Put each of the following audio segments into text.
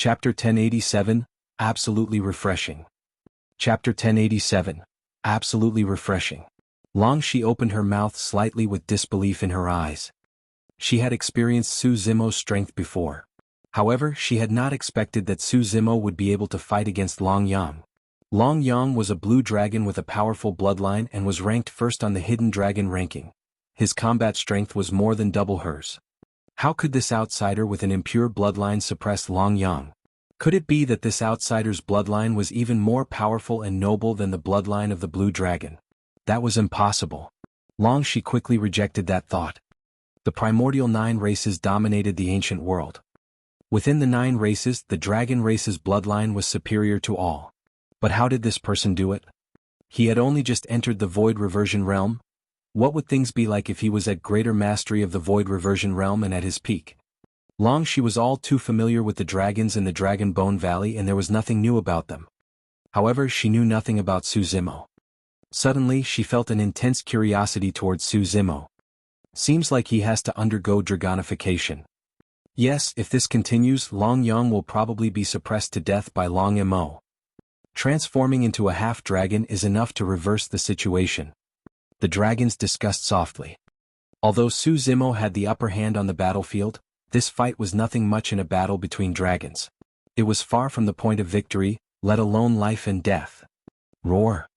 Chapter 1087, Absolutely Refreshing. Chapter 1087, Absolutely Refreshing. She opened her mouth slightly with disbelief in her eyes. She had experienced Su Zimo's strength before. However, she had not expected that Su Zimo would be able to fight against Long Yang. Long Yang was a blue dragon with a powerful bloodline and was ranked first on the Hidden Dragon ranking. His combat strength was more than double hers. How could this outsider with an impure bloodline suppress Long Yang? Could it be that this outsider's bloodline was even more powerful and noble than the bloodline of the blue dragon? That was impossible. She quickly rejected that thought. The primordial 9 races dominated the ancient world. Within the 9 races, the dragon race's bloodline was superior to all. But how did this person do it? He had only just entered the Void Reversion realm. What would things be like if he was at greater mastery of the Void Reversion realm and at his peak? She was all too familiar with the dragons in the Dragon Bone Valley and there was nothing new about them. However, she knew nothing about Su Zimo. Suddenly, she felt an intense curiosity towards Su Zimo. Seems like he has to undergo dragonification. Yes, if this continues, Long Yang will probably be suppressed to death by Long Mo. Transforming into a half-dragon is enough to reverse the situation. The dragons discussed softly. Although Su Zimo had the upper hand on the battlefield, this fight was nothing much in a battle between dragons. It was far from the point of victory, let alone life and death. Roar!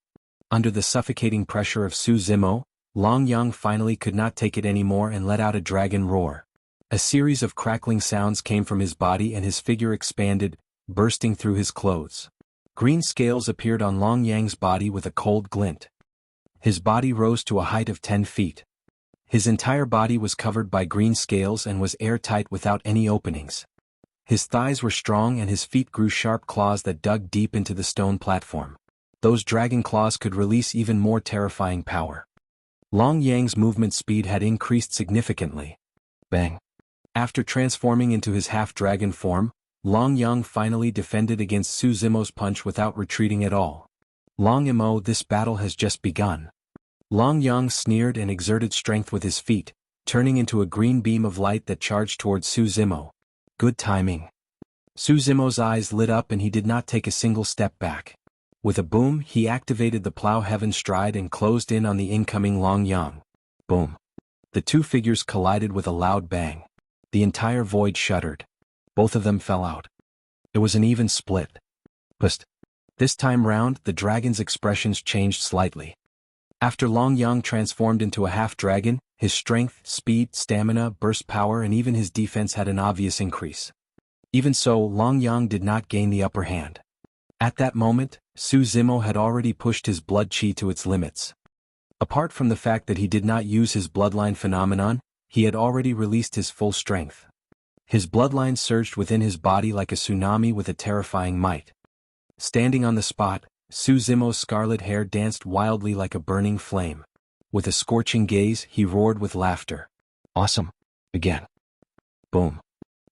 Under the suffocating pressure of Su Zimo, Long Yang finally could not take it anymore and let out a dragon roar. A series of crackling sounds came from his body and his figure expanded, bursting through his clothes. Green scales appeared on Long Yang's body with a cold glint. His body rose to a height of 10 feet. His entire body was covered by green scales and was airtight without any openings. His thighs were strong and his feet grew sharp claws that dug deep into the stone platform. Those dragon claws could release even more terrifying power. Long Yang's movement speed had increased significantly. Bang! After transforming into his half-dragon form, Long Yang finally defended against Su Zimo's punch without retreating at all. Long Mo, this battle has just begun. Long Yang sneered and exerted strength with his feet, turning into a green beam of light that charged towards Su Zimo. Good timing. Su Zimo's eyes lit up and he did not take a single step back. With a boom, he activated the Plow Heaven stride and closed in on the incoming Long Yang. Boom. The two figures collided with a loud bang. The entire void shuddered. Both of them fell out. It was an even split. Psst. This time round, the dragon's expressions changed slightly. After Long Yang transformed into a half-dragon, his strength, speed, stamina, burst power and even his defense had an obvious increase. Even so, Long Yang did not gain the upper hand. At that moment, Su Zimo had already pushed his blood chi to its limits. Apart from the fact that he did not use his bloodline phenomenon, he had already released his full strength. His bloodline surged within his body like a tsunami with a terrifying might. Standing on the spot, Su Zimo's scarlet hair danced wildly like a burning flame. With a scorching gaze, he roared with laughter. Awesome. Again. Boom.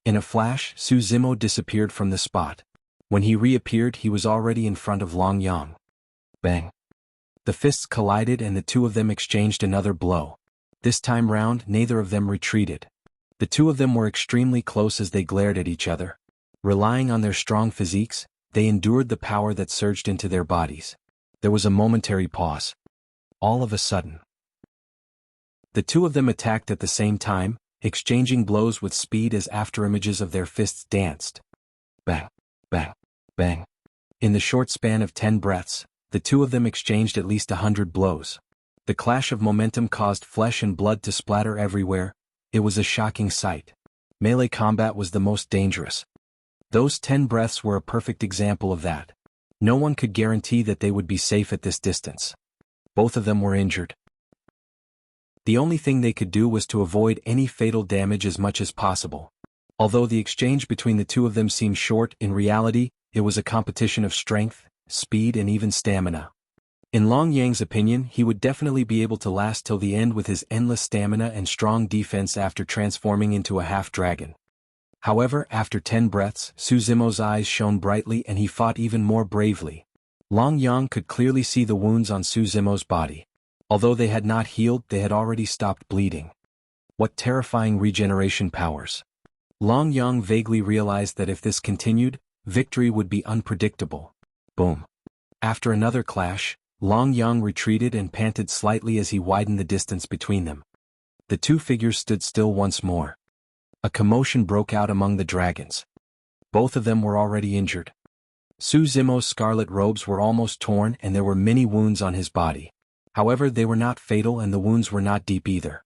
In a flash, Su Zimo disappeared from the spot. When he reappeared, he was already in front of Long Yang. Bang. The fists collided and the two of them exchanged another blow. This time round, neither of them retreated. The two of them were extremely close as they glared at each other. Relying on their strong physiques, they endured the power that surged into their bodies. There was a momentary pause. All of a sudden, the two of them attacked at the same time, exchanging blows with speed as afterimages of their fists danced. Bang, bang, bang. In the short span of 10 breaths, the two of them exchanged at least 100 blows. The clash of momentum caused flesh and blood to splatter everywhere. It was a shocking sight. Melee combat was the most dangerous. Those 10 breaths were a perfect example of that. No one could guarantee that they would be safe at this distance. Both of them were injured. The only thing they could do was to avoid any fatal damage as much as possible. Although the exchange between the two of them seemed short, in reality, it was a competition of strength, speed and even stamina. In Long Yang's opinion, he would definitely be able to last till the end with his endless stamina and strong defense after transforming into a half-dragon. However, after 10 breaths, Su Zimo's eyes shone brightly and he fought even more bravely. Long Yang could clearly see the wounds on Su Zimo's body. Although they had not healed, they had already stopped bleeding. What terrifying regeneration powers! Long Yang vaguely realized that if this continued, victory would be unpredictable. Boom. After another clash, Long Yang retreated and panted slightly as he widened the distance between them. The two figures stood still once more. A commotion broke out among the dragons. Both of them were already injured. Su Zimo's scarlet robes were almost torn and there were many wounds on his body. However, they were not fatal and the wounds were not deep either.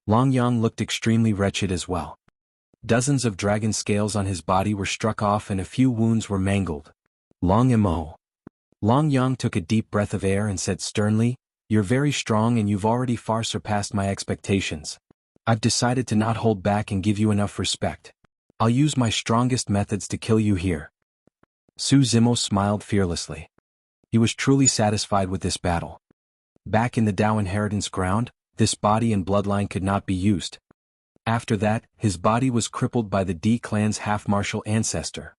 Long Yang looked extremely wretched as well. Dozens of dragon scales on his body were struck off and a few wounds were mangled. Long Imo. Long Yang took a deep breath of air and said sternly, "You're very strong and you've already far surpassed my expectations. I've decided to not hold back and give you enough respect. I'll use my strongest methods to kill you here." Su Zimo smiled fearlessly. He was truly satisfied with this battle. Back in the Dao inheritance ground, this body and bloodline could not be used. After that, his body was crippled by the D clan's half-martial ancestor.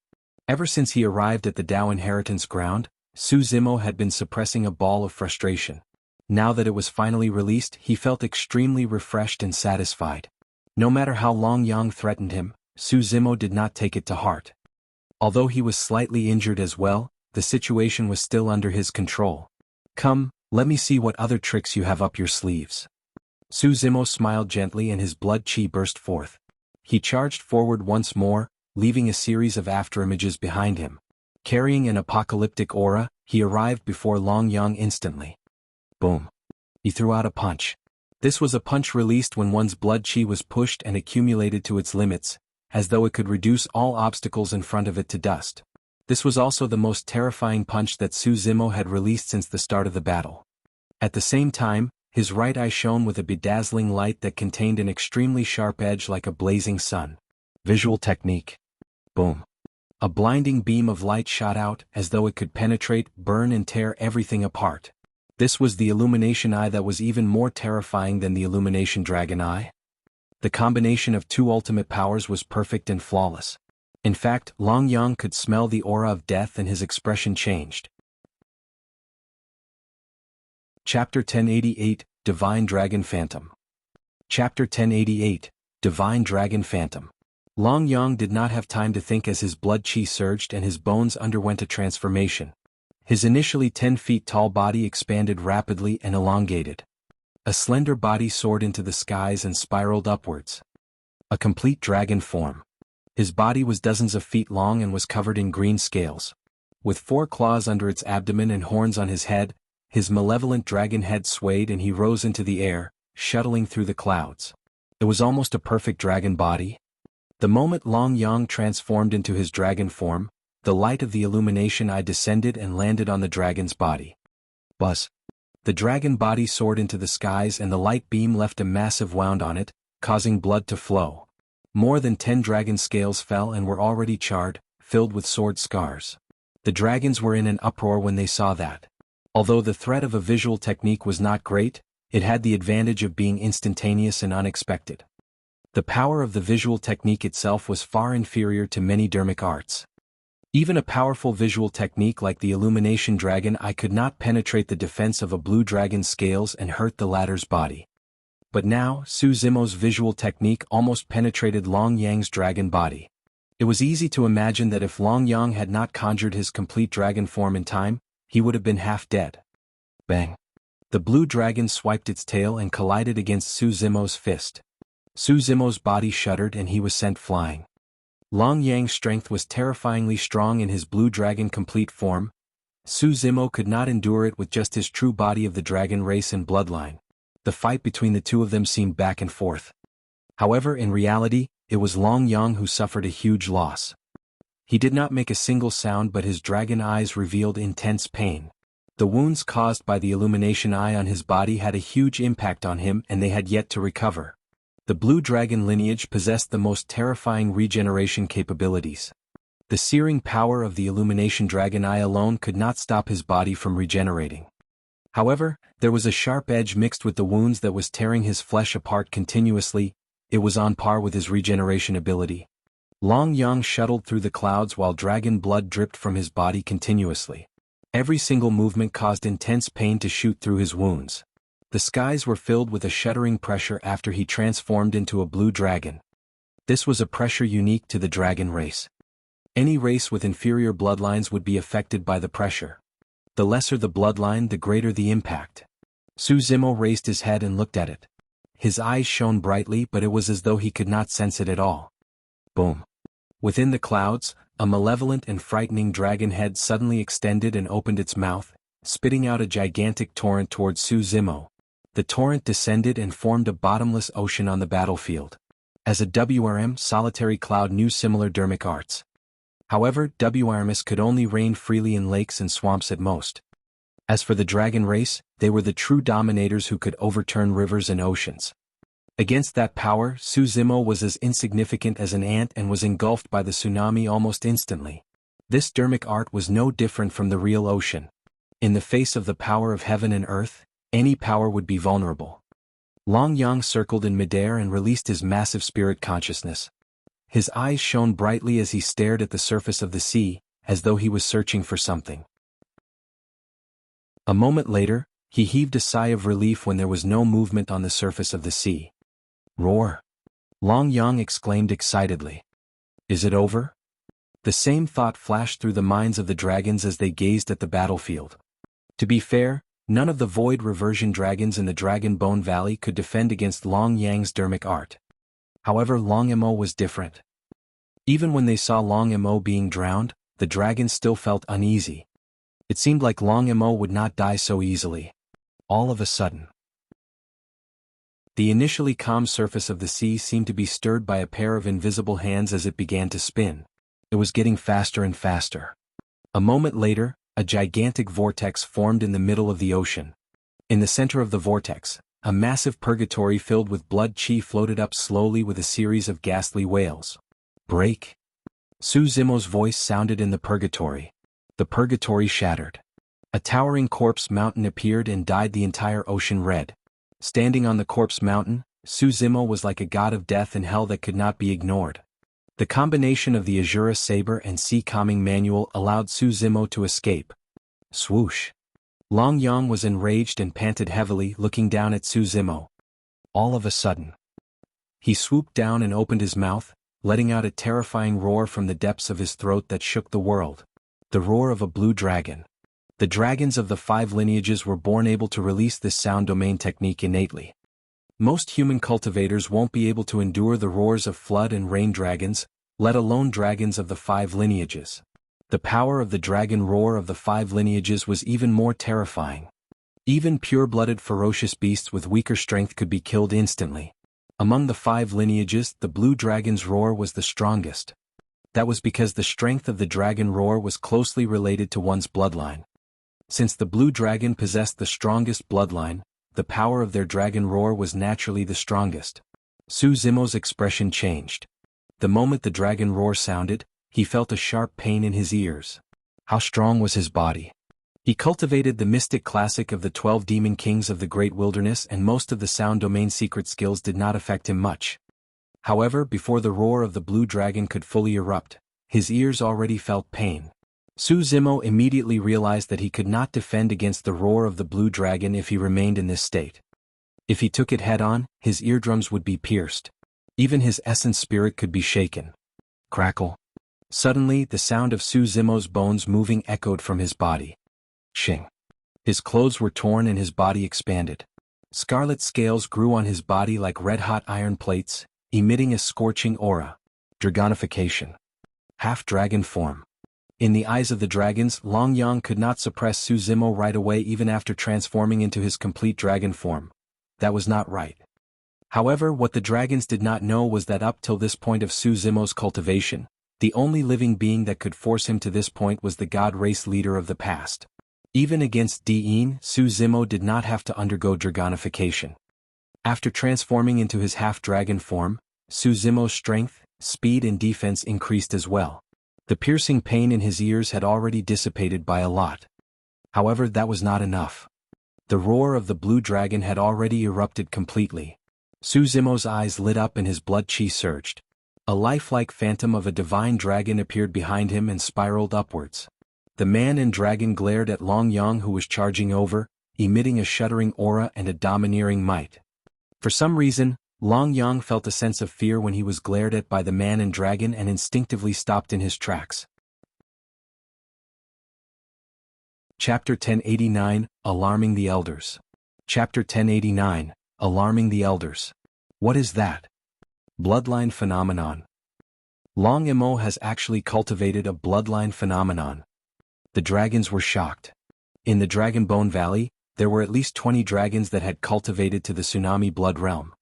Ever since he arrived at the Dao inheritance ground, Su Zimo had been suppressing a ball of frustration. Now that it was finally released, he felt extremely refreshed and satisfied. No matter how Long Yang threatened him, Su Zimo did not take it to heart. Although he was slightly injured as well, the situation was still under his control. "Come, let me see what other tricks you have up your sleeves." Su Zimo smiled gently and his blood chi burst forth. He charged forward once more, leaving a series of afterimages behind him. Carrying an apocalyptic aura, he arrived before Long Yang instantly. Boom. He threw out a punch. This was a punch released when one's blood chi was pushed and accumulated to its limits, as though it could reduce all obstacles in front of it to dust. This was also the most terrifying punch that Su Zimo had released since the start of the battle. At the same time, his right eye shone with a bedazzling light that contained an extremely sharp edge like a blazing sun. Visual technique. Boom. A blinding beam of light shot out, as though it could penetrate, burn and tear everything apart. This was the Illumination Eye that was even more terrifying than the Illumination Dragon Eye. The combination of two ultimate powers was perfect and flawless. In fact, Long Yang could smell the aura of death and his expression changed. Chapter 1088, Divine Dragon Phantom. Chapter 1088, Divine Dragon Phantom. Long Yang did not have time to think as his blood chi surged and his bones underwent a transformation. His initially 10 feet tall body expanded rapidly and elongated. A slender body soared into the skies and spiraled upwards. A complete dragon form. His body was dozens of feet long and was covered in green scales. With 4 claws under its abdomen and horns on his head, his malevolent dragon head swayed and he rose into the air, shuttling through the clouds. It was almost a perfect dragon body. The moment Long Yang transformed into his dragon form, the light of the Illumination Eye descended and landed on the dragon's body. Buzz. The dragon body soared into the skies and the light beam left a massive wound on it, causing blood to flow. More than 10 dragon scales fell and were already charred, filled with sword scars. The dragons were in an uproar when they saw that. Although the threat of a visual technique was not great, it had the advantage of being instantaneous and unexpected. The power of the visual technique itself was far inferior to many dermic arts. Even a powerful visual technique like the Illumination Dragon Eye could not penetrate the defense of a blue dragon's scales and hurt the latter's body. But now, Su Zimo's visual technique almost penetrated Long Yang's dragon body. It was easy to imagine that if Long Yang had not conjured his complete dragon form in time, he would have been half dead. Bang! The blue dragon swiped its tail and collided against Su Zimo's fist. Su Zimo's body shuddered and he was sent flying. Long Yang's strength was terrifyingly strong in his blue dragon complete form. Su Zimo could not endure it with just his true body of the dragon race and bloodline. The fight between the two of them seemed back and forth. However, in reality, it was Long Yang who suffered a huge loss. He did not make a single sound but his dragon eyes revealed intense pain. The wounds caused by the Illumination Eye on his body had a huge impact on him and they had yet to recover. The blue dragon lineage possessed the most terrifying regeneration capabilities. The searing power of the Illumination Dragon Eye alone could not stop his body from regenerating. However, there was a sharp edge mixed with the wounds that was tearing his flesh apart continuously. It was on par with his regeneration ability. Long Yang shuttled through the clouds while dragon blood dripped from his body continuously. Every single movement caused intense pain to shoot through his wounds. The skies were filled with a shuddering pressure after he transformed into a blue dragon. This was a pressure unique to the dragon race. Any race with inferior bloodlines would be affected by the pressure. The lesser the bloodline, the greater the impact. Su Zimo raised his head and looked at it. His eyes shone brightly, but it was as though he could not sense it at all. Boom. Within the clouds, a malevolent and frightening dragon head suddenly extended and opened its mouth, spitting out a gigantic torrent towards Su Zimo. The torrent descended and formed a bottomless ocean on the battlefield. As a WRM, Solitary Cloud knew similar dermic arts. However, WRMs could only reign freely in lakes and swamps at most. As for the dragon race, they were the true dominators who could overturn rivers and oceans. Against that power, Su Zimo was as insignificant as an ant and was engulfed by the tsunami almost instantly. This dermic art was no different from the real ocean. In the face of the power of heaven and earth, any power would be vulnerable. Long Yang circled in midair and released his massive spirit consciousness. His eyes shone brightly as he stared at the surface of the sea, as though he was searching for something. A moment later, he heaved a sigh of relief when there was no movement on the surface of the sea. Roar! Long Yang exclaimed excitedly. Is it over? The same thought flashed through the minds of the dragons as they gazed at the battlefield. To be fair, none of the void reversion dragons in the Dragon Bone Valley could defend against Long Yang's dermic art. However, Long Mo was different. Even when they saw Long Mo being drowned, the dragons still felt uneasy. It seemed like Long Mo would not die so easily. All of a sudden, the initially calm surface of the sea seemed to be stirred by a pair of invisible hands as it began to spin. It was getting faster and faster. A moment later, a gigantic vortex formed in the middle of the ocean. In the center of the vortex, a massive purgatory filled with blood chi floated up slowly with a series of ghastly wails. Break! Su Zimo's voice sounded in the purgatory. The purgatory shattered. A towering corpse mountain appeared and dyed the entire ocean red. Standing on the corpse mountain, Su Zimo was like a god of death and hell that could not be ignored. The combination of the Azura Saber and Sea Calming Manual allowed Su Zimo to escape. Swoosh! Long Yang was enraged and panted heavily, looking down at Su Zimo. All of a sudden, he swooped down and opened his mouth, letting out a terrifying roar from the depths of his throat that shook the world. The roar of a blue dragon. The dragons of the 5 lineages were born able to release this sound domain technique innately. Most human cultivators won't be able to endure the roars of flood and rain dragons, let alone dragons of the 5 lineages. The power of the dragon roar of the 5 lineages was even more terrifying. Even pure-blooded ferocious beasts with weaker strength could be killed instantly. Among the 5 lineages, the blue dragon's roar was the strongest. That was because the strength of the dragon roar was closely related to one's bloodline. Since the blue dragon possessed the strongest bloodline, the power of their dragon roar was naturally the strongest. Su Zimo's expression changed. The moment the dragon roar sounded, he felt a sharp pain in his ears. How strong was his body? He cultivated the mystic classic of the 12 demon kings of the great wilderness, and most of the sound domain secret skills did not affect him much. However, before the roar of the blue dragon could fully erupt, his ears already felt pain. Su Zimo immediately realized that he could not defend against the roar of the blue dragon if he remained in this state. If he took it head-on, his eardrums would be pierced. Even his essence spirit could be shaken. Crackle. Suddenly, the sound of Su Zimo's bones moving echoed from his body. Shing. His clothes were torn and his body expanded. Scarlet scales grew on his body like red-hot iron plates, emitting a scorching aura. Dragonification. Half-dragon form. In the eyes of the dragons, Long Yang could not suppress Su Zimo right away even after transforming into his complete dragon form. That was not right. However, what the dragons did not know was that up till this point of Su Zimo's cultivation, the only living being that could force him to this point was the god race leader of the past. Even against Diin, Su Zimo did not have to undergo dragonification. After transforming into his half-dragon form, Su Zimo's strength, speed and defense increased as well. The piercing pain in his ears had already dissipated by a lot. However, that was not enough. The roar of the blue dragon had already erupted completely. Su Zimo's eyes lit up and his blood chi surged. A lifelike phantom of a divine dragon appeared behind him and spiraled upwards. The man and dragon glared at Long Yang, who was charging over, emitting a shuddering aura and a domineering might. For some reason, Long Yang felt a sense of fear when he was glared at by the man and dragon and instinctively stopped in his tracks. Chapter 1089, Alarming the Elders. Chapter 1089, Alarming the Elders. What is that? Bloodline phenomenon. Long Emo has actually cultivated a bloodline phenomenon. The dragons were shocked. In the Dragon Bone Valley, there were at least 20 dragons that had cultivated to the Tsunami Blood Realm.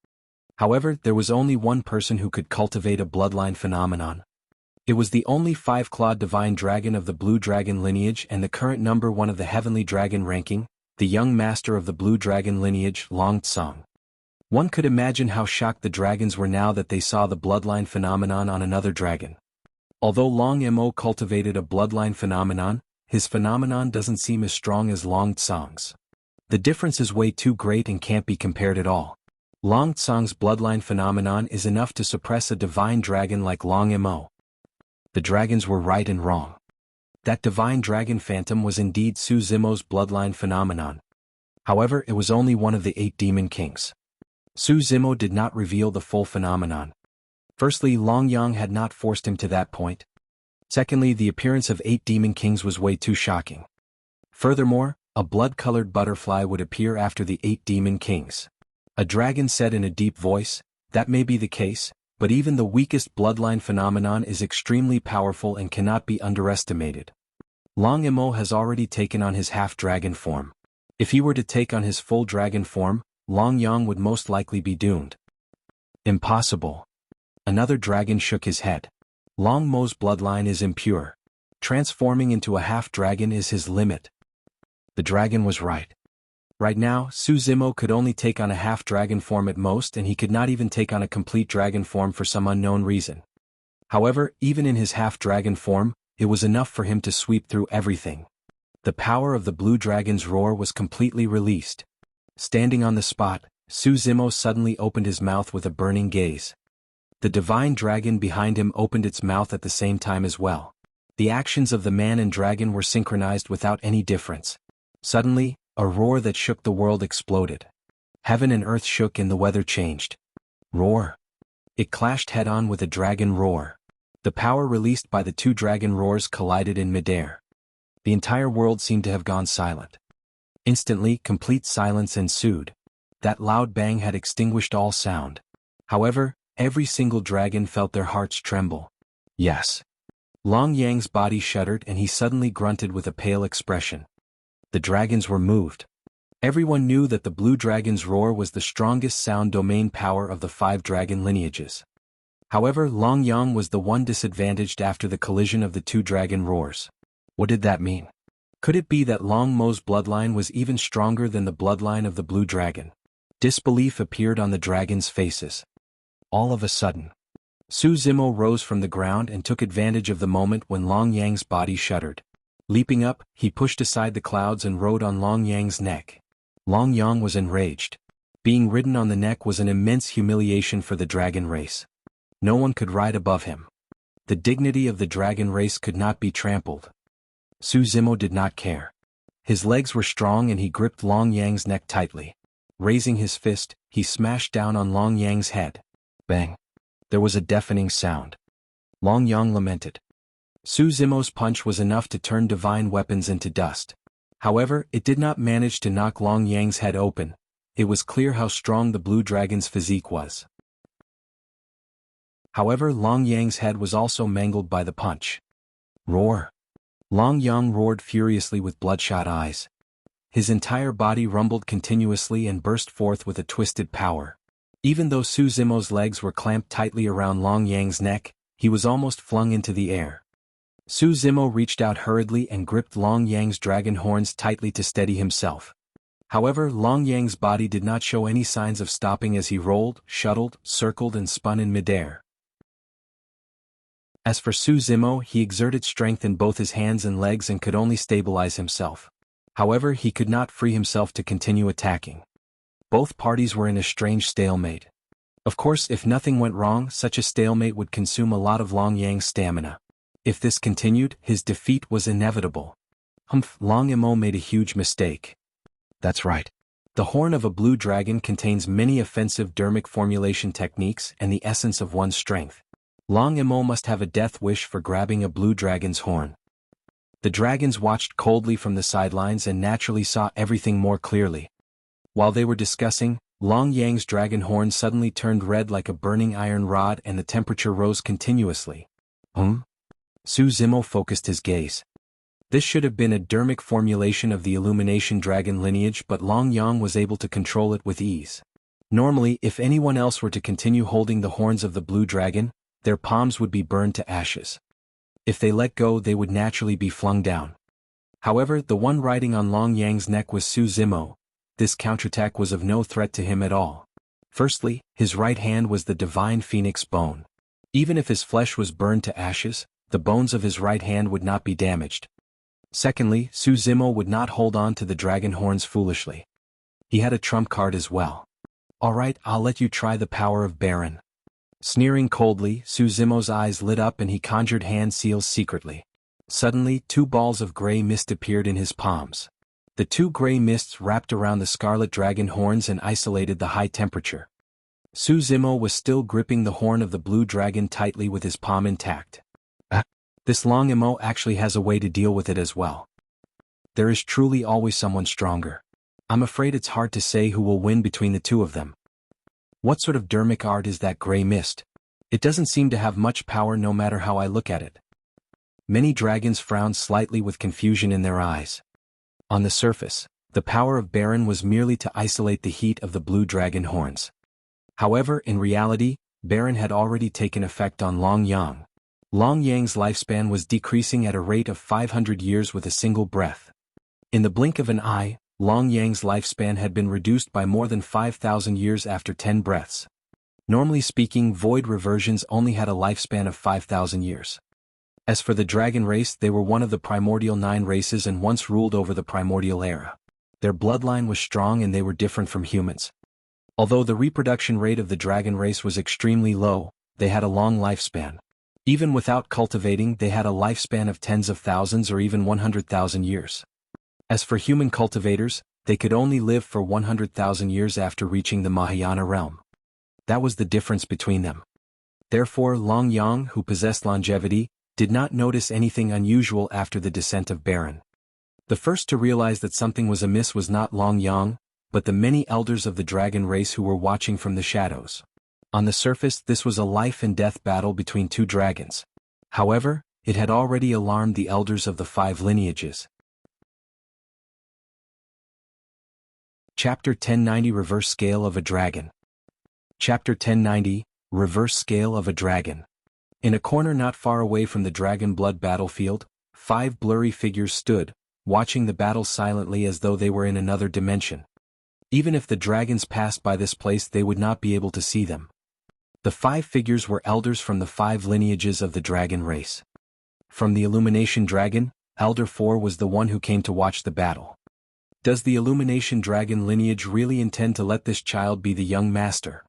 However, there was only one person who could cultivate a bloodline phenomenon. It was the only five-clawed divine dragon of the Blue Dragon lineage and the current number 1 of the Heavenly Dragon ranking, the young master of the Blue Dragon lineage, Long Tsang. One could imagine how shocked the dragons were now that they saw the bloodline phenomenon on another dragon. Although Long Mo cultivated a bloodline phenomenon, his phenomenon doesn't seem as strong as Long Tsang's. The difference is way too great and can't be compared at all. Long Tsang's bloodline phenomenon is enough to suppress a divine dragon like Long Mo. The dragons were right and wrong. That divine dragon phantom was indeed Su Zimo's bloodline phenomenon. However, it was only one of the 8 demon kings. Su Zimo did not reveal the full phenomenon. Firstly, Long Yang had not forced him to that point. Secondly, the appearance of 8 demon kings was way too shocking. Furthermore, a blood-colored butterfly would appear after the 8 demon kings. A dragon said in a deep voice, "That may be the case, but even the weakest bloodline phenomenon is extremely powerful and cannot be underestimated." Long Emo has already taken on his half-dragon form. If he were to take on his full dragon form, Long Yang would most likely be doomed. Impossible. Another dragon shook his head. Long Mo's bloodline is impure. Transforming into a half-dragon is his limit. The dragon was right. Right now, Su Zimo could only take on a half-dragon form at most, and he could not even take on a complete dragon form for some unknown reason. However, even in his half-dragon form, it was enough for him to sweep through everything. The power of the blue dragon's roar was completely released. Standing on the spot, Su Zimo suddenly opened his mouth with a burning gaze. The divine dragon behind him opened its mouth at the same time as well. The actions of the man and dragon were synchronized without any difference. Suddenly, a roar that shook the world exploded. Heaven and earth shook and the weather changed. Roar. It clashed head-on with a dragon roar. The power released by the 2 dragon roars collided in midair. The entire world seemed to have gone silent. Instantly, complete silence ensued. That loud bang had extinguished all sound. However, every single dragon felt their hearts tremble. Yes. Long Yang's body shuddered and he suddenly grunted with a pale expression. The dragons were moved. Everyone knew that the blue dragon's roar was the strongest sound domain power of the 5 dragon lineages. However, Long Yang was the one disadvantaged after the collision of the 2 dragon roars. What did that mean? Could it be that Long Mo's bloodline was even stronger than the bloodline of the blue dragon? Disbelief appeared on the dragons' faces. All of a sudden, Su Zimo rose from the ground and took advantage of the moment when Long Yang's body shuddered. Leaping up, he pushed aside the clouds and rode on Long Yang's neck. Long Yang was enraged. Being ridden on the neck was an immense humiliation for the dragon race. No one could ride above him. The dignity of the dragon race could not be trampled. Su Zimo did not care. His legs were strong and he gripped Long Yang's neck tightly. Raising his fist, he smashed down on Long Yang's head. Bang. There was a deafening sound. Long Yang lamented. Su Zimo's punch was enough to turn divine weapons into dust. However, it did not manage to knock Long Yang's head open. It was clear how strong the blue dragon's physique was. However, Long Yang's head was also mangled by the punch. Roar. Long Yang roared furiously with bloodshot eyes. His entire body rumbled continuously and burst forth with a twisted power. Even though Su Zimo's legs were clamped tightly around Long Yang's neck, he was almost flung into the air. Su Zimo reached out hurriedly and gripped Long Yang's dragon horns tightly to steady himself. However, Long Yang's body did not show any signs of stopping as he rolled, shuttled, circled and spun in midair. As for Su Zimo, he exerted strength in both his hands and legs and could only stabilize himself. However, he could not free himself to continue attacking. Both parties were in a strange stalemate. Of course, if nothing went wrong, such a stalemate would consume a lot of Long Yang's stamina. If this continued, his defeat was inevitable. Long Emo made a huge mistake. That's right. The horn of a blue dragon contains many offensive dermic formulation techniques and the essence of one's strength. Long Imo must have a death wish for grabbing a blue dragon's horn. The dragons watched coldly from the sidelines and naturally saw everything more clearly. While they were discussing, Long Yang's dragon horn suddenly turned red like a burning iron rod and the temperature rose continuously. Su Zimo focused his gaze. This should have been a dermic formulation of the Illumination dragon lineage, but Long Yang was able to control it with ease. Normally, if anyone else were to continue holding the horns of the blue dragon, their palms would be burned to ashes. If they let go, they would naturally be flung down. However, the one riding on Long Yang's neck was Su Zimo. This counterattack was of no threat to him at all. Firstly, his right hand was the divine phoenix bone. Even if his flesh was burned to ashes, the bones of his right hand would not be damaged. Secondly, Su Zimo would not hold on to the dragon horns foolishly. He had a trump card as well. Alright, I'll let you try the power of Baron. Sneering coldly, Su Zimo's eyes lit up and he conjured hand seals secretly. Suddenly, 2 balls of gray mist appeared in his palms. The 2 gray mists wrapped around the scarlet dragon horns and isolated the high temperature. Su Zimo was still gripping the horn of the blue dragon tightly with his palm intact. This Long Imo actually has a way to deal with it as well. There is truly always someone stronger. I'm afraid it's hard to say who will win between the two of them. What sort of dermic art is that gray mist? It doesn't seem to have much power no matter how I look at it. Many dragons frowned slightly with confusion in their eyes. On the surface, the power of Baron was merely to isolate the heat of the blue dragon horns. However, in reality, Baron had already taken effect on Long Yang. Long Yang's lifespan was decreasing at a rate of 500 years with a single breath. In the blink of an eye, Long Yang's lifespan had been reduced by more than 5,000 years after 10 breaths. Normally speaking, void reversions only had a lifespan of 5,000 years. As for the dragon race, they were one of the primordial 9 races and once ruled over the primordial era. Their bloodline was strong and they were different from humans. Although the reproduction rate of the dragon race was extremely low, they had a long lifespan. Even without cultivating, they had a lifespan of tens of thousands or even 100,000 years. As for human cultivators, they could only live for 100,000 years after reaching the Mahayana realm. That was the difference between them. Therefore, Long Yang, who possessed longevity, did not notice anything unusual after the descent of Baron. The first to realize that something was amiss was not Long Yang, but the many elders of the dragon race who were watching from the shadows. On the surface, this was a life-and-death battle between 2 dragons. However, it had already alarmed the elders of the 5 lineages. Chapter 1090 Reverse Scale of a Dragon. Chapter 1090 Reverse Scale of a Dragon. In a corner not far away from the dragon blood battlefield, 5 blurry figures stood, watching the battle silently as though they were in another dimension. Even if the dragons passed by this place, they would not be able to see them. The 5 figures were elders from the 5 lineages of the dragon race. From the Illumination dragon, Elder 4 was the one who came to watch the battle. Does the Illumination dragon lineage really intend to let this child be the young master?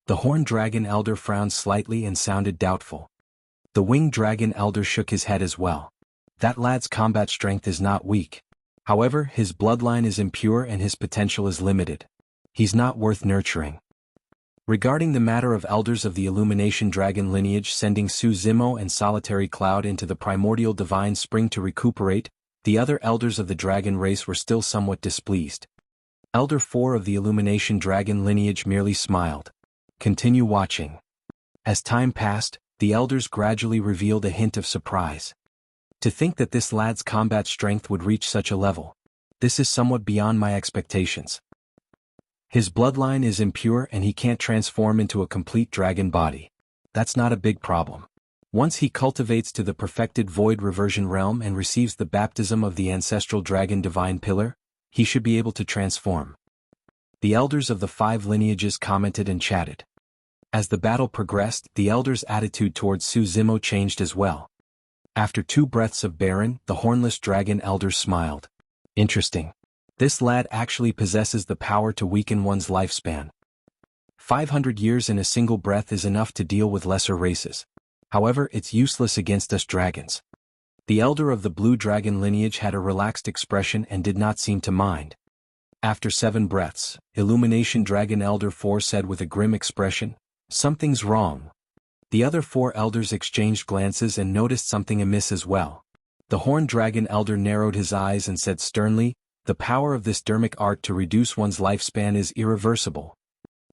The Horned Dragon Elder frowned slightly and sounded doubtful. The Winged Dragon Elder shook his head as well. That lad's combat strength is not weak. However, his bloodline is impure and his potential is limited. He's not worth nurturing. Regarding the matter of elders of the Illumination dragon lineage sending Su Zimo and Solitary Cloud into the primordial divine spring to recuperate, the other elders of the dragon race were still somewhat displeased. Elder 4 of the Illumination dragon lineage merely smiled. Continue watching. As time passed, the elders gradually revealed a hint of surprise. To think that this lad's combat strength would reach such a level. This is somewhat beyond my expectations. His bloodline is impure and he can't transform into a complete dragon body. That's not a big problem. Once he cultivates to the perfected void reversion realm and receives the baptism of the ancestral dragon divine pillar, he should be able to transform. The elders of the 5 lineages commented and chatted. As the battle progressed, the elders' attitude towards Su Zimo changed as well. After 2 breaths of Baron, the hornless dragon elder smiled. Interesting. This lad actually possesses the power to weaken one's lifespan. 500 years in a single breath is enough to deal with lesser races. However, it's useless against us dragons. The elder of the blue dragon lineage had a relaxed expression and did not seem to mind. After 7 breaths, Illumination Dragon Elder 4 said with a grim expression, "Something's wrong." The other 4 elders exchanged glances and noticed something amiss as well. The Horned Dragon Elder narrowed his eyes and said sternly, "The power of this dermic art to reduce one's lifespan is irreversible."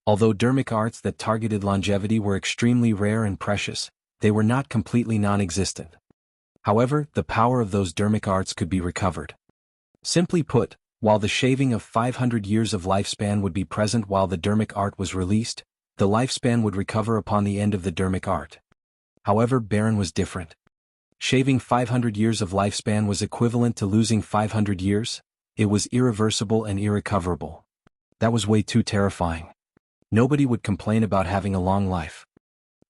Although dermic arts that targeted longevity were extremely rare and precious, they were not completely non-existent. However, the power of those dermic arts could be recovered. Simply put, while the shaving of 500 years of lifespan would be present while the dermic art was released, the lifespan would recover upon the end of the dermic art. However, Baron was different. Shaving 500 years of lifespan was equivalent to losing 500 years. It was irreversible and irrecoverable. That was way too terrifying. Nobody would complain about having a long life.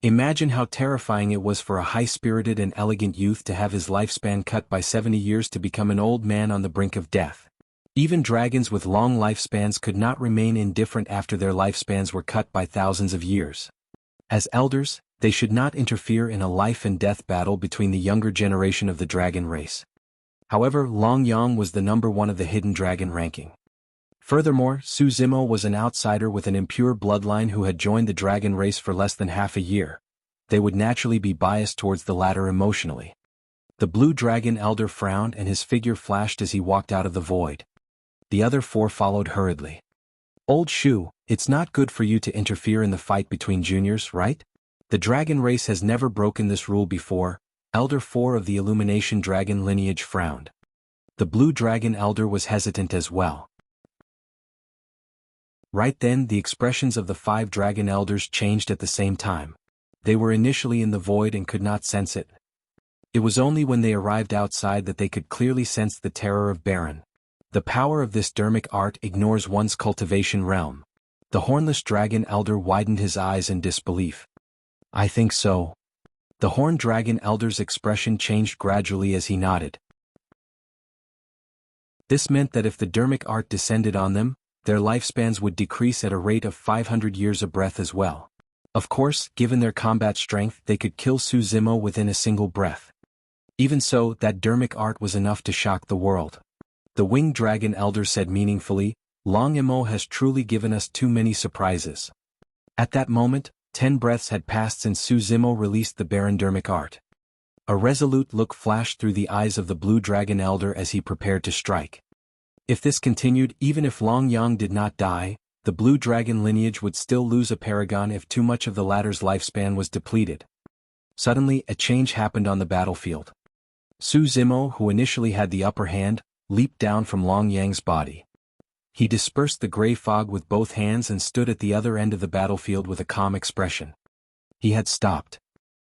Imagine how terrifying it was for a high-spirited and elegant youth to have his lifespan cut by 70 years to become an old man on the brink of death. Even dragons with long lifespans could not remain indifferent after their lifespans were cut by thousands of years. As elders, they should not interfere in a life-and-death battle between the younger generation of the dragon race. However, Long Yang was the number 1 of the hidden dragon ranking. Furthermore, Su Zimo was an outsider with an impure bloodline who had joined the dragon race for less than half a year. They would naturally be biased towards the latter emotionally. The Blue Dragon Elder frowned and his figure flashed as he walked out of the void. The other 4 followed hurriedly. "Old Shu, it's not good for you to interfere in the fight between juniors, right? The dragon race has never broken this rule before." Elder 4 of the Illumination Dragon lineage frowned. The Blue Dragon Elder was hesitant as well. Right then, the expressions of the 5 Dragon Elders changed at the same time. They were initially in the void and could not sense it. It was only when they arrived outside that they could clearly sense the terror of Baron. The power of this dermic art ignores one's cultivation realm. The Hornless Dragon Elder widened his eyes in disbelief. "I think so." The Horned Dragon Elder's expression changed gradually as he nodded. This meant that if the dermic art descended on them, their lifespans would decrease at a rate of 500 years a breath as well. Of course, given their combat strength, they could kill Su Zimo within a single breath. Even so, that dermic art was enough to shock the world. The Winged Dragon Elder said meaningfully, "Long Imo has truly given us too many surprises." At that moment, 10 breaths had passed since Su Zimo released the barren dermic art. A resolute look flashed through the eyes of the Blue Dragon Elder as he prepared to strike. If this continued, even if Long Yang did not die, the Blue Dragon lineage would still lose a paragon if too much of the latter's lifespan was depleted. Suddenly, a change happened on the battlefield. Su Zimo, who initially had the upper hand, leaped down from Long Yang's body. He dispersed the gray fog with both hands and stood at the other end of the battlefield with a calm expression. He had stopped.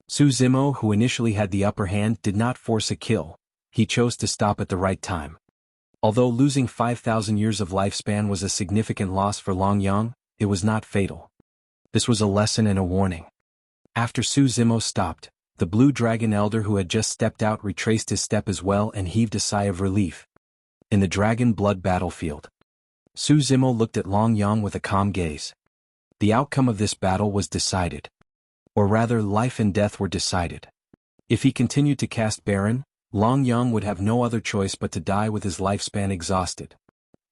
Su Zimo, who initially had the upper hand, did not force a kill. He chose to stop at the right time. Although losing 5,000 years of lifespan was a significant loss for Long Yang, it was not fatal. This was a lesson and a warning. After Su Zimo stopped, the Blue Dragon Elder who had just stepped out retraced his step as well and heaved a sigh of relief. In the Dragon Blood battlefield, Su Zimo looked at Long Yang with a calm gaze. The outcome of this battle was decided. Or rather, life and death were decided. If he continued to cast Baron, Long Yang would have no other choice but to die with his lifespan exhausted.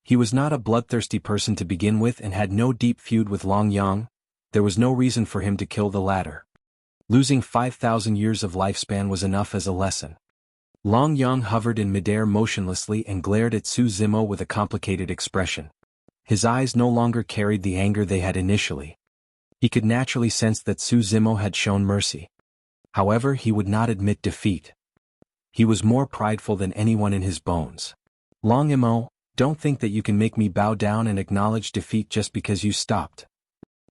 He was not a bloodthirsty person to begin with and had no deep feud with Long Yang. There was no reason for him to kill the latter. Losing 5,000 years of lifespan was enough as a lesson. Long Yang hovered in midair motionlessly and glared at Su Zimo with a complicated expression. His eyes no longer carried the anger they had initially. He could naturally sense that Su Zimo had shown mercy. However, he would not admit defeat. He was more prideful than anyone in his bones. "Long Imo, don't think that you can make me bow down and acknowledge defeat just because you stopped."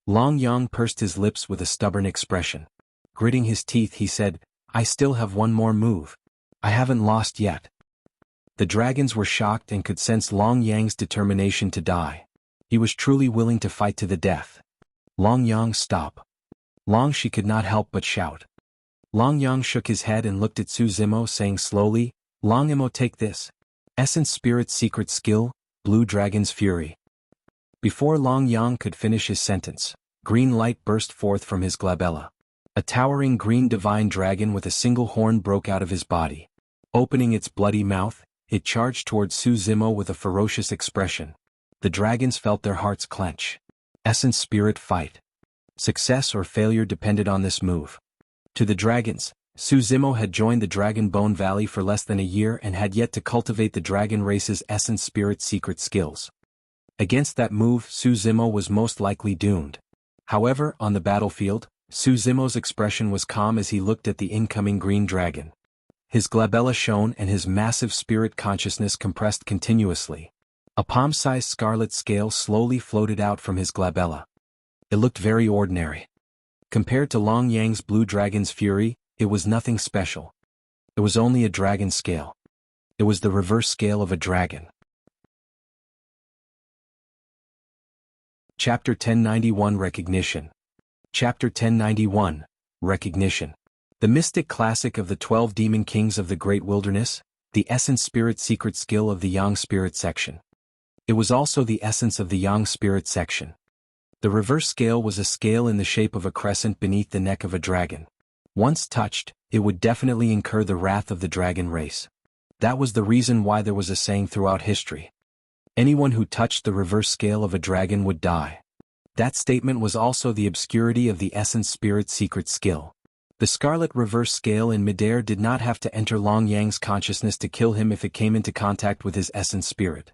Long Yang pursed his lips with a stubborn expression. Gritting his teeth, he said, "I still have one more move. I haven't lost yet." The dragons were shocked and could sense Long Yang's determination to die. He was truly willing to fight to the death. "Long Yang, stop." Long Shi could not help but shout. Long Yang shook his head and looked at Su Zimo, saying slowly, "Long Imo, take this. Essence Spirit Secret Skill, Blue Dragon's Fury." Before Long Yang could finish his sentence, green light burst forth from his glabella. A towering green divine dragon with a single horn broke out of his body. Opening its bloody mouth, it charged towards Su Zimo with a ferocious expression. The dragons felt their hearts clench. Essence spirit fight. Success or failure depended on this move. To the dragons, Su Zimo had joined the Dragon Bone Valley for less than a year and had yet to cultivate the dragon race's essence spirit secret skills. Against that move, Su Zimo was most likely doomed. However, on the battlefield, Su Zimo's expression was calm as he looked at the incoming green dragon. His glabella shone and his massive spirit consciousness compressed continuously. A palm-sized scarlet scale slowly floated out from his glabella. It looked very ordinary. Compared to Long Yang's blue dragon's fury, it was nothing special. It was only a dragon scale. It was the reverse scale of a dragon. Chapter 1091 Recognition. Chapter 1091 Recognition. The mystic classic of the 12 demon kings of the Great Wilderness, the essence spirit secret skill of the Yang spirit section. It was also the essence of the Yang spirit section. The reverse scale was a scale in the shape of a crescent beneath the neck of a dragon. Once touched, it would definitely incur the wrath of the dragon race. That was the reason why there was a saying throughout history. Anyone who touched the reverse scale of a dragon would die. That statement was also the obscurity of the essence spirit secret skill. The scarlet reverse scale in midair did not have to enter Long Yang's consciousness to kill him if it came into contact with his essence spirit.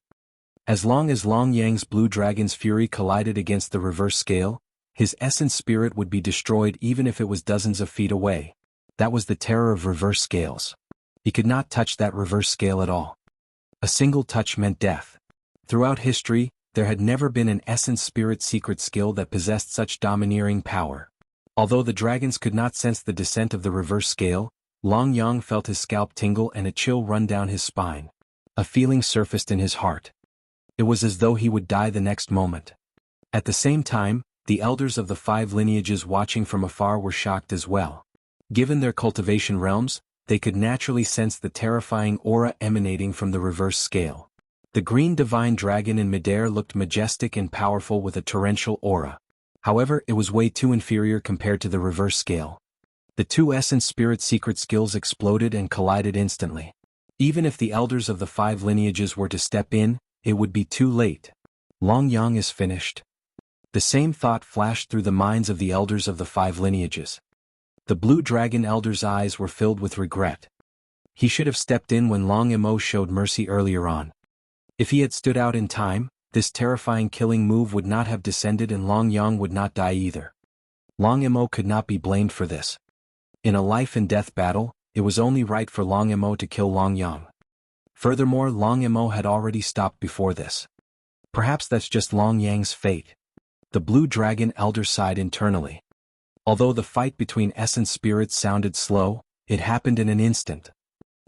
As long as Long Yang's blue dragon's fury collided against the reverse scale, his essence spirit would be destroyed even if it was dozens of feet away. That was the terror of reverse scales. He could not touch that reverse scale at all. A single touch meant death. Throughout history, there had never been an essence spirit secret skill that possessed such domineering power. Although the dragons could not sense the descent of the reverse scale, Long Yang felt his scalp tingle and a chill run down his spine. A feeling surfaced in his heart. It was as though he would die the next moment. At the same time, the elders of the 5 lineages watching from afar were shocked as well. Given their cultivation realms, they could naturally sense the terrifying aura emanating from the reverse scale. The green divine dragon in midair looked majestic and powerful with a torrential aura. However, it was way too inferior compared to the reverse scale. The 2 essence spirit secret skills exploded and collided instantly. Even if the elders of the 5 lineages were to step in, it would be too late. Long Yang is finished. The same thought flashed through the minds of the elders of the 5 lineages. The blue dragon elder's eyes were filled with regret. He should have stepped in when Long Emo showed mercy earlier on. If he had stood out in time, this terrifying killing move would not have descended and Long Yang would not die either. Long Emo could not be blamed for this. In a life and death battle, it was only right for Long Emo to kill Long Yang. Furthermore, Long Emo had already stopped before this. Perhaps that's just Long Yang's fate. The blue dragon elder sighed internally. Although the fight between essence spirits sounded slow, it happened in an instant.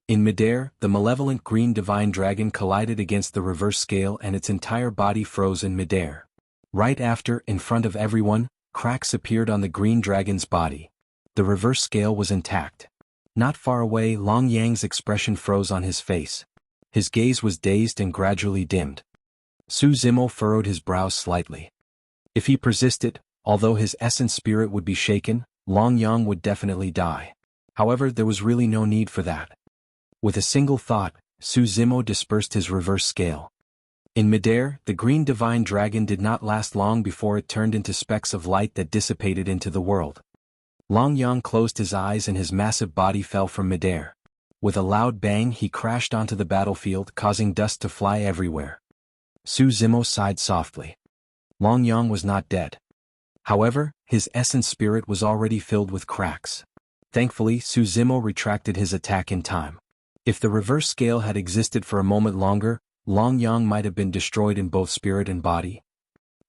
In midair, the malevolent green divine dragon collided against the reverse scale and its entire body froze in midair. Right after, in front of everyone, cracks appeared on the green dragon's body. The reverse scale was intact. Not far away, Long Yang's expression froze on his face. His gaze was dazed and gradually dimmed. Su Zimo furrowed his brows slightly. If he persisted, although his essence spirit would be shaken, Long Yang would definitely die. However, there was really no need for that. With a single thought, Su Zimo dispersed his reverse scale. In midair, the green divine dragon did not last long before it turned into specks of light that dissipated into the world. Long Yang closed his eyes and his massive body fell from midair. With a loud bang he crashed onto the battlefield, causing dust to fly everywhere. Su Zimo sighed softly. Long Yang was not dead. However, his essence spirit was already filled with cracks. Thankfully, Su Zimo retracted his attack in time. If the reverse scale had existed for a moment longer, Long Yang might have been destroyed in both spirit and body.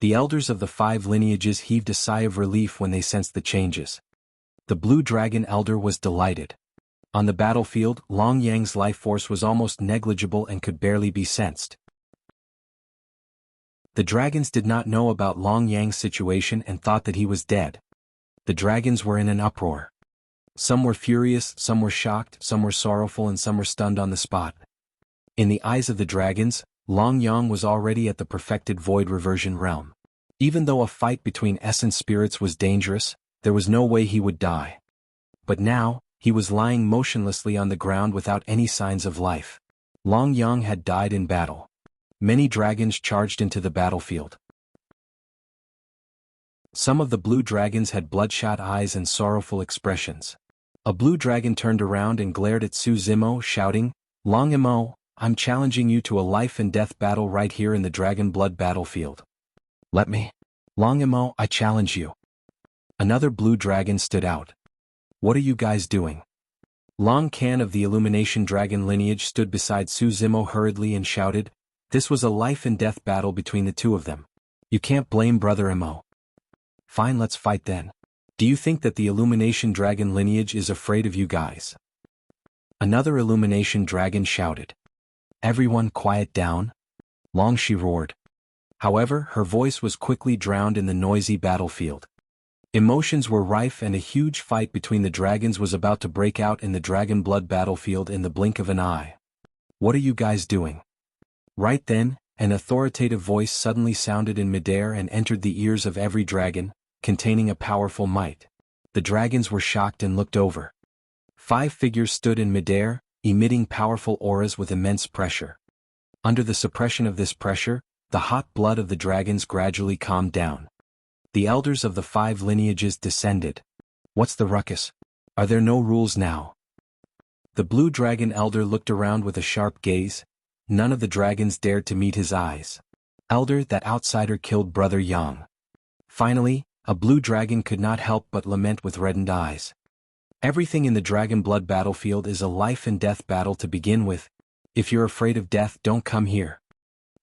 The elders of the 5 lineages heaved a sigh of relief when they sensed the changes. The blue dragon elder was delighted. On the battlefield, Long Yang's life force was almost negligible and could barely be sensed. The dragons did not know about Long Yang's situation and thought that he was dead. The dragons were in an uproar. Some were furious, some were shocked, some were sorrowful and some were stunned on the spot. In the eyes of the dragons, Long Yang was already at the perfected void reversion realm. Even though a fight between essence spirits was dangerous, there was no way he would die. But now, he was lying motionlessly on the ground without any signs of life. Long Yang had died in battle. Many dragons charged into the battlefield. Some of the blue dragons had bloodshot eyes and sorrowful expressions. A blue dragon turned around and glared at Su Zimo, shouting, "Long Imo, I'm challenging you to a life-and-death battle right here in the dragon blood battlefield." "Let me. Long Imo, I challenge you." Another blue dragon stood out. "What are you guys doing?" Long Can of the Illumination Dragon lineage stood beside Su Zimo hurriedly and shouted, "This was a life-and-death battle between the two of them. You can't blame Brother Imo." "Fine, let's fight then. Do you think that the Illumination Dragon lineage is afraid of you guys?" Another Illumination Dragon shouted. "Everyone quiet down." Long she roared. However, her voice was quickly drowned in the noisy battlefield. Emotions were rife and a huge fight between the dragons was about to break out in the dragon blood battlefield in the blink of an eye. "What are you guys doing?" Right then, an authoritative voice suddenly sounded in midair and entered the ears of every dragon, containing a powerful might. The dragons were shocked and looked over. 5 figures stood in midair, emitting powerful auras with immense pressure. Under the suppression of this pressure, the hot blood of the dragons gradually calmed down. The elders of the 5 lineages descended. "What's the ruckus? Are there no rules now?" The blue dragon elder looked around with a sharp gaze. None of the dragons dared to meet his eyes. "Elder, that outsider killed Brother Yang." Finally, a blue dragon could not help but lament with reddened eyes. "Everything in the dragon blood battlefield is a life-and-death battle to begin with. If you're afraid of death, don't come here,"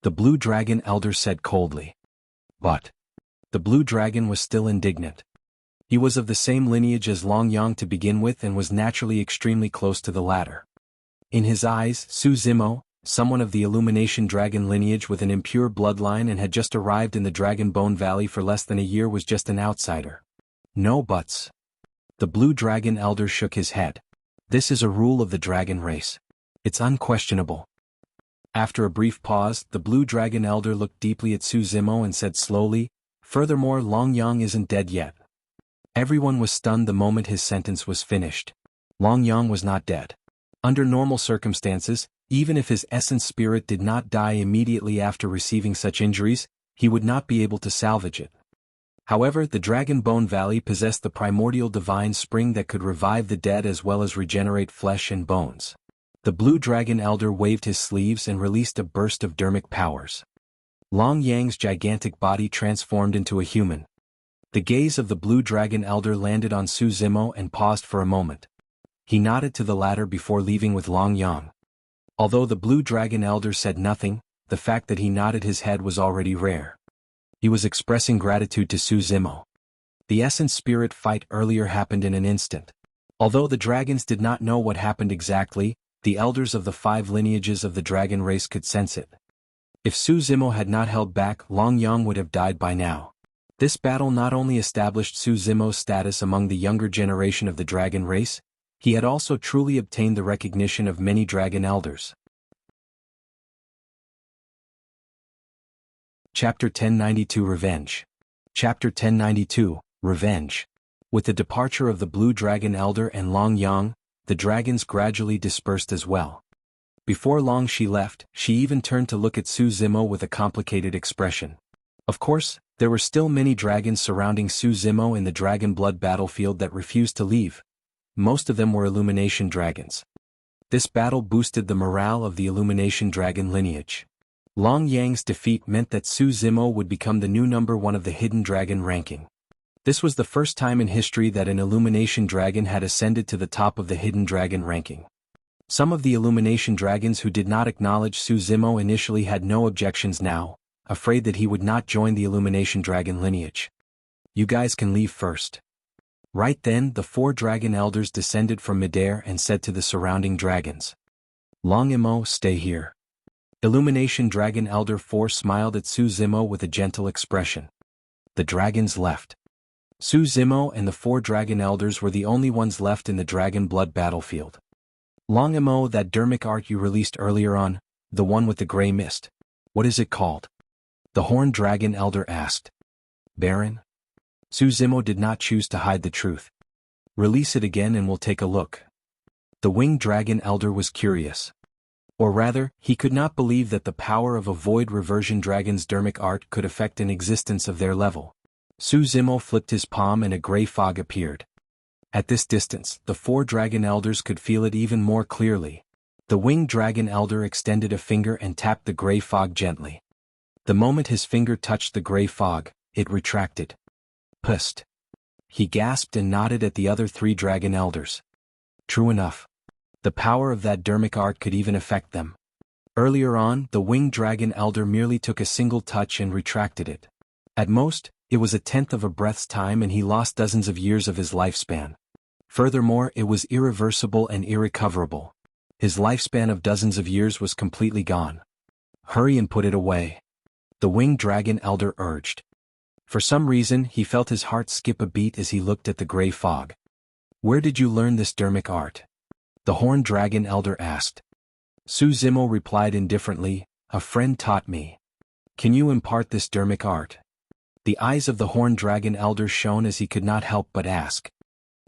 the blue dragon elder said coldly. But the blue dragon was still indignant. He was of the same lineage as Long Yang to begin with and was naturally extremely close to the latter. In his eyes, Su Zimo, someone of the Illumination Dragon lineage with an impure bloodline and had just arrived in the Dragon Bone Valley for less than a year, was just an outsider. "No buts." The blue dragon elder shook his head. "This is a rule of the dragon race. It's unquestionable." After a brief pause, the blue dragon elder looked deeply at Su Zimo and said slowly, "Furthermore, Long Yang isn't dead yet." Everyone was stunned the moment his sentence was finished. Long Yang was not dead. Under normal circumstances, even if his essence spirit did not die immediately after receiving such injuries, he would not be able to salvage it. However, the Dragon Bone Valley possessed the primordial divine spring that could revive the dead as well as regenerate flesh and bones. The blue dragon elder waved his sleeves and released a burst of dermic powers. Long Yang's gigantic body transformed into a human. The gaze of the blue dragon elder landed on Su Zimo and paused for a moment. He nodded to the latter before leaving with Long Yang. Although the blue dragon elder said nothing, the fact that he nodded his head was already rare. He was expressing gratitude to Su Zimo. The essence spirit fight earlier happened in an instant. Although the dragons did not know what happened exactly, the elders of the 5 lineages of the dragon race could sense it. If Su Zimo had not held back, Long Yang would have died by now. This battle not only established Su Zimo's status among the younger generation of the dragon race, he had also truly obtained the recognition of many dragon elders. Chapter 1092 Revenge. Chapter 1092, Revenge. With the departure of the Blue Dragon Elder and Long Yang, the dragons gradually dispersed as well. Before long she left, she even turned to look at Su Zimo with a complicated expression. Of course, there were still many dragons surrounding Su Zimo in the Dragon Blood battlefield that refused to leave. Most of them were Illumination dragons. This battle boosted the morale of the Illumination Dragon lineage. Long Yang's defeat meant that Su Zimo would become the new number 1 of the Hidden Dragon ranking. This was the first time in history that an Illumination Dragon had ascended to the top of the Hidden Dragon ranking. Some of the Illumination Dragons who did not acknowledge Su Zimo initially had no objections now, afraid that he would not join the Illumination Dragon lineage. "You guys can leave first." Right then, the 4 dragon elders descended from midair and said to the surrounding dragons, "Long Imo, stay here." Illumination Dragon Elder 4 smiled at Su Zimo with a gentle expression. The dragons left. Su Zimo and the 4 dragon elders were the only ones left in the Dragon Blood battlefield. "Long Imo, that dermic art you released earlier on, the one with the gray mist, what is it called?" The Horned Dragon Elder asked. "Baron?" Su Zimo did not choose to hide the truth. "Release it again and we'll take a look." The Winged Dragon Elder was curious. Or rather, he could not believe that the power of a void reversion dragon's dermic art could affect an existence of their level. Su Zimo flipped his palm and a gray fog appeared. At this distance, the 4 dragon elders could feel it even more clearly. The winged dragon elder extended a finger and tapped the gray fog gently. The moment his finger touched the gray fog, it retracted. Pust. He gasped and nodded at the other 3 dragon elders. True enough. The power of that dermic art could even affect them. Earlier on, the winged dragon elder merely took a single touch and retracted it. At most, it was a tenth of a breath's time and he lost dozens of years of his lifespan. Furthermore, it was irreversible and irrecoverable. His lifespan of dozens of years was completely gone. Hurry and put it away. The winged dragon elder urged. For some reason, he felt his heart skip a beat as he looked at the gray fog. Where did you learn this dermic art? The horned dragon elder asked. Su Zimo replied indifferently, a friend taught me. Can you impart this dermic art? The eyes of the horned dragon elder shone as he could not help but ask.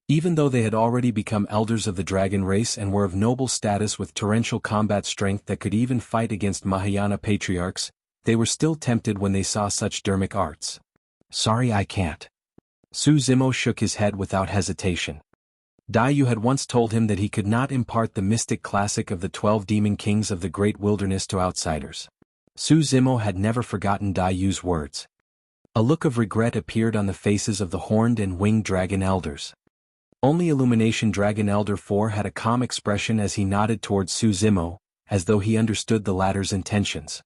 Even though they had already become elders of the dragon race and were of noble status with torrential combat strength that could even fight against Mahayana patriarchs, they were still tempted when they saw such dermic arts. Sorry, I can't. Su Zimo shook his head without hesitation. Dai Yu had once told him that he could not impart the mystic classic of the 12 demon kings of the great wilderness to outsiders. Su Zimo had never forgotten Dai Yu's words. A look of regret appeared on the faces of the horned and winged dragon elders. Only Illumination Dragon Elder 4 had a calm expression as he nodded towards Su Zimo, as though he understood the latter's intentions.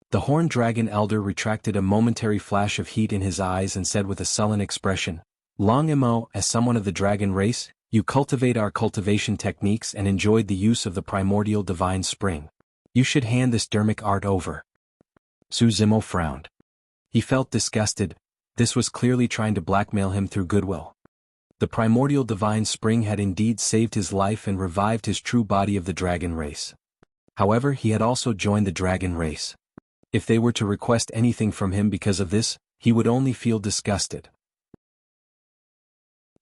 The horned dragon elder retracted a momentary flash of heat in his eyes and said with a sullen expression, Long Imo, as someone of the dragon race, you cultivate our cultivation techniques and enjoyed the use of the primordial divine spring. You should hand this dermic art over. Su Zimo frowned. He felt disgusted. This was clearly trying to blackmail him through goodwill. The primordial divine spring had indeed saved his life and revived his true body of the dragon race. However, he had also joined the dragon race. If they were to request anything from him because of this, he would only feel disgusted.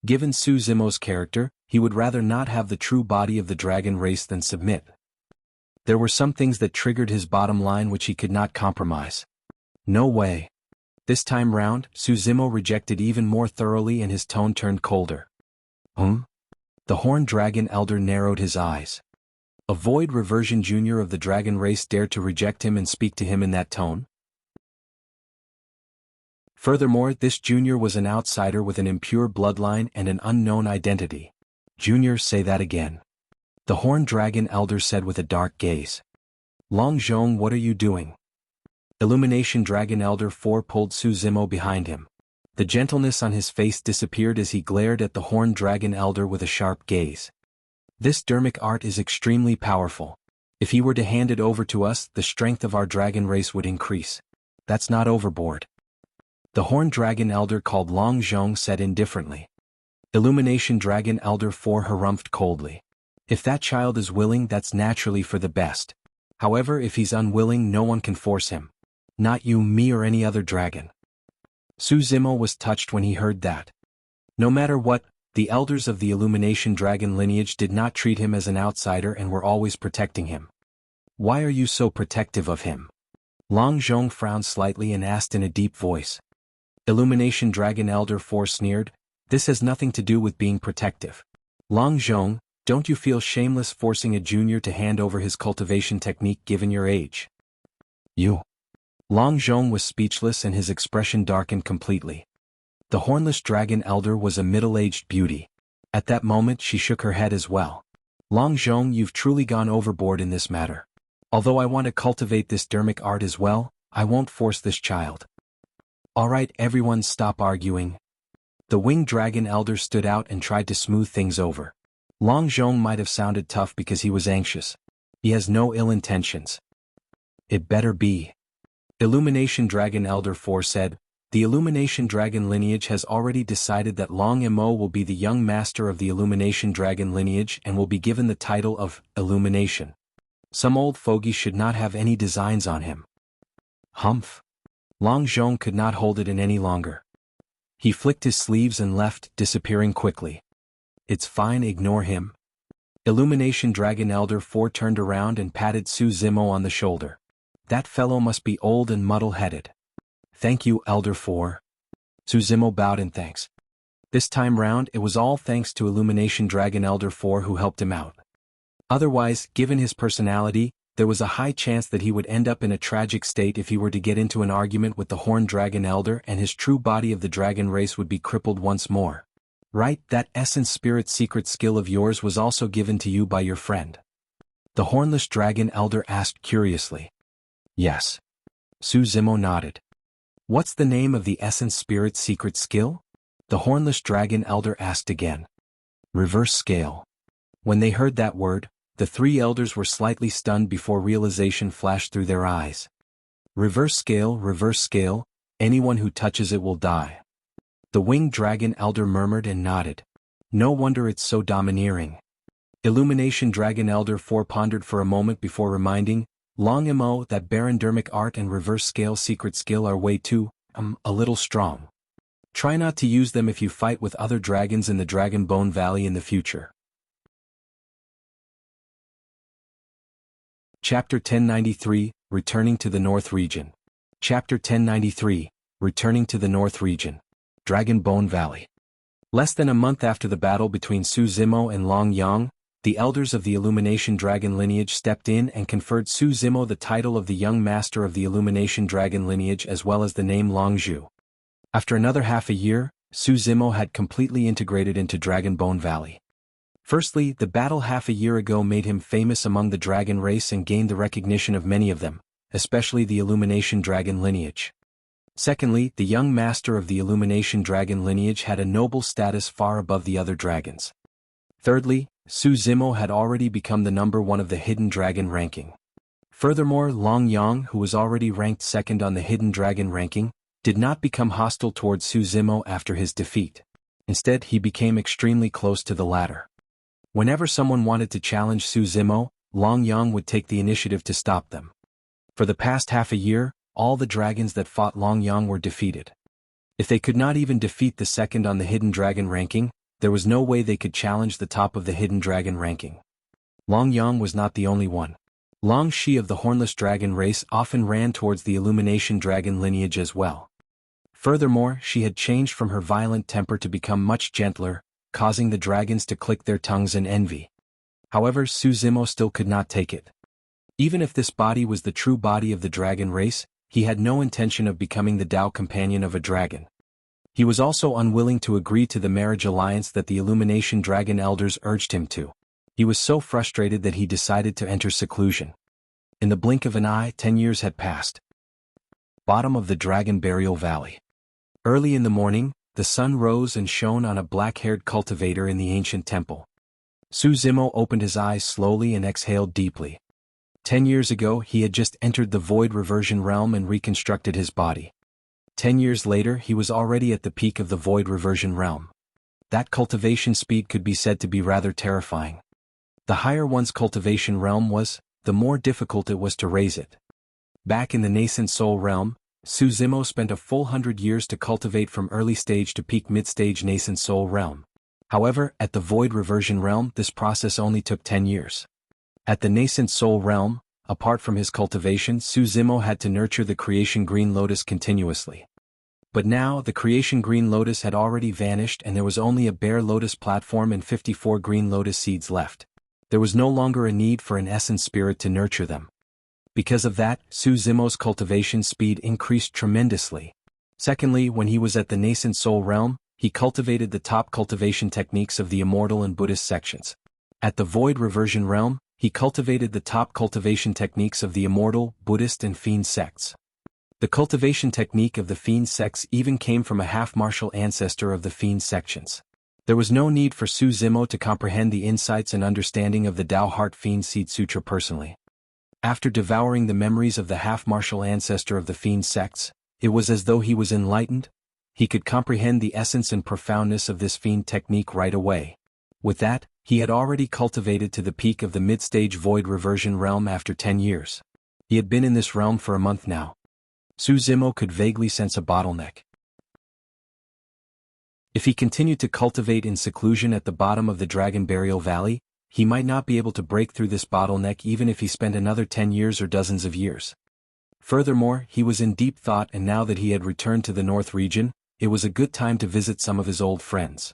Given Su Zimo's character, he would rather not have the true body of the dragon race than submit. There were some things that triggered his bottom line which he could not compromise. No way. This time round, Su Zimo rejected even more thoroughly and his tone turned colder. The horned dragon elder narrowed his eyes. A void reversion junior of the dragon race dared to reject him and speak to him in that tone? Furthermore, this junior was an outsider with an impure bloodline and an unknown identity. Junior, say that again. The horned dragon elder said with a dark gaze. Long Zhong, what are you doing? Illumination Dragon Elder 4 pulled Su Zimo behind him. The gentleness on his face disappeared as he glared at the horned dragon elder with a sharp gaze. This dermic art is extremely powerful. If he were to hand it over to us, the strength of our dragon race would increase. That's not overboard. The horned dragon elder called Long Zhong said indifferently. Illumination Dragon Elder 4 harumphed coldly. If that child is willing, that's naturally for the best. However, if he's unwilling, no one can force him. Not you, me, or any other dragon. Su Zimo was touched when he heard that. No matter what, the elders of the Illumination Dragon lineage did not treat him as an outsider and were always protecting him. Why are you so protective of him? Long Zhong frowned slightly and asked in a deep voice. Illumination Dragon Elder 4 sneered, this has nothing to do with being protective. Long Zhong, don't you feel shameless forcing a junior to hand over his cultivation technique given your age? You. Long Zhong was speechless and his expression darkened completely. The hornless dragon elder was a middle-aged beauty. At that moment she shook her head as well. Long Zhong, you've truly gone overboard in this matter. Although I want to cultivate this dermic art as well, I won't force this child. Alright, everyone, stop arguing. The winged dragon elder stood out and tried to smooth things over. Long Zhong might have sounded tough because he was anxious. He has no ill intentions. It better be. Illumination Dragon Elder 4 said, the Illumination Dragon lineage has already decided that Long Mo will be the young master of the Illumination Dragon lineage and will be given the title of Illumination. Some old fogey should not have any designs on him. Humph. Long Zhong could not hold it in any longer. He flicked his sleeves and left, disappearing quickly. It's fine, ignore him. Illumination Dragon Elder 4 turned around and patted Su Zimo on the shoulder. That fellow must be old and muddle-headed. Thank you, Elder 4. Su Zimo bowed in thanks. This time round it was all thanks to Illumination Dragon Elder 4 who helped him out. Otherwise, given his personality, there was a high chance that he would end up in a tragic state if he were to get into an argument with the Horned Dragon Elder, and his true body of the dragon race would be crippled once more. Right, that essence spirit secret skill of yours was also given to you by your friend? The Hornless Dragon Elder asked curiously. Yes. Su Zimo nodded. What's the name of the essence spirit secret skill? The Hornless Dragon Elder asked again. Reverse scale. When they heard that word, the three elders were slightly stunned before realization flashed through their eyes. Reverse scale, anyone who touches it will die. The Winged Dragon Elder murmured and nodded. No wonder it's so domineering. Illumination Dragon Elder 4 pondered for a moment before reminding, Long Mo, that Barondermic art and reverse scale secret skill are way too, a little strong. Try not to use them if you fight with other dragons in the Dragon Bone Valley in the future. Chapter 1093, Returning to the North Region. Chapter 1093, Returning to the North Region. Dragon Bone Valley. Less than a month after the battle between Su Zimo and Long Yang, the elders of the Illumination Dragon lineage stepped in and conferred Su Zimo the title of the Young Master of the Illumination Dragon lineage as well as the name Long Zhu. After another half a year, Su Zimo had completely integrated into Dragon Bone Valley. Firstly, the battle half a year ago made him famous among the dragon race and gained the recognition of many of them, especially the Illumination Dragon lineage. Secondly, the young master of the Illumination Dragon lineage had a noble status far above the other dragons. Thirdly, Su Zimo had already become the number 1 of the Hidden Dragon ranking. Furthermore, Long Yang, who was already ranked second on the Hidden Dragon ranking, did not become hostile towards Su Zimo after his defeat. Instead, he became extremely close to the latter. Whenever someone wanted to challenge Su Zimo, Long Yang would take the initiative to stop them. For the past half a year, all the dragons that fought Long Yang were defeated. If they could not even defeat the second on the Hidden Dragon ranking, there was no way they could challenge the top of the Hidden Dragon ranking. Long Yang was not the only one. Long Shi of the Hornless Dragon race often ran towards the Illumination Dragon lineage as well. Furthermore, she had changed from her violent temper to become much gentler, causing the dragons to click their tongues in envy. However, Su Zimo still could not take it. Even if this body was the true body of the dragon race, he had no intention of becoming the Tao companion of a dragon. He was also unwilling to agree to the marriage alliance that the Illumination Dragon elders urged him to. He was so frustrated that he decided to enter seclusion. In the blink of an eye, 10 years had passed. Bottom of the Dragon Burial Valley. Early in the morning, the sun rose and shone on a black-haired cultivator in the ancient temple. Su Zimo opened his eyes slowly and exhaled deeply. 10 years ago he had just entered the Void Reversion realm and reconstructed his body. 10 years later he was already at the peak of the Void Reversion realm. That cultivation speed could be said to be rather terrifying. The higher one's cultivation realm was, the more difficult it was to raise it. Back in the nascent soul realm, Su Zimo spent a full 100 years to cultivate from early stage to peak mid-stage nascent soul realm. However, at the Void Reversion realm this process only took 10 years. At the nascent soul realm, apart from his cultivation, Su Zimo had to nurture the creation green lotus continuously. But now the creation green lotus had already vanished and there was only a bare lotus platform and 54 green lotus seeds left. There was no longer a need for an essence spirit to nurture them. Because of that, Su Zimo's cultivation speed increased tremendously. Secondly, when he was at the nascent soul realm, he cultivated the top cultivation techniques of the immortal and Buddhist sections. At the Void Reversion realm, he cultivated the top cultivation techniques of the immortal, Buddhist and Fiend sects. The cultivation technique of the Fiend sects even came from a half-martial ancestor of the Fiend sections. There was no need for Su Zimo to comprehend the insights and understanding of the Tao Heart Fiend Seed Sutra personally. After devouring the memories of the half-martial ancestor of the Fiend sects, it was as though he was enlightened. He could comprehend the essence and profoundness of this Fiend technique right away. With that, he had already cultivated to the peak of the mid-stage Void Reversion realm after 10 years. He had been in this realm for a month now. Su Zimo could vaguely sense a bottleneck. If he continued to cultivate in seclusion at the bottom of the Dragon Burial Valley, he might not be able to break through this bottleneck even if he spent another 10 years or dozens of years. Furthermore, he was in deep thought, and now that he had returned to the North region, it was a good time to visit some of his old friends.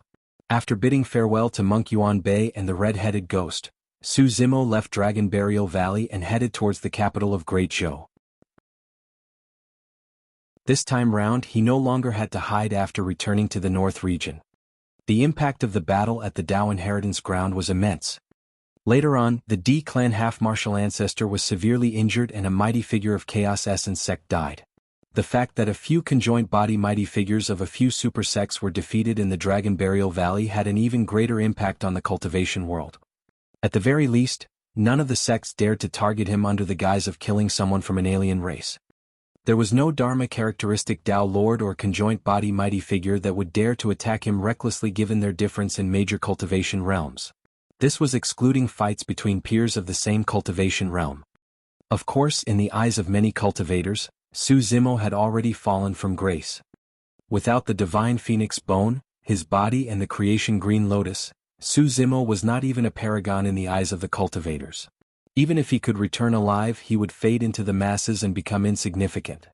After bidding farewell to Monk Yuan Bei and the red-headed ghost, Su Zimo left Dragon Burial Valley and headed towards the capital of Great Zhou. This time round he no longer had to hide after returning to the North region. The impact of the battle at the Dao Inheritance Ground was immense. Later on, the D clan half-martial ancestor was severely injured and a mighty figure of Chaos Essence sect died. The fact that a few conjoint body mighty figures of a few super sects were defeated in the Dragon Burial Valley had an even greater impact on the cultivation world. At the very least, none of the sects dared to target him under the guise of killing someone from an alien race. There was no Dharma characteristic Dao Lord or conjoint body mighty figure that would dare to attack him recklessly given their difference in major cultivation realms. This was excluding fights between peers of the same cultivation realm. Of course, in the eyes of many cultivators, Su Zimo had already fallen from grace. Without the divine phoenix bone, his body and the creation green lotus, Su Zimo was not even a paragon in the eyes of the cultivators. Even if he could return alive, he would fade into the masses and become insignificant.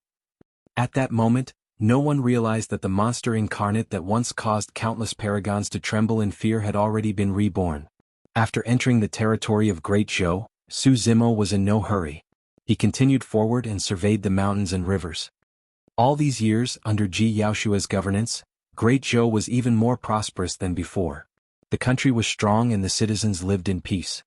At that moment, no one realized that the monster incarnate that once caused countless paragons to tremble in fear had already been reborn. After entering the territory of Great Zhou, Su Zimo was in no hurry. He continued forward and surveyed the mountains and rivers. All these years, under Ji Yaoshua's governance, Great Zhou was even more prosperous than before. The country was strong and the citizens lived in peace.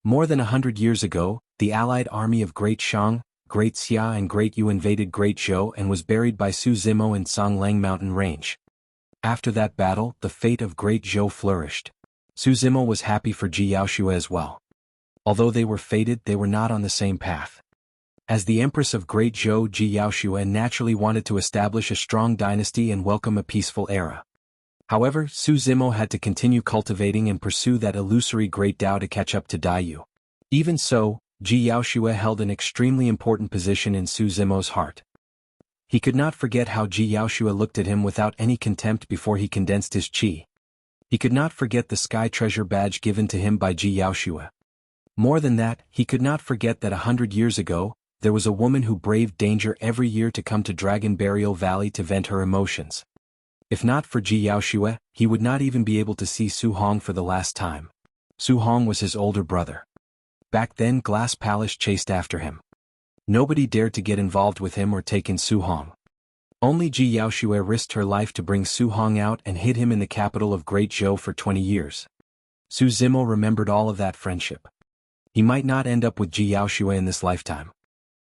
More than 100 years ago, the allied army of Great Shang, Great Xia and Great Yu invaded Great Zhou and was buried by Su Zimo in Songlang mountain range. After that battle, the fate of Great Zhou flourished. Su Zimo was happy for Ji Yaoshua as well. Although they were fated, they were not on the same path. As the Empress of Great Zhou, Ji Yaoshua naturally wanted to establish a strong dynasty and welcome a peaceful era. However, Su Zimo had to continue cultivating and pursue that illusory great Dao to catch up to Daiyu. Even so, Ji Yaoshua held an extremely important position in Su Zimo's heart. He could not forget how Ji Yaoshua looked at him without any contempt before he condensed his qi. He could not forget the Sky Treasure badge given to him by Ji Yaoshua. More than that, he could not forget that 100 years ago, there was a woman who braved danger every year to come to Dragon Burial Valley to vent her emotions. If not for Ji Yaoshua, he would not even be able to see Su Hong for the last time. Su Hong was his older brother. Back then Glass Palace chased after him. Nobody dared to get involved with him or take in Su Hong. Only Ji Yaoshua risked her life to bring Su Hong out and hid him in the capital of Great Zhou for 20 years. Su Zimo remembered all of that friendship. He might not end up with Ji Yaoshua in this lifetime.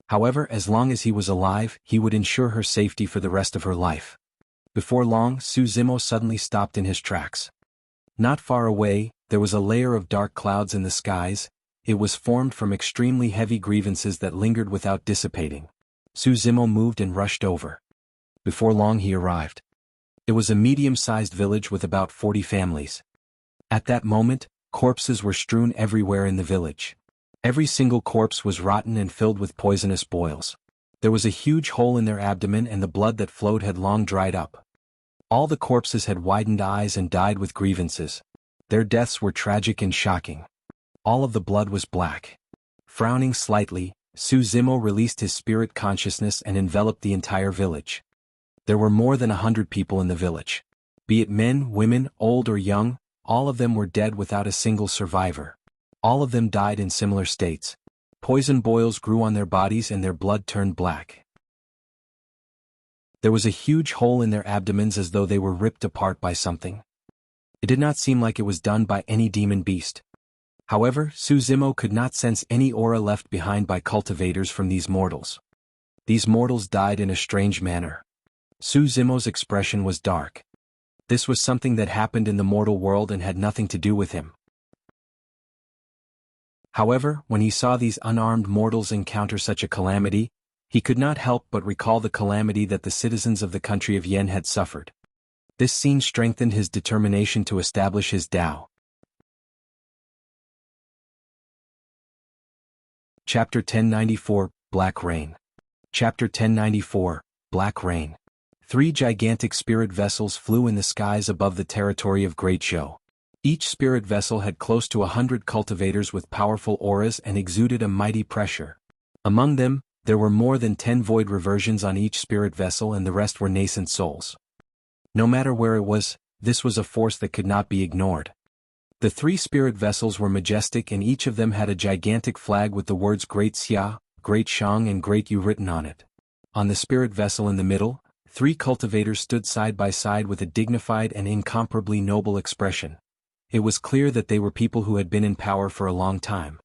However, as long as he was alive, he would ensure her safety for the rest of her life. Before long, Su Zimo suddenly stopped in his tracks. Not far away, there was a layer of dark clouds in the skies. It was formed from extremely heavy grievances that lingered without dissipating. Su Zimo moved and rushed over. Before long he arrived. It was a medium-sized village with about 40 families. At that moment, corpses were strewn everywhere in the village. Every single corpse was rotten and filled with poisonous boils. There was a huge hole in their abdomen and the blood that flowed had long dried up. All the corpses had widened eyes and died with grievances. Their deaths were tragic and shocking. All of the blood was black. Frowning slightly, Su Zimo released his spirit consciousness and enveloped the entire village. There were more than 100 people in the village. Be it men, women, old or young, all of them were dead without a single survivor. All of them died in similar states. Poison boils grew on their bodies and their blood turned black. There was a huge hole in their abdomens as though they were ripped apart by something. It did not seem like it was done by any demon beast. However, Su Zimo could not sense any aura left behind by cultivators from these mortals. These mortals died in a strange manner. Su Zimo's expression was dark. This was something that happened in the mortal world and had nothing to do with him. However, when he saw these unarmed mortals encounter such a calamity, he could not help but recall the calamity that the citizens of the country of Yen had suffered. This scene strengthened his determination to establish his Tao. Chapter 1094, Black Rain. Chapter 1094, Black Rain. 3 gigantic spirit vessels flew in the skies above the territory of Great Zhou. Each spirit vessel had close to 100 cultivators with powerful auras and exuded a mighty pressure. Among them, there were more than 10 void reversions on each spirit vessel and the rest were nascent souls. No matter where it was, this was a force that could not be ignored. The 3 spirit vessels were majestic and each of them had a gigantic flag with the words Great Xia, Great Shang and Great Yu written on it. On the spirit vessel in the middle, 3 cultivators stood side by side with a dignified and incomparably noble expression. It was clear that they were people who had been in power for a long time.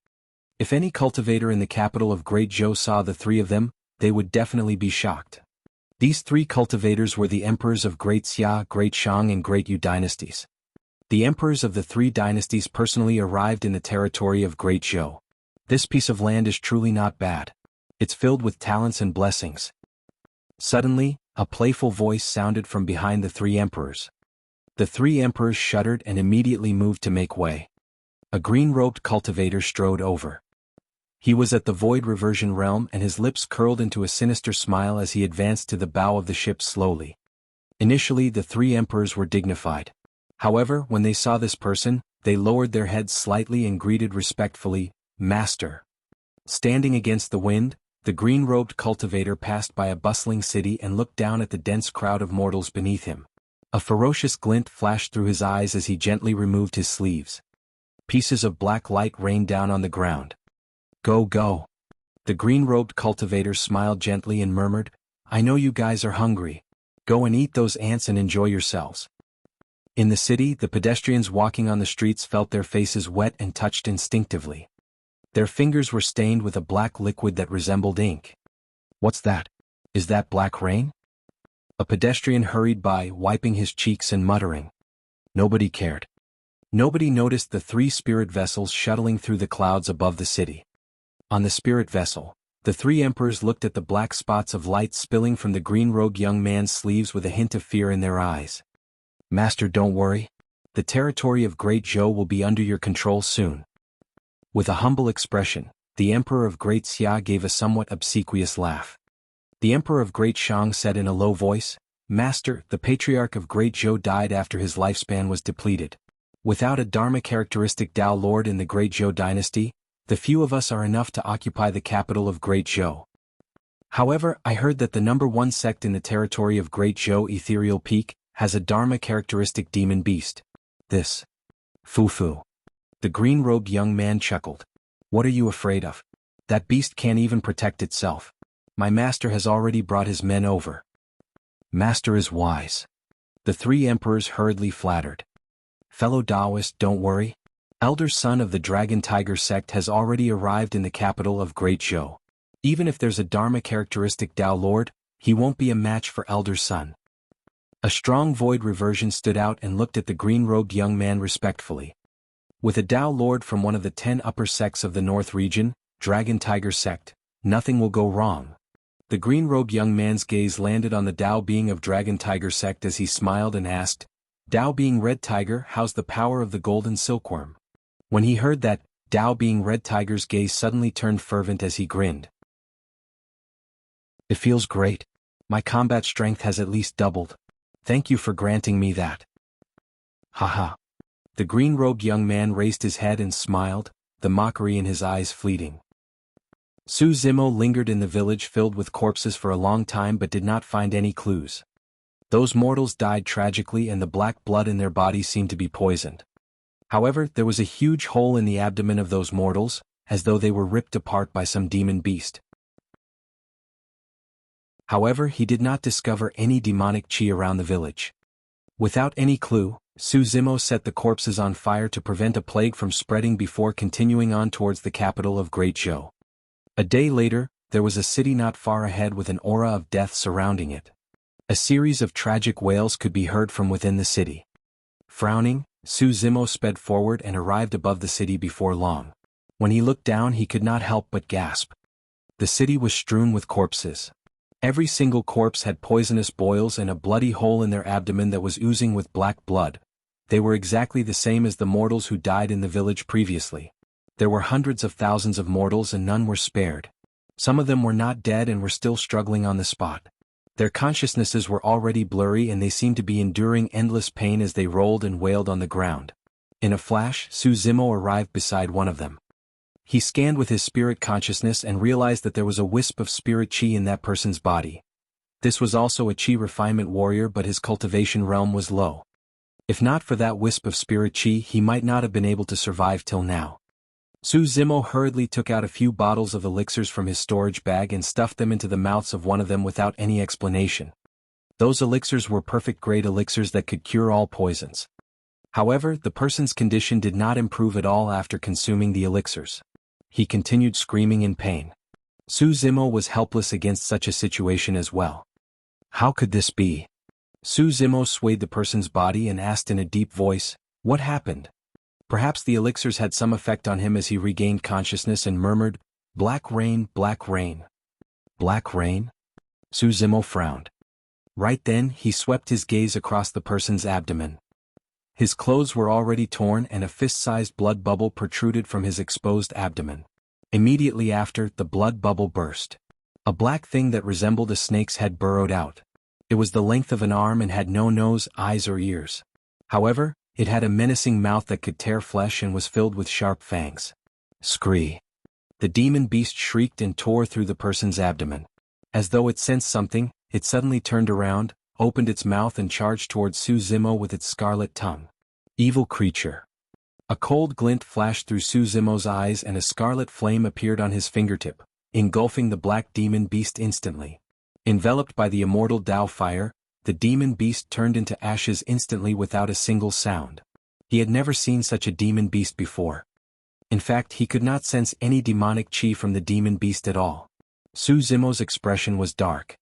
If any cultivator in the capital of Great Zhou saw the 3 of them, they would definitely be shocked. These 3 cultivators were the emperors of Great Xia, Great Shang and Great Yu dynasties. The emperors of the 3 dynasties personally arrived in the territory of Great Zhou. This piece of land is truly not bad. It's filled with talents and blessings. Suddenly, a playful voice sounded from behind the 3 emperors. The 3 emperors shuddered and immediately moved to make way. A green-robed cultivator strode over. He was at the void reversion realm and his lips curled into a sinister smile as he advanced to the bow of the ship slowly. Initially the 3 emperors were dignified. However, when they saw this person, they lowered their heads slightly and greeted respectfully, "Master." Standing against the wind, the green-robed cultivator passed by a bustling city and looked down at the dense crowd of mortals beneath him. A ferocious glint flashed through his eyes as he gently removed his sleeves. Pieces of black light rained down on the ground. "Go, go." The green-robed cultivator smiled gently and murmured, "I know you guys are hungry. Go and eat those ants and enjoy yourselves." In the city, the pedestrians walking on the streets felt their faces wet and touched instinctively. Their fingers were stained with a black liquid that resembled ink. "What's that? Is that black rain?" A pedestrian hurried by, wiping his cheeks and muttering. Nobody cared. Nobody noticed the 3 spirit vessels shuttling through the clouds above the city. On the spirit vessel, the 3 emperors looked at the black spots of light spilling from the green-robed young man's sleeves with a hint of fear in their eyes. "Master, don't worry. The territory of Great Zhou will be under your control soon." With a humble expression, the Emperor of Great Xia gave a somewhat obsequious laugh. The Emperor of Great Shang said in a low voice, "Master, the Patriarch of Great Zhou died after his lifespan was depleted. Without a Dharma-characteristic Tao Lord in the Great Zhou dynasty, the few of us are enough to occupy the capital of Great Zhou. However, I heard that the number 1 sect in the territory of Great Zhou Ethereal Peak has a Dharma-characteristic demon beast. This. Fufu." The green-robed young man chuckled. "What are you afraid of? That beast can't even protect itself. My master has already brought his men over." "Master is wise." The 3 emperors hurriedly flattered. "Fellow Taoist, don't worry. Elder Son of the Dragon Tiger sect has already arrived in the capital of Great Zhou. Even if there's a Dharma-characteristic Tao Lord, he won't be a match for Elder Son." A strong void reversion stood out and looked at the green-robed young man respectfully. With a Tao Lord from one of the 10 upper sects of the North region, Dragon Tiger sect, nothing will go wrong. The green-robed young man's gaze landed on the Tao being of Dragon Tiger sect as he smiled and asked, "Tao being Red Tiger, how's the power of the golden silkworm?" When he heard that, Tao being Red Tiger's gaze suddenly turned fervent as he grinned. "It feels great. My combat strength has at least doubled. Thank you for granting me that." "Haha." The green-robed young man raised his head and smiled, the mockery in his eyes fleeting. Su Zimo lingered in the village filled with corpses for a long time but did not find any clues. Those mortals died tragically and the black blood in their bodies seemed to be poisoned. However, there was a huge hole in the abdomen of those mortals, as though they were ripped apart by some demon beast. However, he did not discover any demonic chi around the village. Without any clue, Su Zimo set the corpses on fire to prevent a plague from spreading before continuing on towards the capital of Great Zhou. A day later, there was a city not far ahead with an aura of death surrounding it. A series of tragic wails could be heard from within the city. Frowning, Su Zimo sped forward and arrived above the city before long. When he looked down he could not help but gasp. The city was strewn with corpses. Every single corpse had poisonous boils and a bloody hole in their abdomen that was oozing with black blood. They were exactly the same as the mortals who died in the village previously. There were hundreds of thousands of mortals and none were spared. Some of them were not dead and were still struggling on the spot. Their consciousnesses were already blurry and they seemed to be enduring endless pain as they rolled and wailed on the ground. In a flash, Su Zimo arrived beside one of them. He scanned with his spirit consciousness and realized that there was a wisp of spirit chi in that person's body. This was also a chi refinement warrior, but his cultivation realm was low. If not for that wisp of spirit chi, he might not have been able to survive till now. Su Zimo hurriedly took out a few bottles of elixirs from his storage bag and stuffed them into the mouths of one of them without any explanation. Those elixirs were perfect-grade elixirs that could cure all poisons. However, the person's condition did not improve at all after consuming the elixirs. He continued screaming in pain. Su Zimo was helpless against such a situation as well. How could this be? Su Zimo swayed the person's body and asked in a deep voice, "What happened?" Perhaps the elixirs had some effect on him as he regained consciousness and murmured, "Black rain, black rain." Black rain? Su Zimo frowned. Right then, he swept his gaze across the person's abdomen. His clothes were already torn and a fist-sized blood bubble protruded from his exposed abdomen. Immediately after, the blood bubble burst. A black thing that resembled a snake's head burrowed out. It was the length of an arm and had no nose, eyes or ears. However, it had a menacing mouth that could tear flesh and was filled with sharp fangs. Scree! The demon beast shrieked and tore through the person's abdomen. As though it sensed something, it suddenly turned around, opened its mouth and charged towards Su Zimo with its scarlet tongue. Evil creature! A cold glint flashed through Su Zimo's eyes and a scarlet flame appeared on his fingertip, engulfing the black demon beast instantly. Enveloped by the immortal Dao fire, the demon beast turned into ashes instantly without a single sound. He had never seen such a demon beast before. In fact, he could not sense any demonic chi from the demon beast at all. Su Zimo's expression was dark.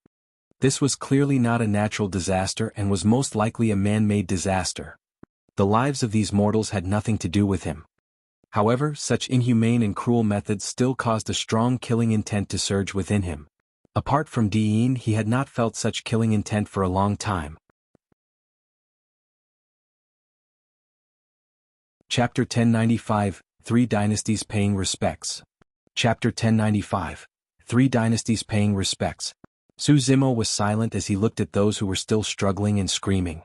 This was clearly not a natural disaster and was most likely a man-made disaster. The lives of these mortals had nothing to do with him. However, such inhumane and cruel methods still caused a strong killing intent to surge within him. Apart from Diin, he had not felt such killing intent for a long time. Chapter 1095, 3 Dynasties Paying Respects. Chapter 1095, 3 Dynasties Paying Respects. Su Zimo was silent as he looked at those who were still struggling and screaming.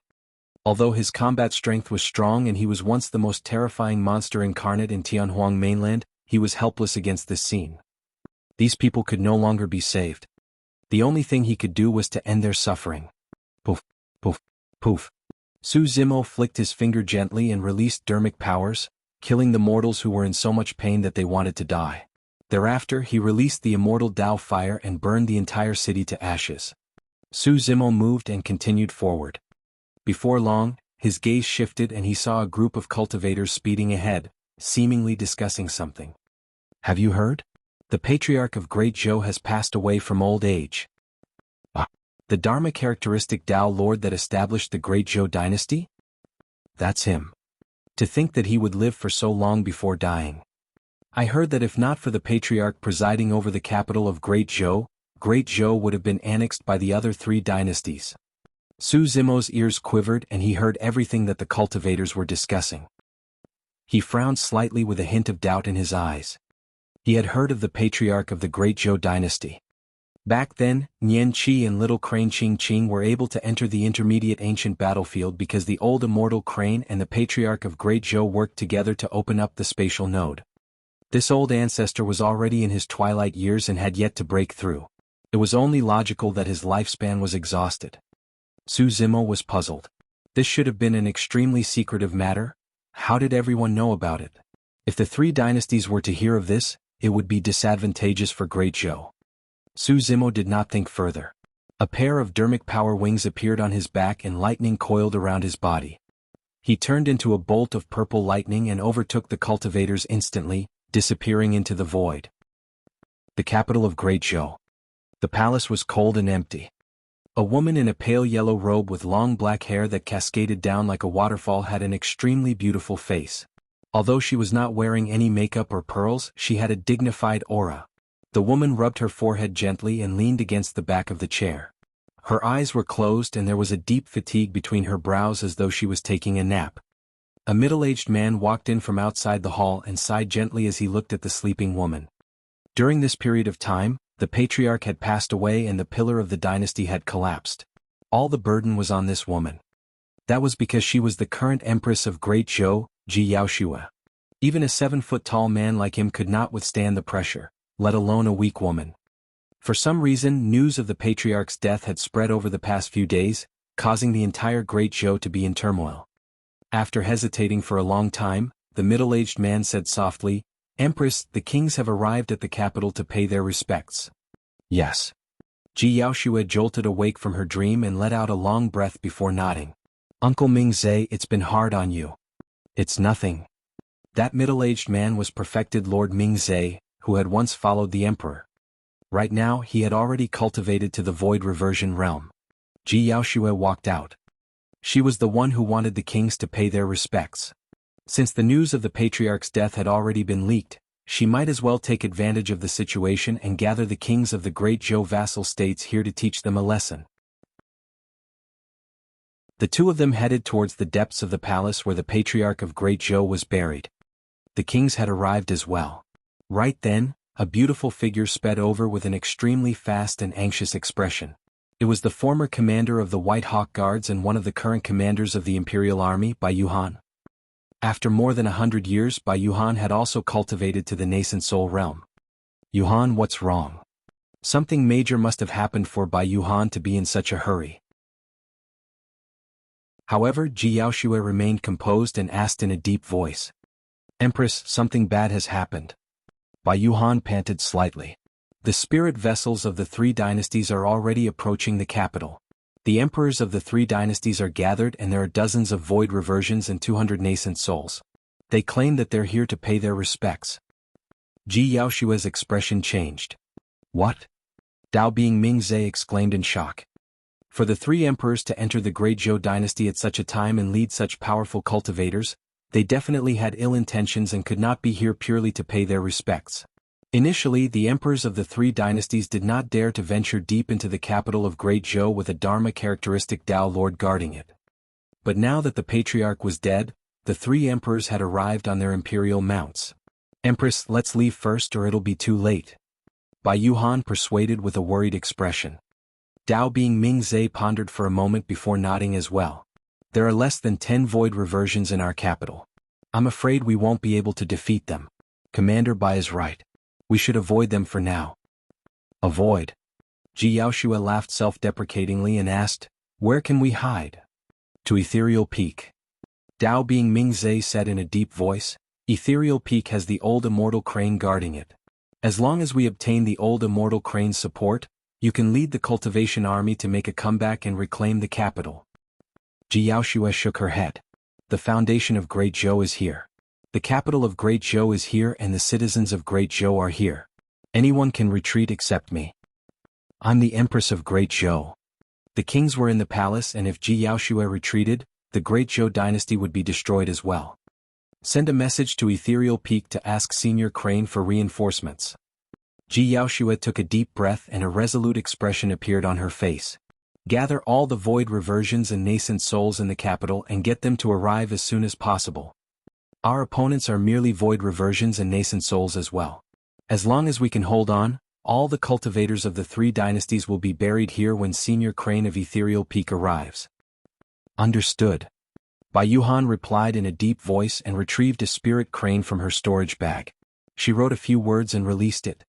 Although his combat strength was strong and he was once the most terrifying monster incarnate in Tianhuang mainland, he was helpless against this scene. These people could no longer be saved. The only thing he could do was to end their suffering. Poof, poof, poof. Su Zimo flicked his finger gently and released dermic powers, killing the mortals who were in so much pain that they wanted to die. Thereafter, he released the immortal Dao fire and burned the entire city to ashes. Su Zimo moved and continued forward. Before long, his gaze shifted and he saw a group of cultivators speeding ahead, seemingly discussing something. Have you heard? The patriarch of Great Zhou has passed away from old age. The Dharma characteristic Dao Lord that established the Great Zhou dynasty? That's him. To think that he would live for so long before dying. I heard that if not for the patriarch presiding over the capital of Great Zhou would have been annexed by the other 3 dynasties. Su Zimo's ears quivered and he heard everything that the cultivators were discussing. He frowned slightly with a hint of doubt in his eyes. He had heard of the patriarch of the Great Zhou dynasty. Back then, Nian Qi and Little Crane Qing Qing were able to enter the intermediate ancient battlefield because the old immortal Crane and the patriarch of Great Zhou worked together to open up the spatial node. This old ancestor was already in his twilight years and had yet to break through. It was only logical that his lifespan was exhausted. Su Zimo was puzzled. This should have been an extremely secretive matter. How did everyone know about it? If the 3 dynasties were to hear of this, it would be disadvantageous for Great Zhou. Su Zimo did not think further. A pair of dermic power wings appeared on his back and lightning coiled around his body. He turned into a bolt of purple lightning and overtook the cultivators instantly, disappearing into the void. The capital of Great Zhou. The palace was cold and empty. A woman in a pale yellow robe with long black hair that cascaded down like a waterfall had an extremely beautiful face. Although she was not wearing any makeup or pearls, she had a dignified aura. The woman rubbed her forehead gently and leaned against the back of the chair. Her eyes were closed and there was a deep fatigue between her brows as though she was taking a nap. A middle-aged man walked in from outside the hall and sighed gently as he looked at the sleeping woman. During this period of time, the patriarch had passed away and the pillar of the dynasty had collapsed. All the burden was on this woman. That was because she was the current empress of Great Zhou, Ji Yaoshua. Even a 7-foot-tall man like him could not withstand the pressure, let alone a weak woman. For some reason, news of the patriarch's death had spread over the past few days, causing the entire Great Zhou to be in turmoil. After hesitating for a long time, the middle-aged man said softly, "Empress, the kings have arrived at the capital to pay their respects." Yes. Ji Yaoshua jolted awake from her dream and let out a long breath before nodding. "Uncle Mingzhe, it's been hard on you." "It's nothing." That middle-aged man was perfected Lord Mingzhe, who had once followed the emperor. Right now he had already cultivated to the void reversion realm. Ji Yaoshua walked out. She was the one who wanted the kings to pay their respects. Since the news of the patriarch's death had already been leaked, she might as well take advantage of the situation and gather the kings of the Great Zhou vassal states here to teach them a lesson. The two of them headed towards the depths of the palace where the patriarch of Great Zhou was buried. The kings had arrived as well. Right then, a beautiful figure sped over with an extremely fast and anxious expression. It was the former commander of the White Hawk Guards and one of the current commanders of the Imperial Army, Bai Yuhan. After more than 100 years, Bai Yuhan had also cultivated to the nascent soul realm. "Yuhan, what's wrong?" Something major must have happened for Bai Yuhan to be in such a hurry. However, Ji Yaoshua remained composed and asked in a deep voice. "Empress, something bad has happened." Bai Yuhan panted slightly. "The spirit vessels of the 3 dynasties are already approaching the capital. The emperors of the 3 dynasties are gathered and there are dozens of void reversions and 200 nascent souls. They claim that they're here to pay their respects." Ji Yaoshua's expression changed. "What?" Dao Bing Mingzhe exclaimed in shock. For the 3 emperors to enter the Great Zhou dynasty at such a time and lead such powerful cultivators, they definitely had ill intentions and could not be here purely to pay their respects. Initially, the emperors of the 3 dynasties did not dare to venture deep into the capital of Great Zhou with a Dharma-characteristic Dao Lord guarding it. But now that the patriarch was dead, the 3 emperors had arrived on their imperial mounts. "Empress, let's leave first or it'll be too late." Bai Yuhan persuaded with a worried expression. Dao Bing Mingzhe pondered for a moment before nodding as well. "There are less than 10 void reversions in our capital. I'm afraid we won't be able to defeat them. Commander Bai is right. We should avoid them for now." "Avoid?" Ji Yaoshua laughed self-deprecatingly and asked, "Where can we hide?" "To Ethereal Peak." Dao Bing Mingzhe said in a deep voice, "Ethereal Peak has the old immortal crane guarding it. As long as we obtain the old immortal crane's support, you can lead the cultivation army to make a comeback and reclaim the capital." Ji Yaoshua shook her head. "The foundation of Great Zhou is here. The capital of Great Zhou is here and the citizens of Great Zhou are here. Anyone can retreat except me. I'm the Empress of Great Zhou." The kings were in the palace and if Ji Yaoshua retreated, the Great Zhou dynasty would be destroyed as well. "Send a message to Ethereal Peak to ask Senior Crane for reinforcements." Ji Yaoshua took a deep breath and a resolute expression appeared on her face. "Gather all the void reversions and nascent souls in the capital and get them to arrive as soon as possible. Our opponents are merely void reversions and nascent souls as well. As long as we can hold on, all the cultivators of the 3 dynasties will be buried here when Senior Crane of Ethereal Peak arrives." "Understood." Bai Yuhan replied in a deep voice and retrieved a spirit crane from her storage bag. She wrote a few words and released it.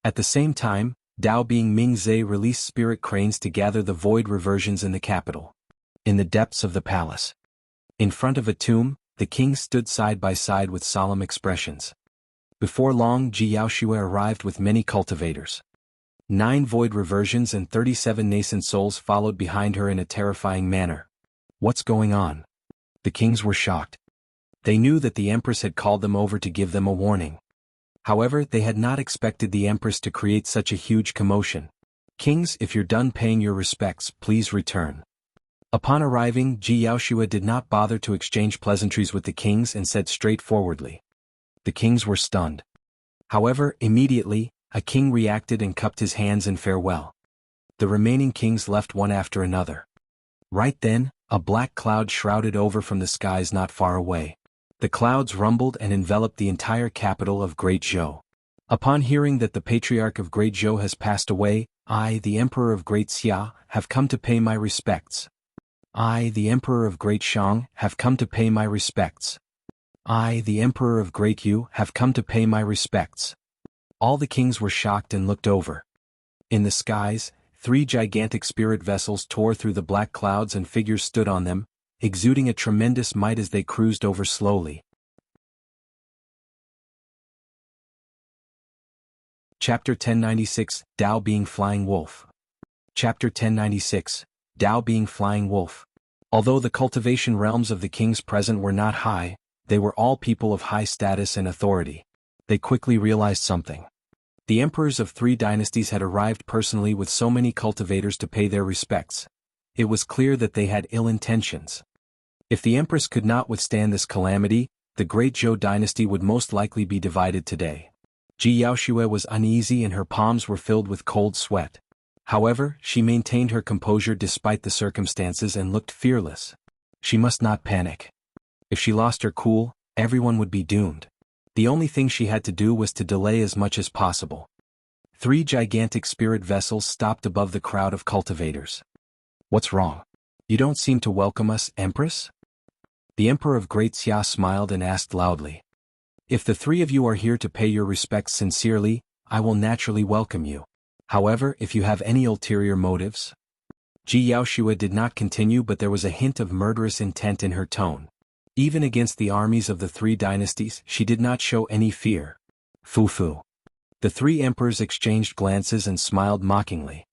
At the same time, Dao Bing Mingzhe released spirit cranes to gather the void reversions in the capital. In the depths of the palace, in front of a tomb, the kings stood side by side with solemn expressions. Before long, Ji Yaoshua arrived with many cultivators. 9 void reversions and 37 nascent souls followed behind her in a terrifying manner. What's going on? The kings were shocked. They knew that the Empress had called them over to give them a warning. However, they had not expected the Empress to create such a huge commotion. "Kings, if you're done paying your respects, please return." Upon arriving, Ji Yaoshua did not bother to exchange pleasantries with the kings and said straightforwardly. The kings were stunned. However, immediately, a king reacted and cupped his hands in farewell. The remaining kings left one after another. Right then, a black cloud shrouded over from the skies not far away. The clouds rumbled and enveloped the entire capital of Great Zhou. Upon hearing that the Patriarch of Great Zhou has passed away, I, the Emperor of Great Xia, have come to pay my respects. I, the Emperor of Great Shang, have come to pay my respects. I, the Emperor of Great Yu, have come to pay my respects. All the kings were shocked and looked over. In the skies, 3 gigantic spirit vessels tore through the black clouds and figures stood on them, exuding a tremendous might as they cruised over slowly. Chapter 1096, Dao being Flying Wolf. Chapter 1096, Dao being Flying Wolf. Although the cultivation realms of the kings present were not high, they were all people of high status and authority. They quickly realized something. The emperors of 3 dynasties had arrived personally with so many cultivators to pay their respects. It was clear that they had ill intentions. If the empress could not withstand this calamity, the great Zhou dynasty would most likely be divided today. Ji Yaoxue was uneasy and her palms were filled with cold sweat. However, she maintained her composure despite the circumstances and looked fearless. She must not panic. If she lost her cool, everyone would be doomed. The only thing she had to do was to delay as much as possible. 3 gigantic spirit vessels stopped above the crowd of cultivators. What's wrong? You don't seem to welcome us, Empress? The Emperor of Great Xia smiled and asked loudly. If the 3 of you are here to pay your respects sincerely, I will naturally welcome you. However, if you have any ulterior motives? Ji Yaoxue did not continue, but there was a hint of murderous intent in her tone. Even against the armies of the 3 dynasties, she did not show any fear. Fu. The 3 emperors exchanged glances and smiled mockingly.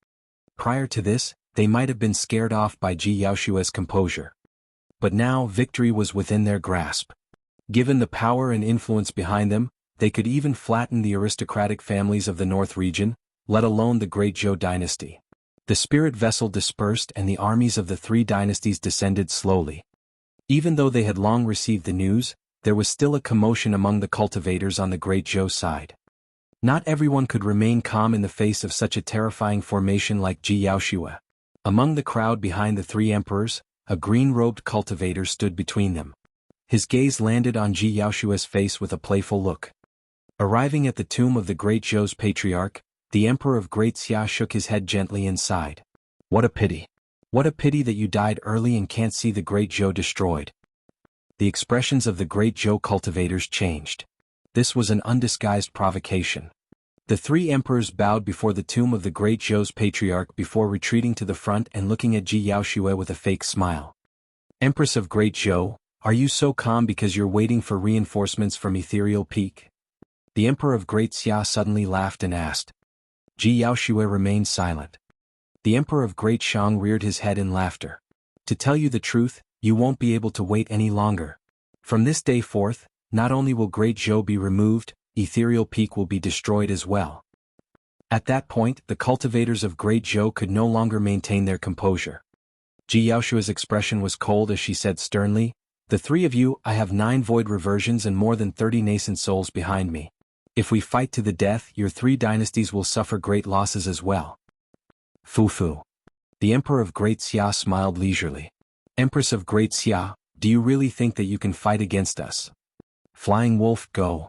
Prior to this, they might have been scared off by Ji Yaoxue's composure. But now victory was within their grasp. Given the power and influence behind them, they could even flatten the aristocratic families of the North region, let alone the great Zhou dynasty. The spirit vessel dispersed and the armies of the 3 dynasties descended slowly. Even though they had long received the news, there was still a commotion among the cultivators on the great Zhou side. Not everyone could remain calm in the face of such a terrifying formation like Ji Yaoxue. Among the crowd behind the 3 emperors, a green-robed cultivator stood between them. His gaze landed on Ji Yaoxue's face with a playful look. Arriving at the tomb of the great Zhou's patriarch, the Emperor of Great Xia shook his head gently and sighed. What a pity. What a pity that you died early and can't see the great Zhou destroyed. The expressions of the great Zhou cultivators changed. This was an undisguised provocation. The 3 emperors bowed before the tomb of the great Zhou's patriarch before retreating to the front and looking at Ji Yaoxue with a fake smile. Empress of Great Zhou, are you so calm because you're waiting for reinforcements from Ethereal Peak? The Emperor of Great Xia suddenly laughed and asked. Ji Yaoxue remained silent. The Emperor of Great Shang reared his head in laughter. To tell you the truth, you won't be able to wait any longer. From this day forth, not only will Great Zhou be removed, Ethereal Peak will be destroyed as well. At that point, the cultivators of Great Zhou could no longer maintain their composure. Ji Yaoxue's expression was cold as she said sternly, the 3 of you, I have 9 void reversions and more than 30 nascent souls behind me. If we fight to the death, your 3 dynasties will suffer great losses as well. Fu. The Emperor of Great Xia smiled leisurely. Empress of Great Xia, do you really think that you can fight against us? Flying Wolf, go.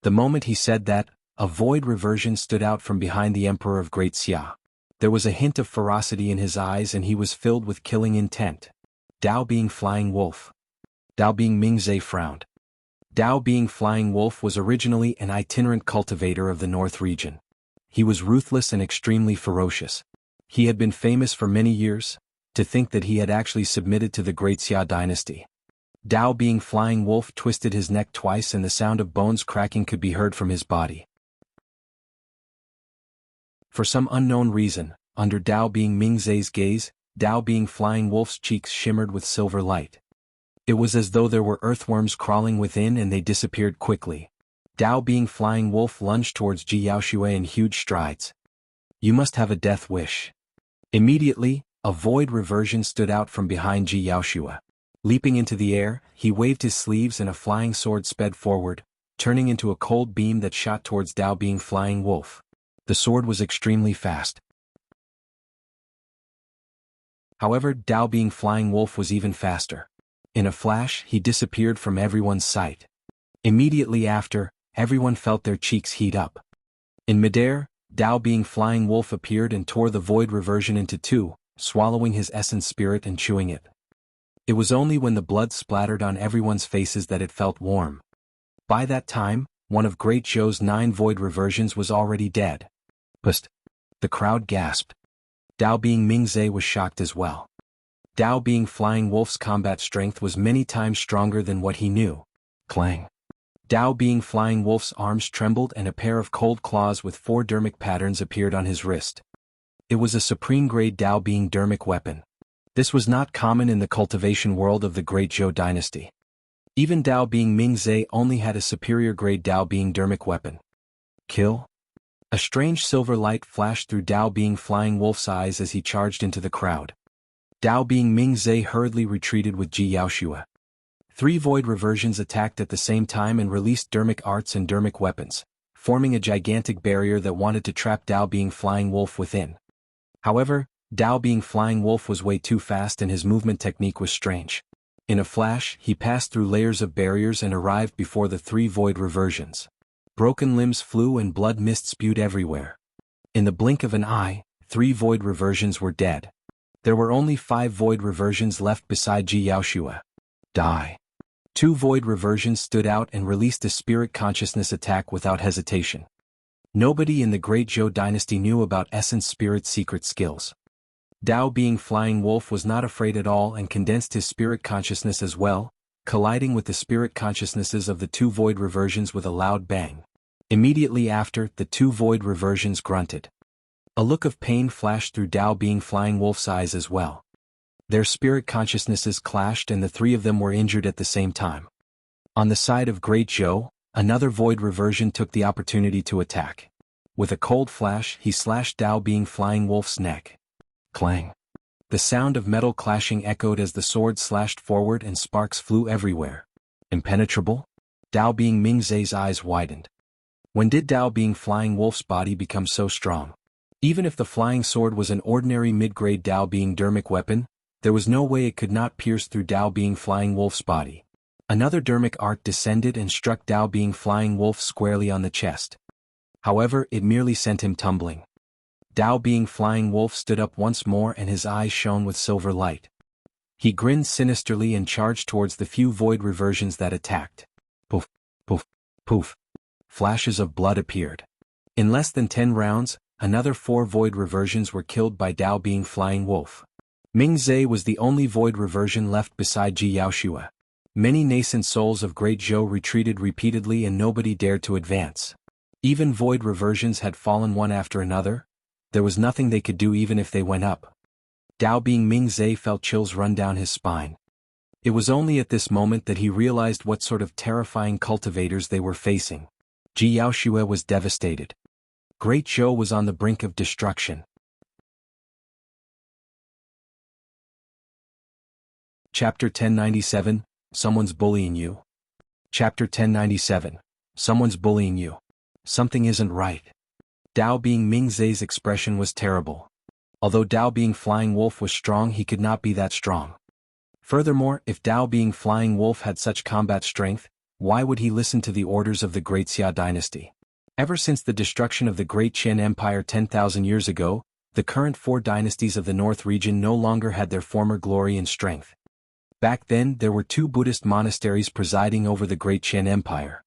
The moment he said that, a void reversion stood out from behind the Emperor of Great Xia. There was a hint of ferocity in his eyes and he was filled with killing intent. Dao being Flying Wolf. Dao being Mingzhe frowned. Dao being Flying Wolf was originally an itinerant cultivator of the North region. He was ruthless and extremely ferocious. He had been famous for many years. To think that he had actually submitted to the Great Xia dynasty. Dao being Flying Wolf twisted his neck twice and the sound of bones cracking could be heard from his body. For some unknown reason, under Dao being Mingzhe's gaze, Dao being Flying Wolf's cheeks shimmered with silver light. It was as though there were earthworms crawling within and they disappeared quickly. Dao being Flying Wolf lunged towards Ji Yaoxue in huge strides. You must have a death wish. Immediately, a void reversion stood out from behind Ji Yaoxue. Leaping into the air, he waved his sleeves and a flying sword sped forward, turning into a cold beam that shot towards Dao being Flying Wolf. The sword was extremely fast. However, Dao being Flying Wolf was even faster. In a flash, he disappeared from everyone's sight. Immediately after, everyone felt their cheeks heat up. In midair, Dao being Flying Wolf appeared and tore the void reversion into 2, swallowing his essence spirit and chewing it. It was only when the blood splattered on everyone's faces that it felt warm. By that time, one of Great Zhou's 9 void reversions was already dead. Pust. The crowd gasped. Dao Being Mingze was shocked as well. Dao Being Flying Wolf's combat strength was many times stronger than what he knew. Clang. Dao Being Flying Wolf's arms trembled and a pair of cold claws with 4 dermic patterns appeared on his wrist. It was a supreme-grade Dao Being dermic weapon. This was not common in the cultivation world of the Great Zhou dynasty. Even Dao Being Mingze only had a superior-grade Dao Being dermic weapon. Kill? A strange silver light flashed through Dao Being Flying Wolf's eyes as he charged into the crowd. Dao Being Mingze hurriedly retreated with Ji Yaoshua. 3 void reversions attacked at the same time and released dermic arts and dermic weapons, forming a gigantic barrier that wanted to trap Dao Being Flying Wolf within. However, Dao Being Flying Wolf was way too fast and his movement technique was strange. In a flash, he passed through layers of barriers and arrived before the 3 void reversions. Broken limbs flew and blood mist spewed everywhere. In the blink of an eye, 3 void reversions were dead. There were only 5 void reversions left beside Ji Yaoshua. Die. 2 void reversions stood out and released a spirit consciousness attack without hesitation. Nobody in the Great Zhou dynasty knew about Essence Spirit's secret skills. Dao Being Flying Wolf was not afraid at all and condensed his spirit consciousness as well, colliding with the spirit consciousnesses of the 2 void reversions with a loud bang. Immediately after, the 2 void reversions grunted. A look of pain flashed through Dao Being Flying Wolf's eyes as well. Their spirit consciousnesses clashed and the 3 of them were injured at the same time. On the side of Great Zhou, another void reversion took the opportunity to attack. With a cold flash, he slashed Dao Being Flying Wolf's neck. Clang. The sound of metal clashing echoed as the sword slashed forward and sparks flew everywhere. Impenetrable? Dao Being Mingze's eyes widened. When did Dao Being Flying Wolf's body become so strong? Even if the flying sword was an ordinary mid-grade Dao Being dermic weapon, there was no way it could not pierce through Dao Being Flying Wolf's body. Another dermic art descended and struck Dao Being Flying Wolf squarely on the chest. However, it merely sent him tumbling. Dao Being Flying Wolf stood up once more and his eyes shone with silver light. He grinned sinisterly and charged towards the few void reversions that attacked. Poof, poof, poof. Flashes of blood appeared. In less than 10 rounds, another 4 void reversions were killed by Dao Being Flying Wolf. Mingze was the only void reversion left beside Ji Yaoshua. Many nascent souls of Great Zhou retreated repeatedly and nobody dared to advance. Even void reversions had fallen one after another. There was nothing they could do even if they went up. Dao Being Mingze felt chills run down his spine. It was only at this moment that he realized what sort of terrifying cultivators they were facing. Ji Yaoshua was devastated. Great Zhou was on the brink of destruction. Chapter 1097, Someone's Bullying You. Chapter 1097, Someone's Bullying You. Something isn't right. Dao Being Mingze's expression was terrible. Although Dao Being Flying Wolf was strong, he could not be that strong. Furthermore, if Dao Being Flying Wolf had such combat strength, why would he listen to the orders of the Great Xia dynasty? Ever since the destruction of the Great Qin Empire 10,000 years ago, the current 4 dynasties of the North region no longer had their former glory and strength. Back then, there were 2 Buddhist monasteries presiding over the Great Qin Empire.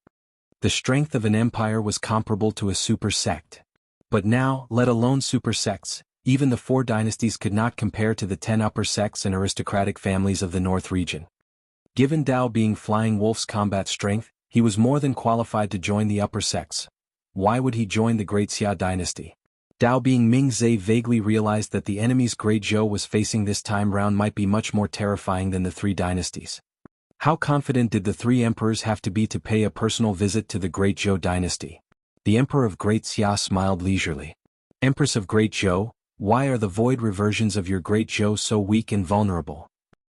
The strength of an empire was comparable to a super sect. But now, let alone super sects, even the 4 dynasties could not compare to the 10 upper sects and aristocratic families of the North region. Given Dao Being Flying Wolf's combat strength, he was more than qualified to join the upper sects. Why would he join the Great Xia dynasty? Dao Being Mingze vaguely realized that the enemies Great Zhou was facing this time round might be much more terrifying than the 3 dynasties. How confident did the 3 emperors have to be to pay a personal visit to the Great Zhou dynasty? The Emperor of Great Xia smiled leisurely. Empress of Great Zhou, why are the void reversions of your Great Zhou so weak and vulnerable?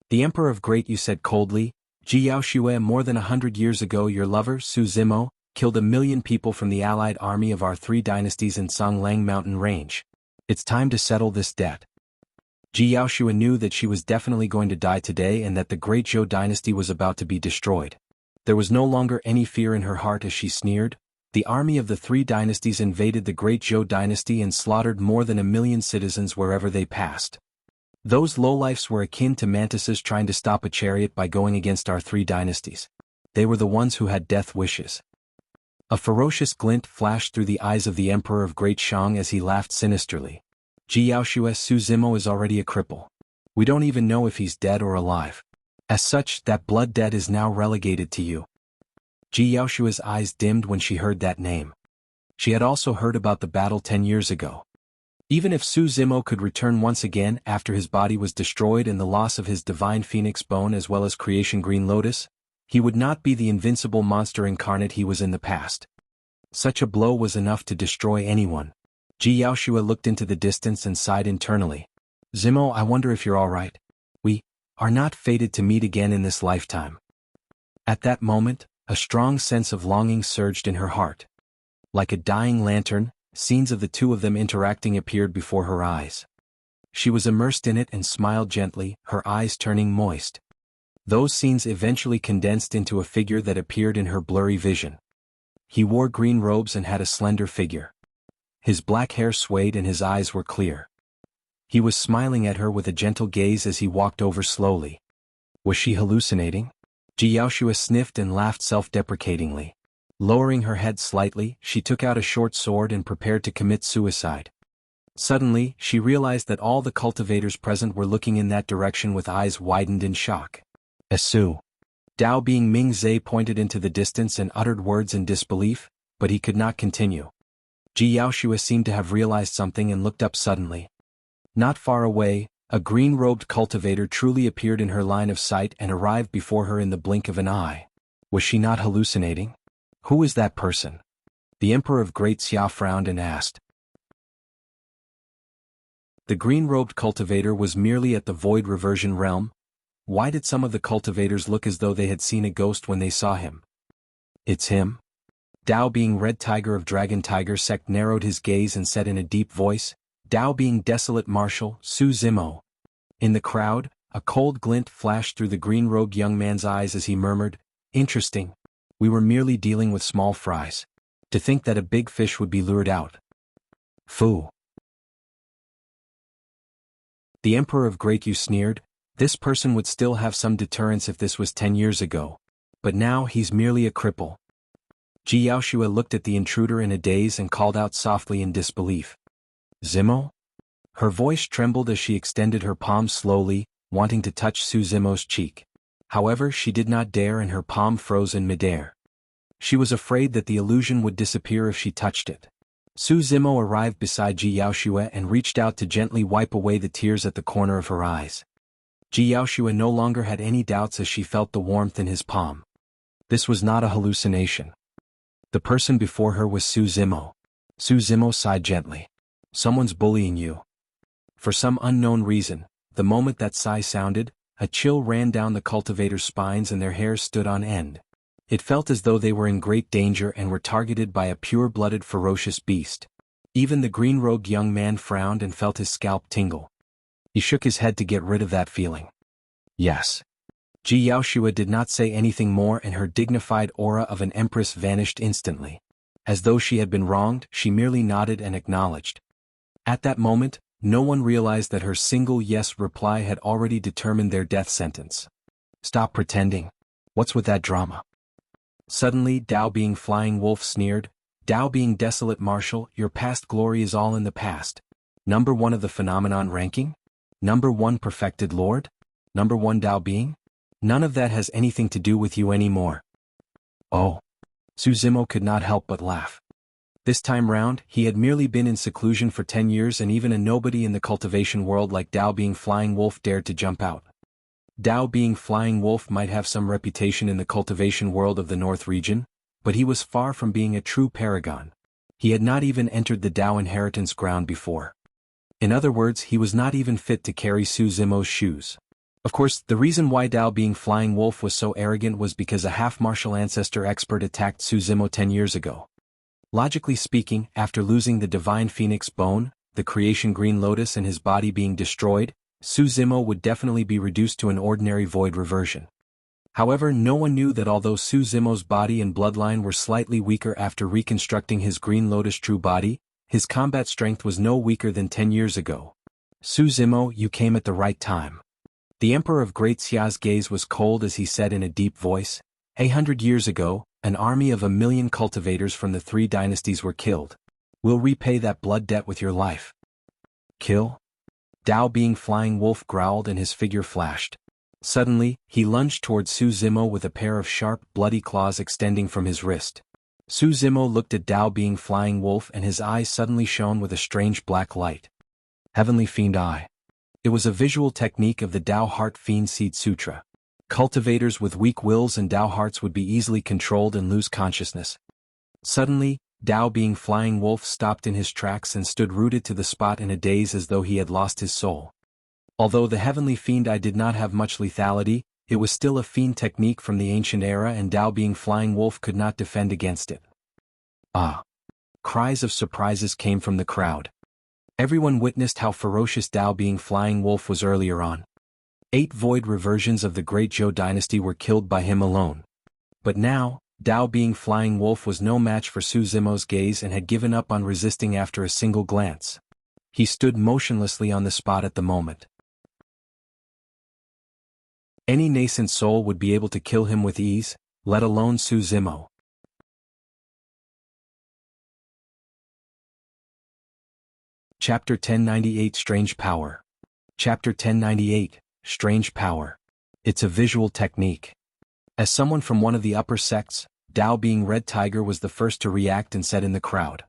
The Emperor of Great Yu said coldly, Ji Yaoshua, more than 100 years ago your lover, Su Zimo, killed 1 million people from the allied army of our 3 dynasties in Songlang mountain range. It's time to settle this debt. Ji Yaoshua knew that she was definitely going to die today and that the Great Zhou dynasty was about to be destroyed. There was no longer any fear in her heart as she sneered. The army of the 3 dynasties invaded the Great Zhou dynasty and slaughtered more than 1 million citizens wherever they passed. Those lowlifes were akin to mantises trying to stop a chariot by going against our 3 dynasties. They were the ones who had death wishes. A ferocious glint flashed through the eyes of the Emperor of Great Shang as he laughed sinisterly. Jiaoshua's Su Zimo is already a cripple. We don't even know if he's dead or alive. As such, that blood debt is now relegated to you. Jiaoshua's eyes dimmed when she heard that name. She had also heard about the battle 10 years ago. Even if Su Zimo could return once again after his body was destroyed and the loss of his divine phoenix bone as well as creation green lotus, he would not be the invincible monster incarnate he was in the past. Such a blow was enough to destroy anyone. Jiaoshua looked into the distance and sighed internally. Zimo, I wonder if you're all right. We are not fated to meet again in this lifetime. At that moment, a strong sense of longing surged in her heart. Like a dying lantern, scenes of the two of them interacting appeared before her eyes. She was immersed in it and smiled gently, her eyes turning moist. Those scenes eventually condensed into a figure that appeared in her blurry vision. He wore green robes and had a slender figure. His black hair swayed and his eyes were clear. He was smiling at her with a gentle gaze as he walked over slowly. Was she hallucinating? Jiaoshua sniffed and laughed self-deprecatingly. Lowering her head slightly, she took out a short sword and prepared to commit suicide. Suddenly, she realized that all the cultivators present were looking in that direction with eyes widened in shock. Esu. Dao Being Ming Zhe pointed into the distance and uttered words in disbelief, but he could not continue. Jiaoshua seemed to have realized something and looked up suddenly. Not far away, a green-robed cultivator truly appeared in her line of sight and arrived before her in the blink of an eye. Was she not hallucinating? Who is that person? The Emperor of Great Xia frowned and asked. The green-robed cultivator was merely at the void reversion realm. Why did some of the cultivators look as though they had seen a ghost when they saw him? It's him? Dao Being Red Tiger of Dragon Tiger Sect narrowed his gaze and said in a deep voice, Dao Being Desolate Marshal, Su Zimo. In the crowd, a cold glint flashed through the green-robed young man's eyes as he murmured, Interesting. We were merely dealing with small fries. To think that a big fish would be lured out. Fu. The Emperor of Great Yu sneered, this person would still have some deterrence if this was 10 years ago. But now he's merely a cripple. Jiaoshua looked at the intruder in a daze and called out softly in disbelief. Zimo? Her voice trembled as she extended her palm slowly, wanting to touch Su Zimo's cheek. However, she did not dare and her palm froze in midair. She was afraid that the illusion would disappear if she touched it. Su Zimo arrived beside Jiaoshua and reached out to gently wipe away the tears at the corner of her eyes. Jiaoshua no longer had any doubts as she felt the warmth in his palm. This was not a hallucination. The person before her was Su Zimo. Su Zimo sighed gently. Someone's bullying you. For some unknown reason, the moment that sigh sounded, a chill ran down the cultivators' spines and their hair stood on end. It felt as though they were in great danger and were targeted by a pure-blooded ferocious beast. Even the green-robed young man frowned and felt his scalp tingle. He shook his head to get rid of that feeling. Yes. Jiaoshua did not say anything more and her dignified aura of an empress vanished instantly. As though she had been wronged, she merely nodded and acknowledged. At that moment, no one realized that her single yes reply had already determined their death sentence. Stop pretending. What's with that drama? Suddenly, Dao Being Flying Wolf sneered, Dao Being Desolate Marshal, your past glory is all in the past. Number 1 of the phenomenon ranking? Number 1 perfected lord? Number 1 Dao Being? None of that has anything to do with you anymore. Oh. Su Zimo could not help but laugh. This time round, he had merely been in seclusion for 10 years and even a nobody in the cultivation world like Dao Being Flying Wolf dared to jump out. Dao Being Flying Wolf might have some reputation in the cultivation world of the North region, but he was far from being a true paragon. He had not even entered the Dao inheritance ground before. In other words, he was not even fit to carry Su Zimo's shoes. Of course, the reason why Dao Being Flying Wolf was so arrogant was because a half-martial ancestor expert attacked Su Zimo 10 years ago. Logically speaking, after losing the divine phoenix bone, the creation green lotus and his body being destroyed, Su Zimo would definitely be reduced to an ordinary void reversion. However, no one knew that although Su Zimo's body and bloodline were slightly weaker after reconstructing his green lotus true body, his combat strength was no weaker than 10 years ago. Su Zimo, you came at the right time. The Emperor of Great Xia's gaze was cold as he said in a deep voice, 800 years ago, an army of 1,000,000 cultivators from the 3 dynasties were killed. We'll repay that blood debt with your life. Kill? Dao Being Flying Wolf growled and his figure flashed. Suddenly, he lunged toward Su Zimo with a pair of sharp, bloody claws extending from his wrist. Su Zimo looked at Dao Being Flying Wolf and his eyes suddenly shone with a strange black light. Heavenly Fiend Eye. It was a visual technique of the Dao Heart Fiend Seed Sutra. Cultivators with weak wills and Dao hearts would be easily controlled and lose consciousness. Suddenly, Dao Being Flying Wolf stopped in his tracks and stood rooted to the spot in a daze as though he had lost his soul. Although the Heavenly Fiend Eye did not have much lethality, it was still a fiend technique from the ancient era and Dao Being Flying Wolf could not defend against it. Ah! Cries of surprises came from the crowd. Everyone witnessed how ferocious Dao Being Flying Wolf was earlier on. 8 void reversions of the Great Zhou dynasty were killed by him alone. But now, Dao Being Flying Wolf was no match for Su Zimo's gaze and had given up on resisting after a single glance. He stood motionlessly on the spot at the moment. Any nascent soul would be able to kill him with ease, let alone Su Zimo. Chapter 1098 Strange Power. Chapter 1098 Strange Power. It's a visual technique. As someone from one of the upper sects, Dao Being Red Tiger was the first to react and said in the crowd.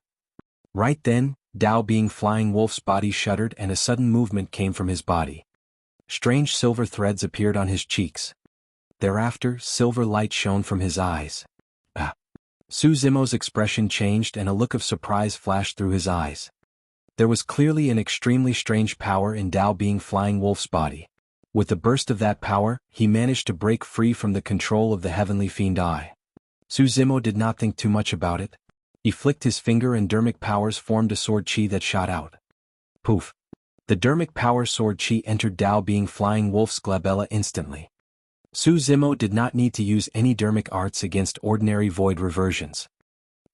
Right then, Dao Being Flying Wolf's body shuddered and a sudden movement came from his body. Strange silver threads appeared on his cheeks. Thereafter, silver light shone from his eyes. Su Zimo's expression changed and a look of surprise flashed through his eyes. There was clearly an extremely strange power in Dao Being Flying Wolf's body. With the burst of that power, he managed to break free from the control of the Heavenly Fiend Eye. Su Zimo did not think too much about it. He flicked his finger and dermic powers formed a sword chi that shot out. Poof! The dermic power sword chi entered Dao Being Flying Wolf's glabella instantly. Su Zimo did not need to use any dermic arts against ordinary void reversions.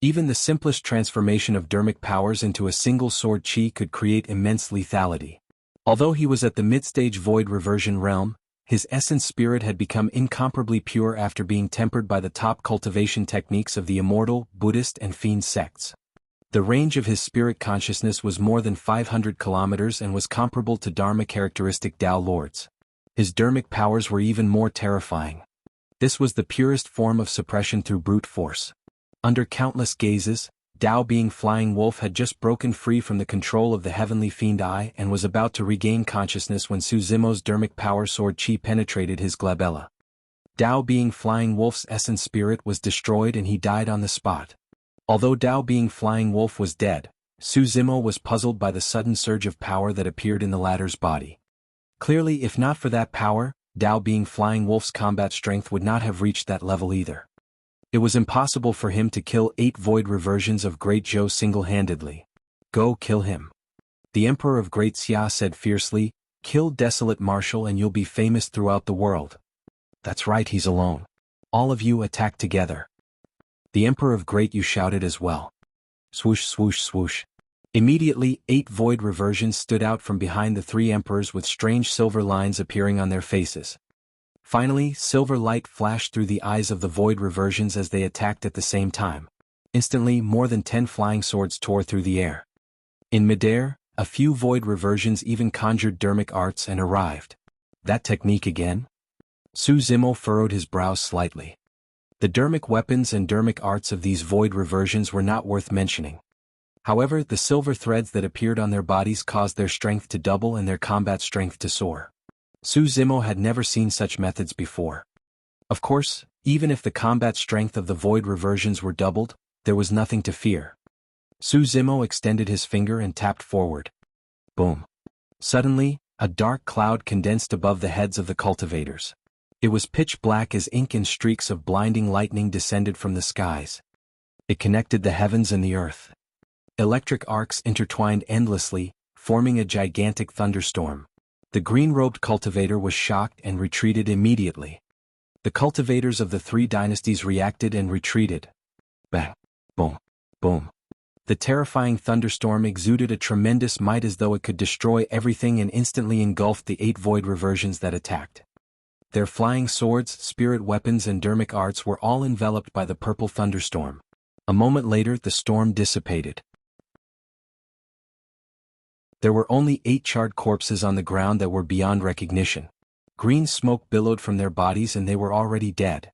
Even the simplest transformation of dermic powers into a single sword chi could create immense lethality. Although he was at the mid-stage void reversion realm, his essence spirit had become incomparably pure after being tempered by the top cultivation techniques of the immortal, Buddhist and fiend sects. The range of his spirit consciousness was more than 500 kilometers and was comparable to Dharma characteristic Dao lords. His dermic powers were even more terrifying. This was the purest form of suppression through brute force. Under countless gazes, Dao Being Flying Wolf had just broken free from the control of the Heavenly Fiend Eye and was about to regain consciousness when Su Zimo's dermic power sword chi penetrated his glabella. Dao Being Flying Wolf's essence spirit was destroyed and he died on the spot. Although Dao Being Flying Wolf was dead, Su Zimo was puzzled by the sudden surge of power that appeared in the latter's body. Clearly, if not for that power, Dao Being Flying Wolf's combat strength would not have reached that level either. It was impossible for him to kill 8 void reversions of Great Zhou single-handedly. Go kill him. The Emperor of Great Xia said fiercely, kill Desolate Marshal and you'll be famous throughout the world. That's right, he's alone. All of you attack together. The Emperor of Great Yu shouted as well. Swoosh swoosh swoosh. Immediately, 8 void reversions stood out from behind the 3 emperors with strange silver lines appearing on their faces. Finally, silver light flashed through the eyes of the void reversions as they attacked at the same time. Instantly, more than 10 flying swords tore through the air. In midair, a few void reversions even conjured dermic arts and arrived. That technique again? Su Zimo furrowed his brows slightly. The dermic weapons and dermic arts of these void reversions were not worth mentioning. However, the silver threads that appeared on their bodies caused their strength to double and their combat strength to soar. Su Zimo had never seen such methods before. Of course, even if the combat strength of the void reversions were doubled, there was nothing to fear. Su Zimo extended his finger and tapped forward. Boom. Suddenly, a dark cloud condensed above the heads of the cultivators. It was pitch black as ink and streaks of blinding lightning descended from the skies. It connected the heavens and the earth. Electric arcs intertwined endlessly, forming a gigantic thunderstorm. The green-robed cultivator was shocked and retreated immediately. The cultivators of the 3 dynasties reacted and retreated. Bang! Boom! Boom! The terrifying thunderstorm exuded a tremendous might as though it could destroy everything and instantly engulfed the 8 void reversions that attacked. Their flying swords, spirit weapons and dermic arts were all enveloped by the purple thunderstorm. A moment later the storm dissipated. There were only 8 charred corpses on the ground that were beyond recognition. Green smoke billowed from their bodies and they were already dead.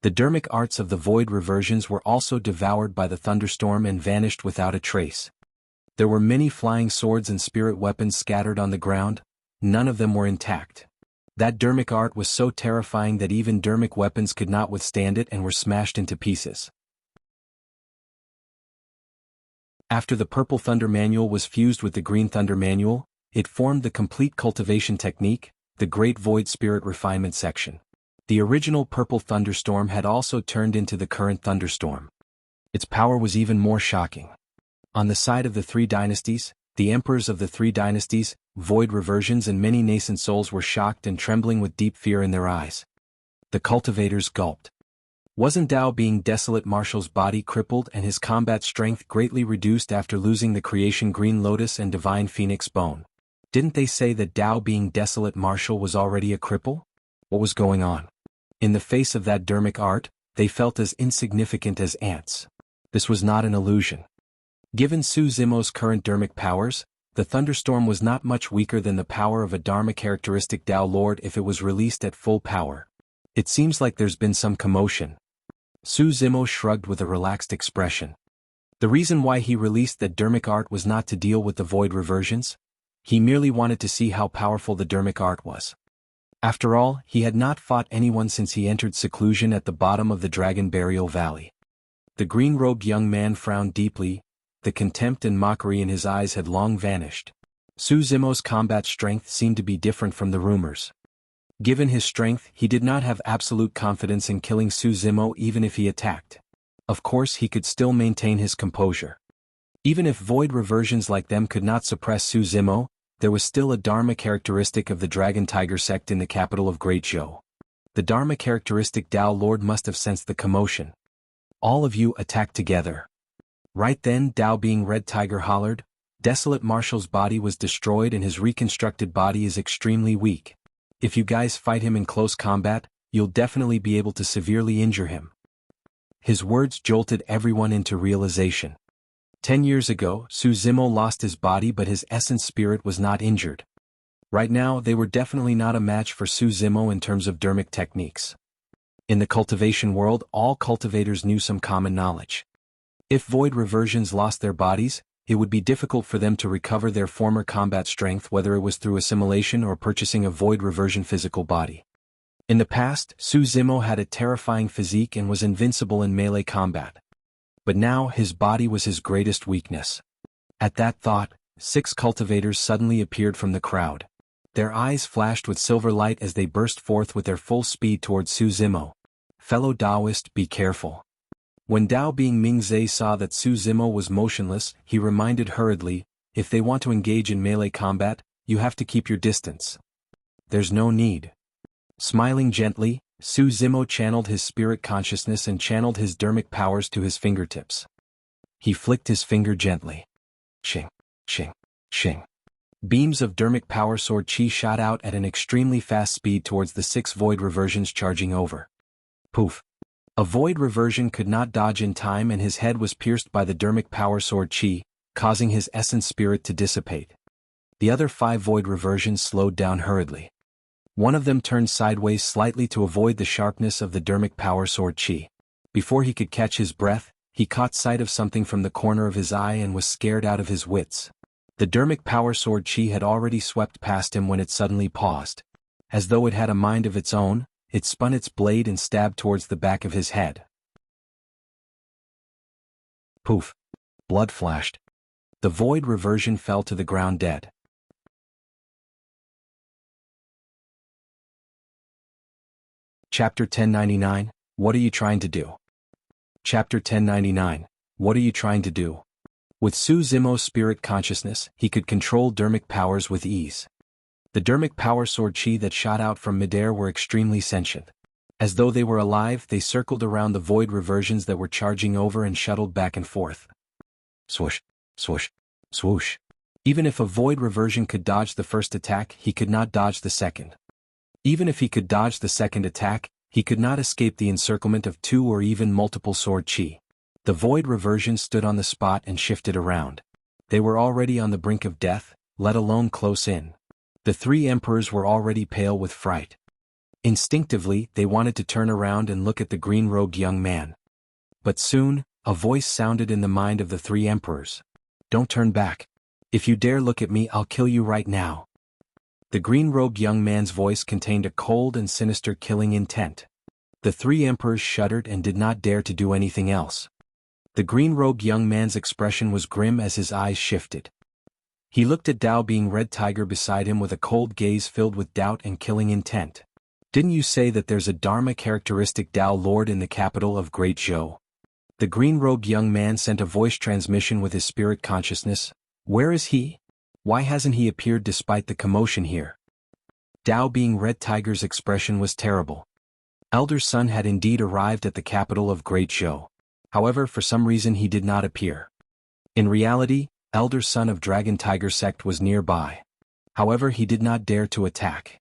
The dermic arts of the void reversions were also devoured by the thunderstorm and vanished without a trace. There were many flying swords and spirit weapons scattered on the ground. None of them were intact. That dermic art was so terrifying that even dermic weapons could not withstand it and were smashed into pieces. After the Purple Thunder Manual was fused with the Green Thunder Manual, it formed the complete cultivation technique, the Great Void Spirit Refinement section. The original Purple Thunderstorm had also turned into the current Thunderstorm. Its power was even more shocking. On the side of the 3 dynasties, the emperors of the 3 dynasties, void reversions and many nascent souls were shocked and trembling with deep fear in their eyes. The cultivators gulped. Wasn't Dao being Desolate Martial's body crippled and his combat strength greatly reduced after losing the creation Green Lotus and Divine Phoenix Bone? Didn't they say that Dao being Desolate Martial was already a cripple? What was going on? In the face of that dermic art, they felt as insignificant as ants. This was not an illusion. Given Su Zimo's current dermic powers, the thunderstorm was not much weaker than the power of a Dharma characteristic Dao Lord if it was released at full power. It seems like there's been some commotion. Su Zimo shrugged with a relaxed expression. The reason why he released that dermic art was not to deal with the void reversions. He merely wanted to see how powerful the dermic art was. After all, he had not fought anyone since he entered seclusion at the bottom of the Dragon Burial Valley. The green-robed young man frowned deeply. The contempt and mockery in his eyes had long vanished. Su Zimo's combat strength seemed to be different from the rumors. Given his strength, he did not have absolute confidence in killing Su Zimo even if he attacked. Of course he could still maintain his composure. Even if void reversions like them could not suppress Su Zimo, there was still a Dharma characteristic of the Dragon Tiger sect in the capital of Great Zhou. The Dharma characteristic Dao Lord must have sensed the commotion. All of you attack together. Right then Dao being Red Tiger hollered, Desolate Martial's body was destroyed and his reconstructed body is extremely weak. If you guys fight him in close combat, you'll definitely be able to severely injure him. His words jolted everyone into realization. 10 years ago, Su Zimo lost his body but his essence spirit was not injured. Right now they were definitely not a match for Su Zimo in terms of dermic techniques. In the cultivation world all cultivators knew some common knowledge. If void reversions lost their bodies, it would be difficult for them to recover their former combat strength whether it was through assimilation or purchasing a void reversion physical body. In the past, Su Zimo had a terrifying physique and was invincible in melee combat. But now his body was his greatest weakness. At that thought, 6 cultivators suddenly appeared from the crowd. Their eyes flashed with silver light as they burst forth with their full speed towards Su Zimo. Fellow Taoist, be careful. When Dao being Mingzhe saw that Su Zimo was motionless, he reminded hurriedly, if they want to engage in melee combat, you have to keep your distance. There's no need. Smiling gently, Su Zimo channeled his spirit consciousness and channeled his dermic powers to his fingertips. He flicked his finger gently. Ching, ching, ching. Beams of dermic power sword chi shot out at an extremely fast speed towards the 6 void reversions charging over. Poof. A void reversion could not dodge in time and his head was pierced by the dermic power sword chi, causing his essence spirit to dissipate. The other 5 void reversions slowed down hurriedly. One of them turned sideways slightly to avoid the sharpness of the dermic power sword chi. Before he could catch his breath, he caught sight of something from the corner of his eye and was scared out of his wits. The dermic power sword chi had already swept past him when it suddenly paused. As though it had a mind of its own, it spun its blade and stabbed towards the back of his head. Poof. Blood flashed. The void reversion fell to the ground dead. Chapter 1099, What are you trying to do? Chapter 1099, What are you trying to do? With Su Zimo's spirit consciousness, he could control dermic powers with ease. The dermic power sword chi that shot out from midair were extremely sentient. As though they were alive, they circled around the void reversions that were charging over and shuttled back and forth. Swoosh, swoosh, swoosh. Even if a void reversion could dodge the first attack, he could not dodge the second. Even if he could dodge the second attack, he could not escape the encirclement of 2 or even multiple sword chi. The void reversion stood on the spot and shifted around. They were already on the brink of death, let alone close in. The 3 emperors were already pale with fright. Instinctively, they wanted to turn around and look at the green-robed young man. But soon, a voice sounded in the mind of the 3 emperors. Don't turn back. If you dare look at me, I'll kill you right now. The green-robed young man's voice contained a cold and sinister killing intent. The 3 emperors shuddered and did not dare to do anything else. The green-robed young man's expression was grim as his eyes shifted. He looked at Dao Being Red Tiger beside him with a cold gaze filled with doubt and killing intent. Didn't you say that there's a Dharma characteristic Dao Lord in the capital of Great Zhou? The green-robed young man sent a voice transmission with his spirit consciousness. Where is he? Why hasn't he appeared despite the commotion here? Dao Being Red Tiger's expression was terrible. Elder Sun had indeed arrived at the capital of Great Zhou. However, for some reason he did not appear. In reality, Elder Son of Dragon Tiger sect was nearby. However, he did not dare to attack.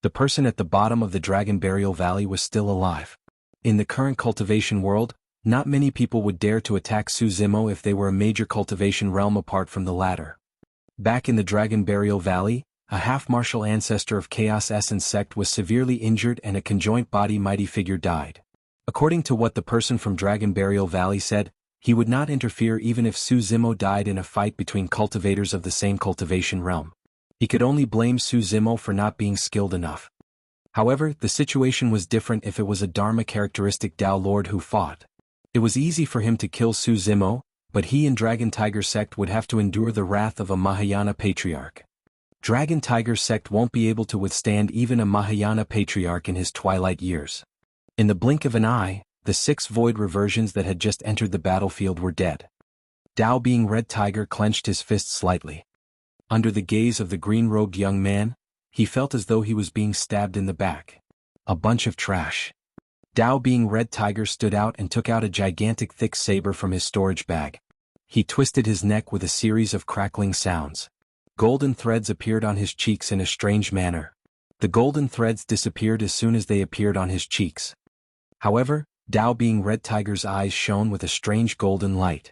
The person at the bottom of the Dragon Burial Valley was still alive. In the current cultivation world, not many people would dare to attack Su Zimo if they were a major cultivation realm apart from the latter. Back in the Dragon Burial Valley, a half-martial ancestor of Chaos Essence sect was severely injured and a conjoint body mighty figure died. According to what the person from Dragon Burial Valley said, he would not interfere even if Su Zimo died in a fight between cultivators of the same cultivation realm. He could only blame Su Zimo for not being skilled enough. However, the situation was different if it was a Dharma characteristic Dao Lord who fought. It was easy for him to kill Su Zimo, but he and Dragon Tiger sect would have to endure the wrath of a Mahayana patriarch. Dragon Tiger sect won't be able to withstand even a Mahayana patriarch in his twilight years. In the blink of an eye, the 6 void reversions that had just entered the battlefield were dead. Dao Being Red Tiger clenched his fist slightly. Under the gaze of the green-robed young man, he felt as though he was being stabbed in the back. A bunch of trash. Dao Being Red Tiger stood out and took out a gigantic thick saber from his storage bag. He twisted his neck with a series of crackling sounds. Golden threads appeared on his cheeks in a strange manner. The golden threads disappeared as soon as they appeared on his cheeks. However, Dao Being Red Tiger's eyes shone with a strange golden light.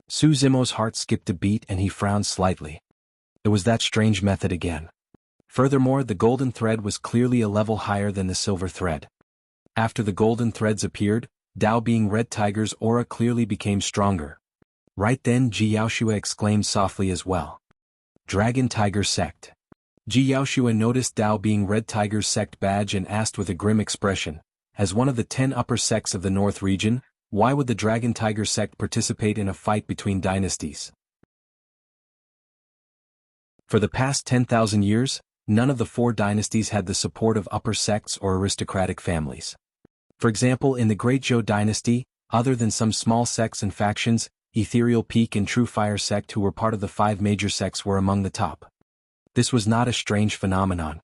Su Zimo's heart skipped a beat and he frowned slightly. It was that strange method again. Furthermore, the golden thread was clearly a level higher than the silver thread. After the golden threads appeared, Dao Being Red Tiger's aura clearly became stronger. Right then Ji Yaoshua exclaimed softly as well. Dragon Tiger Sect. Ji Yaoshua noticed Dao Being Red Tiger's sect badge and asked with a grim expression, as one of the 10 upper sects of the North region, why would the Dragon Tiger sect participate in a fight between dynasties? For the past 10,000 years, none of the 4 dynasties had the support of upper sects or aristocratic families. For example, in the Great Zhou dynasty, other than some small sects and factions, Ethereal Peak and True Fire sect who were part of the 5 major sects were among the top. This was not a strange phenomenon.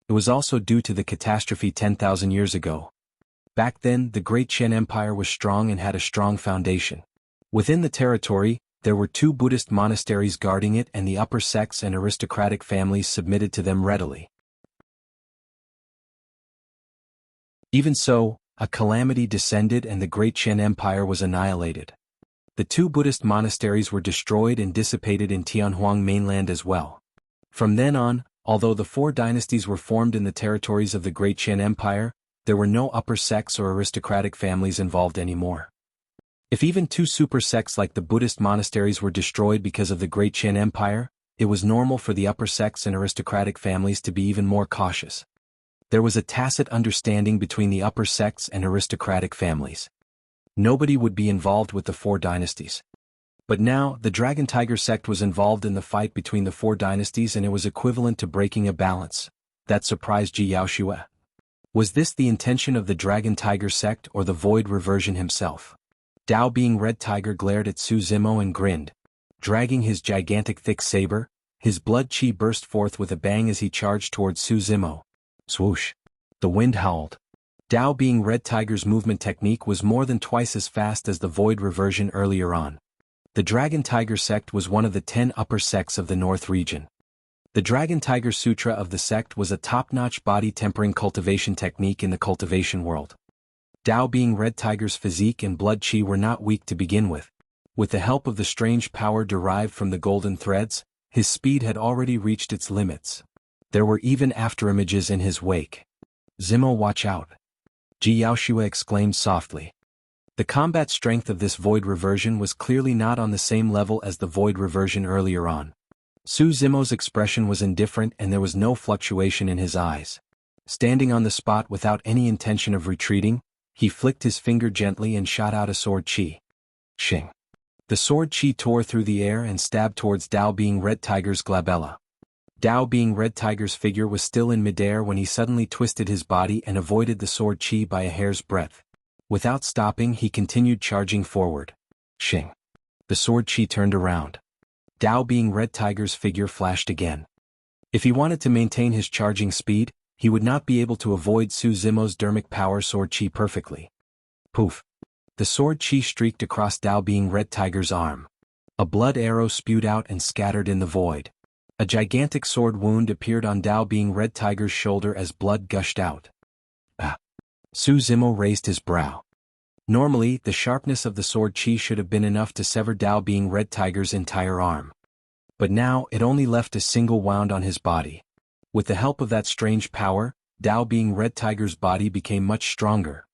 It was also due to the catastrophe 10,000 years ago. Back then, the Great Qian Empire was strong and had a strong foundation. Within the territory, there were 2 Buddhist monasteries guarding it and the upper sects and aristocratic families submitted to them readily. Even so, a calamity descended and the Great Qian Empire was annihilated. The 2 Buddhist monasteries were destroyed and dissipated in Tianhuang mainland as well. From then on, although the 4 dynasties were formed in the territories of the Great Qian Empire, there were no upper sects or aristocratic families involved anymore. If even 2 super sects like the Buddhist monasteries were destroyed because of the Great Qian Empire, it was normal for the upper sects and aristocratic families to be even more cautious. There was a tacit understanding between the upper sects and aristocratic families. Nobody would be involved with the 4 dynasties. But now, the Dragon Tiger sect was involved in the fight between the 4 dynasties and it was equivalent to breaking a balance. That surprised Ji Yaoshua. Was this the intention of the Dragon Tiger sect or the Void Reversion himself? Dao Being Red Tiger glared at Su Zimo and grinned. Dragging his gigantic thick saber, his blood chi burst forth with a bang as he charged towards Su Zimo. Swoosh. The wind howled. Dao Being Red Tiger's movement technique was more than twice as fast as the Void Reversion earlier on. The Dragon Tiger sect was one of the 10 upper sects of the North region. The Dragon Tiger Sutra of the sect was a top-notch body-tempering cultivation technique in the cultivation world. Dao being Red Tiger's physique and blood chi were not weak to begin with. With the help of the strange power derived from the golden threads, his speed had already reached its limits. There were even afterimages in his wake. "Zimo, watch out!" Ji Yaoshua exclaimed softly. The combat strength of this void reversion was clearly not on the same level as the void reversion earlier on. Su Zimo's expression was indifferent and there was no fluctuation in his eyes. Standing on the spot without any intention of retreating, he flicked his finger gently and shot out a sword chi. Shing. The sword chi tore through the air and stabbed towards Dao being Red Tiger's glabella. Dao being Red Tiger's figure was still in midair when he suddenly twisted his body and avoided the sword chi by a hair's breadth. Without stopping, he continued charging forward. Shing. The sword chi turned around. Dao being Red Tiger's figure flashed again. If he wanted to maintain his charging speed, he would not be able to avoid Su Zimo's dermic power sword chi perfectly. Poof. The sword chi streaked across Dao being Red Tiger's arm. A blood arrow spewed out and scattered in the void. A gigantic sword wound appeared on Dao being Red Tiger's shoulder as blood gushed out. Su Zimo raised his brow. Normally, the sharpness of the sword chi should have been enough to sever Dao being Red Tiger's entire arm. But now it only left a single wound on his body. With the help of that strange power, Dao being Red Tiger's body became much stronger.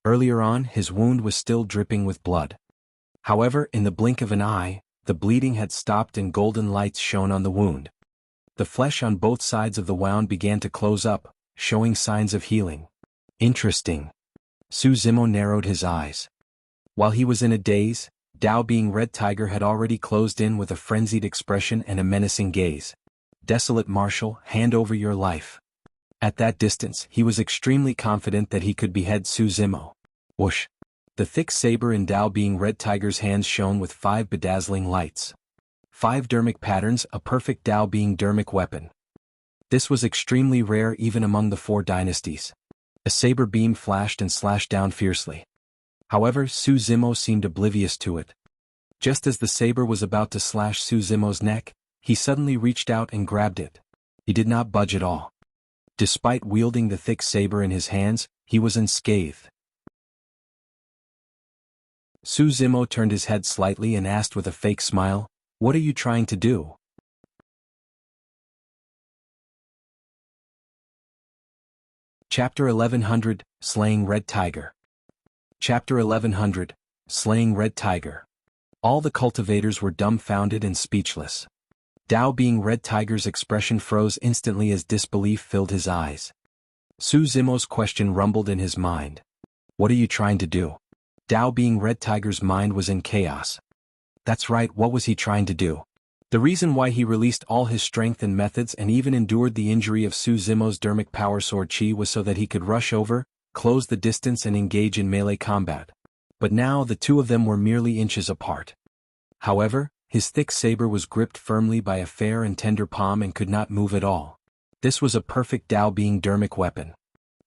Earlier on, his wound was still dripping with blood. However, in the blink of an eye, the bleeding had stopped and golden lights shone on the wound. The flesh on both sides of the wound began to close up, showing signs of healing. Interesting. Su Zimo narrowed his eyes. While he was in a daze, Dao being Red Tiger had already closed in with a frenzied expression and a menacing gaze. "Desolate Marshal, hand over your life." At that distance, he was extremely confident that he could behead Su Zimo. Whoosh! The thick saber in Dao being Red Tiger's hands shone with 5 bedazzling lights. 5 dermic patterns, a perfect Dao being dermic weapon. This was extremely rare even among the 4 dynasties. A saber beam flashed and slashed down fiercely. However, Su Zimo seemed oblivious to it. Just as the saber was about to slash Su Zimo's neck, he suddenly reached out and grabbed it. He did not budge at all. Despite wielding the thick saber in his hands, he was unscathed. Su Zimo turned his head slightly and asked with a fake smile, "What are you trying to do?" Chapter 1100, Slaying Red Tiger. Chapter 1100, Slaying Red Tiger. All the cultivators were dumbfounded and speechless. Dao being Red Tiger's expression froze instantly as disbelief filled his eyes. Su Zimo's question rumbled in his mind. "What are you trying to do?" Dao being Red Tiger's mind was in chaos. That's right, what was he trying to do? The reason why he released all his strength and methods and even endured the injury of Su Zimo's dermic power sword chi was so that he could rush over, close the distance and engage in melee combat. But now the two of them were merely inches apart. However, his thick saber was gripped firmly by a fair and tender palm and could not move at all. This was a perfect Dao being dermic weapon.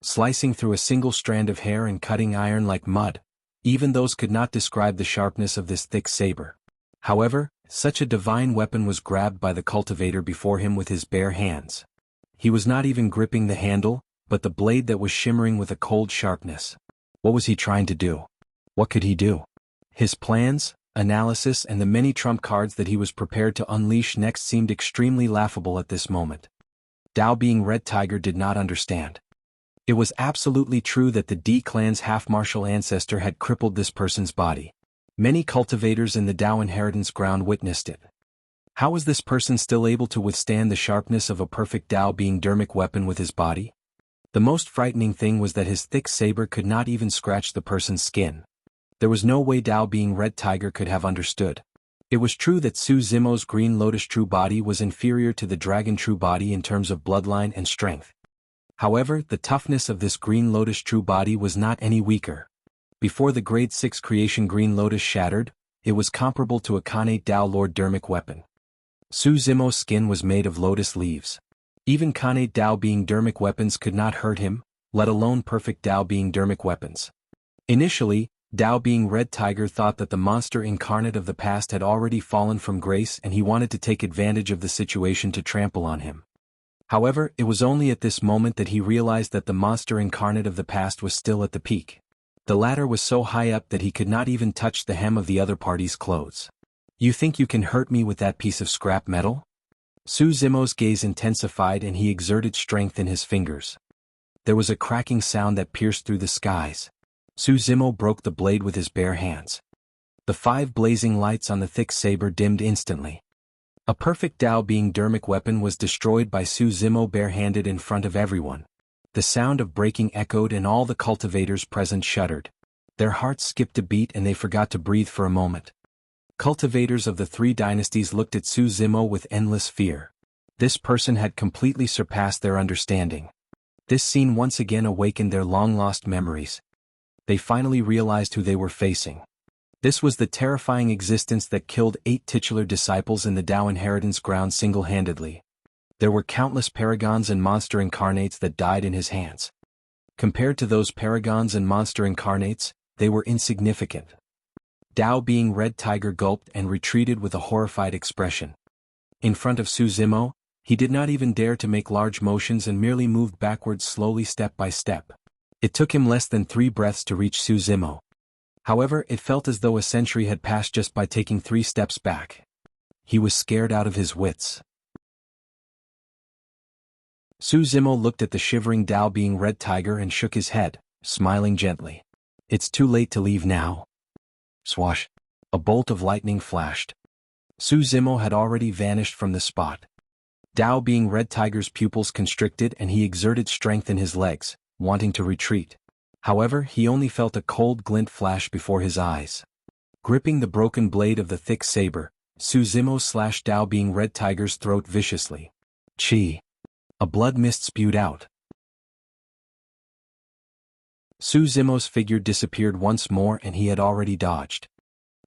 Slicing through a single strand of hair and cutting iron like mud, even those could not describe the sharpness of this thick saber. However, such a divine weapon was grabbed by the cultivator before him with his bare hands. He was not even gripping the handle, but the blade that was shimmering with a cold sharpness. What was he trying to do? What could he do? His plans, analysis and the many trump cards that he was prepared to unleash next seemed extremely laughable at this moment. Dao being Red Tiger did not understand. It was absolutely true that the D clan's half-martial ancestor had crippled this person's body. Many cultivators in the Dao inheritance ground witnessed it. How was this person still able to withstand the sharpness of a perfect Dao being dermic weapon with his body? The most frightening thing was that his thick saber could not even scratch the person's skin. There was no way Dao being Red Tiger could have understood. It was true that Su Zimo's Green Lotus true body was inferior to the Dragon true body in terms of bloodline and strength. However, the toughness of this Green Lotus true body was not any weaker. Before the Grade 6 creation Green Lotus shattered, it was comparable to a Khanate Dao Lord dermic weapon. Su Zimo's skin was made of lotus leaves. Even Khanate Dao being dermic weapons could not hurt him, let alone perfect Dao being dermic weapons. Initially, Dao being Red Tiger thought that the monster incarnate of the past had already fallen from grace and he wanted to take advantage of the situation to trample on him. However, it was only at this moment that he realized that the monster incarnate of the past was still at the peak. The latter was so high up that he could not even touch the hem of the other party's clothes. "You think you can hurt me with that piece of scrap metal?" Su Zimo's gaze intensified and he exerted strength in his fingers. There was a cracking sound that pierced through the skies. Su Zimo broke the blade with his bare hands. The 5 blazing lights on the thick saber dimmed instantly. A perfect Dao being dermic weapon was destroyed by Su Zimo barehanded in front of everyone. The sound of breaking echoed and all the cultivators present shuddered. Their hearts skipped a beat and they forgot to breathe for a moment. Cultivators of the 3 dynasties looked at Su Zimo with endless fear. This person had completely surpassed their understanding. This scene once again awakened their long-lost memories. They finally realized who they were facing. This was the terrifying existence that killed 8 titular disciples in the Dao inheritance ground single-handedly. There were countless paragons and monster incarnates that died in his hands. Compared to those paragons and monster incarnates, they were insignificant. Dao being Red Tiger gulped and retreated with a horrified expression. In front of Su Zimo, he did not even dare to make large motions and merely moved backwards slowly step by step. It took him less than 3 breaths to reach Su Zimo. However, it felt as though a century had passed just by taking 3 steps back. He was scared out of his wits. Su Zimo looked at the shivering Dao being Red Tiger and shook his head, smiling gently. "It's too late to leave now." Swash! A bolt of lightning flashed. Su Zimo had already vanished from the spot. Dao being Red Tiger's pupils constricted and he exerted strength in his legs, wanting to retreat. However, he only felt a cold glint flash before his eyes. Gripping the broken blade of the thick saber, Su Zimo slashed Dao being Red Tiger's throat viciously. Chi! A blood mist spewed out. Su Zimo's figure disappeared once more and he had already dodged.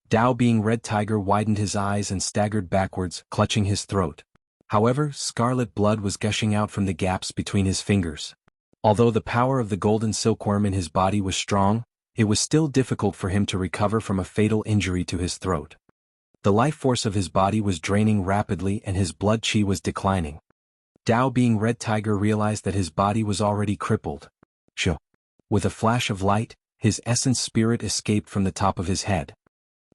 Dao being Red Tiger widened his eyes and staggered backwards, clutching his throat. However, scarlet blood was gushing out from the gaps between his fingers. Although the power of the golden silkworm in his body was strong, it was still difficult for him to recover from a fatal injury to his throat. The life force of his body was draining rapidly and his blood chi was declining. Dao being Red Tiger realized that his body was already crippled. With a flash of light, his essence spirit escaped from the top of his head.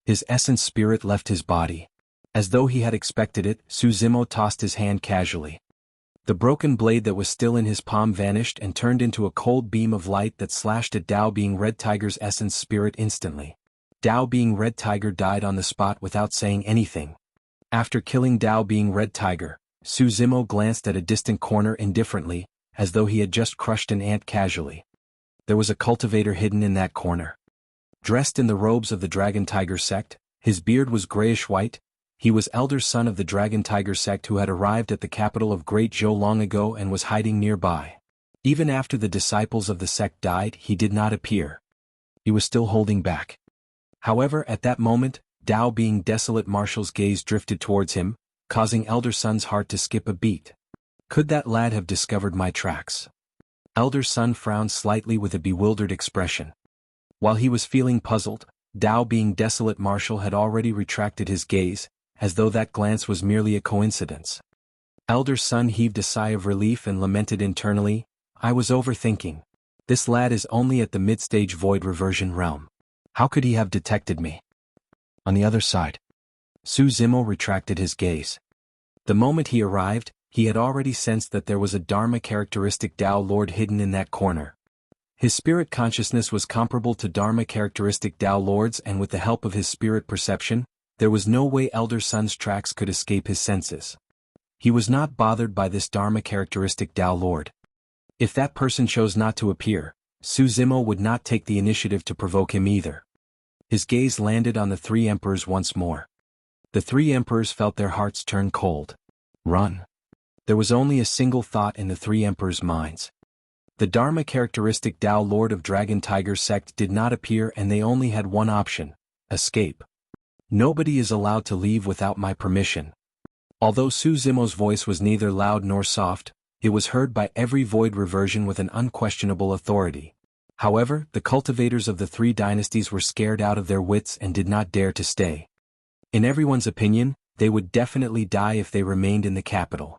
His essence spirit left his body. As though he had expected it, Su Zimo tossed his hand casually. The broken blade that was still in his palm vanished and turned into a cold beam of light that slashed at Dao being Red Tiger's essence spirit instantly. Dao being Red Tiger died on the spot without saying anything. After killing Dao being Red Tiger, Su Zimo glanced at a distant corner indifferently, as though he had just crushed an ant casually. There was a cultivator hidden in that corner. Dressed in the robes of the Dragon Tiger sect, his beard was grayish-white. He was elder son of the Dragon Tiger sect who had arrived at the capital of Great Zhou long ago and was hiding nearby. Even after the disciples of the sect died, he did not appear. He was still holding back. However, at that moment, Dao being Desolate Marshall's gaze drifted towards him, causing Elder Son's heart to skip a beat. Could that lad have discovered my tracks? Elder Son frowned slightly with a bewildered expression. While he was feeling puzzled, Dao being Desolate Marshall had already retracted his gaze, as though that glance was merely a coincidence. Elder Son heaved a sigh of relief and lamented internally, "I was overthinking. This lad is only at the mid-stage void reversion realm. How could he have detected me?" On the other side, Su Zimo retracted his gaze. The moment he arrived, he had already sensed that there was a Dharma characteristic Dao Lord hidden in that corner. His spirit consciousness was comparable to Dharma characteristic Dao Lords and with the help of his spirit perception, there was no way Elder Son's tracks could escape his senses. He was not bothered by this Dharma characteristic Dao Lord. If that person chose not to appear, Su Zimo would not take the initiative to provoke him either. His gaze landed on the 3 emperors once more. The 3 emperors felt their hearts turn cold. Run. There was only a single thought in the 3 emperors' minds. The Dharma characteristic Dao Lord of Dragon Tiger sect did not appear and they only had one option: escape. Nobody is allowed to leave without my permission. Although Su Zimo's voice was neither loud nor soft, it was heard by every void reversion with an unquestionable authority. However, the cultivators of the three dynasties were scared out of their wits and did not dare to stay. In everyone's opinion, they would definitely die if they remained in the capital.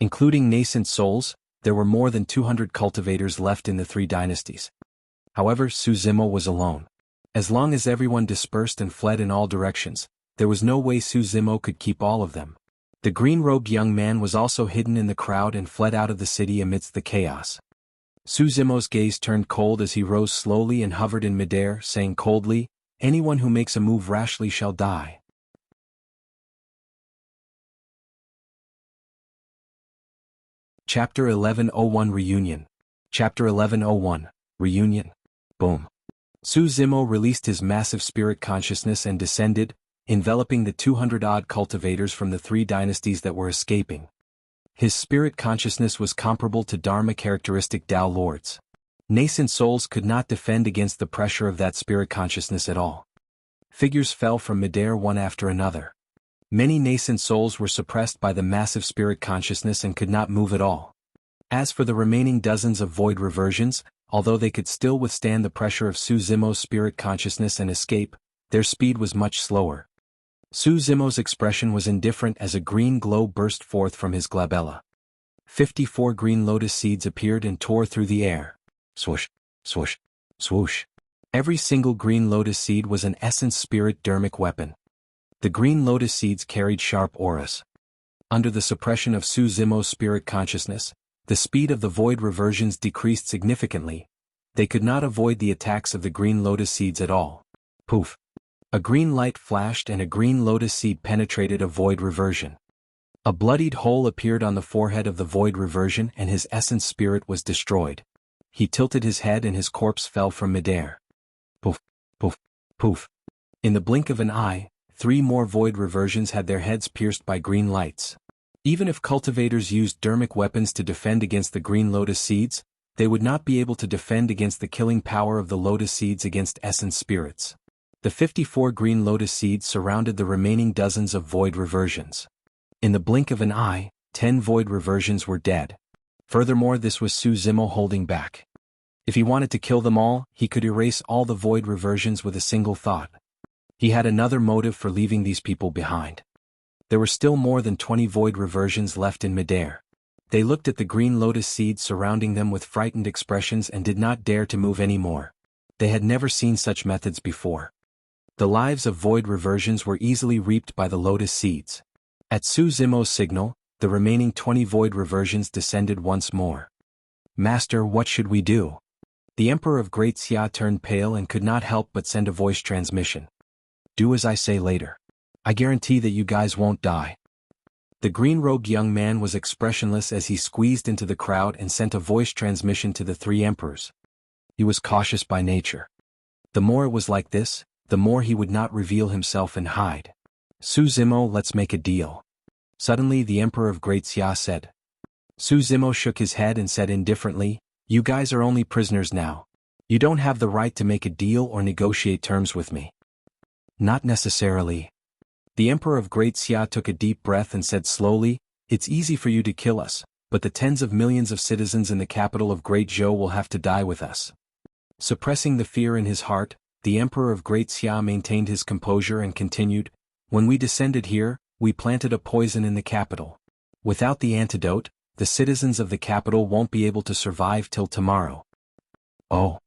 Including nascent souls, there were more than 200 cultivators left in the three dynasties. However, Su Zimo was alone. As long as everyone dispersed and fled in all directions, there was no way Su Zimo could keep all of them. The green-robed young man was also hidden in the crowd and fled out of the city amidst the chaos. Su Zimo's gaze turned cold as he rose slowly and hovered in midair, saying coldly, "Anyone who makes a move rashly shall die." Chapter 1101 Reunion. Chapter 1101 Reunion. Boom. Su Zimo released his massive spirit consciousness and descended, enveloping the 200-odd cultivators from the three dynasties that were escaping. His spirit consciousness was comparable to Dharma-characteristic Tao lords. Nascent souls could not defend against the pressure of that spirit consciousness at all. Figures fell from midair one after another. Many nascent souls were suppressed by the massive spirit consciousness and could not move at all. As for the remaining dozens of void reversions, although they could still withstand the pressure of Su Zimo's spirit consciousness and escape, their speed was much slower. Su Zimo's expression was indifferent as a green glow burst forth from his glabella. 54 green lotus seeds appeared and tore through the air. Swoosh, swoosh, swoosh. Every single green lotus seed was an essence spirit dermic weapon. The green lotus seeds carried sharp auras. Under the suppression of Su Zimo's spirit consciousness, the speed of the void reversions decreased significantly. They could not avoid the attacks of the green lotus seeds at all. Poof. A green light flashed and a green lotus seed penetrated a void reversion. A bloodied hole appeared on the forehead of the void reversion and his essence spirit was destroyed. He tilted his head and his corpse fell from midair. Poof, poof, poof. In the blink of an eye, 3 more void reversions had their heads pierced by green lights. Even if cultivators used dermic weapons to defend against the green lotus seeds, they would not be able to defend against the killing power of the lotus seeds against essence spirits. The 54 green lotus seeds surrounded the remaining dozens of void reversions. In the blink of an eye, 10 void reversions were dead. Furthermore, this was Su Zimo holding back. If he wanted to kill them all, he could erase all the void reversions with a single thought. He had another motive for leaving these people behind. There were still more than 20 void reversions left in midair. They looked at the green lotus seeds surrounding them with frightened expressions and did not dare to move anymore. They had never seen such methods before. The lives of void reversions were easily reaped by the lotus seeds. At Su Zimo's signal, the remaining 20 void reversions descended once more. "Master, what should we do?" The Emperor of Great Xia turned pale and could not help but send a voice transmission. "Do as I say later. I guarantee that you guys won't die." The green-robed young man was expressionless as he squeezed into the crowd and sent a voice transmission to the 3 emperors. He was cautious by nature. The more it was like this, the more he would not reveal himself and hide. "Su Zimo, let's make a deal." Suddenly the Emperor of Great Xia said. Su Zimo shook his head and said indifferently, "You guys are only prisoners now. You don't have the right to make a deal or negotiate terms with me." "Not necessarily." The Emperor of Great Xia took a deep breath and said slowly, "It's easy for you to kill us, but the tens of millions of citizens in the capital of Great Zhou will have to die with us." Suppressing the fear in his heart, the Emperor of Great Xia maintained his composure and continued, "When we descended here, we planted a poison in the capital. Without the antidote, the citizens of the capital won't be able to survive till tomorrow." "Oh."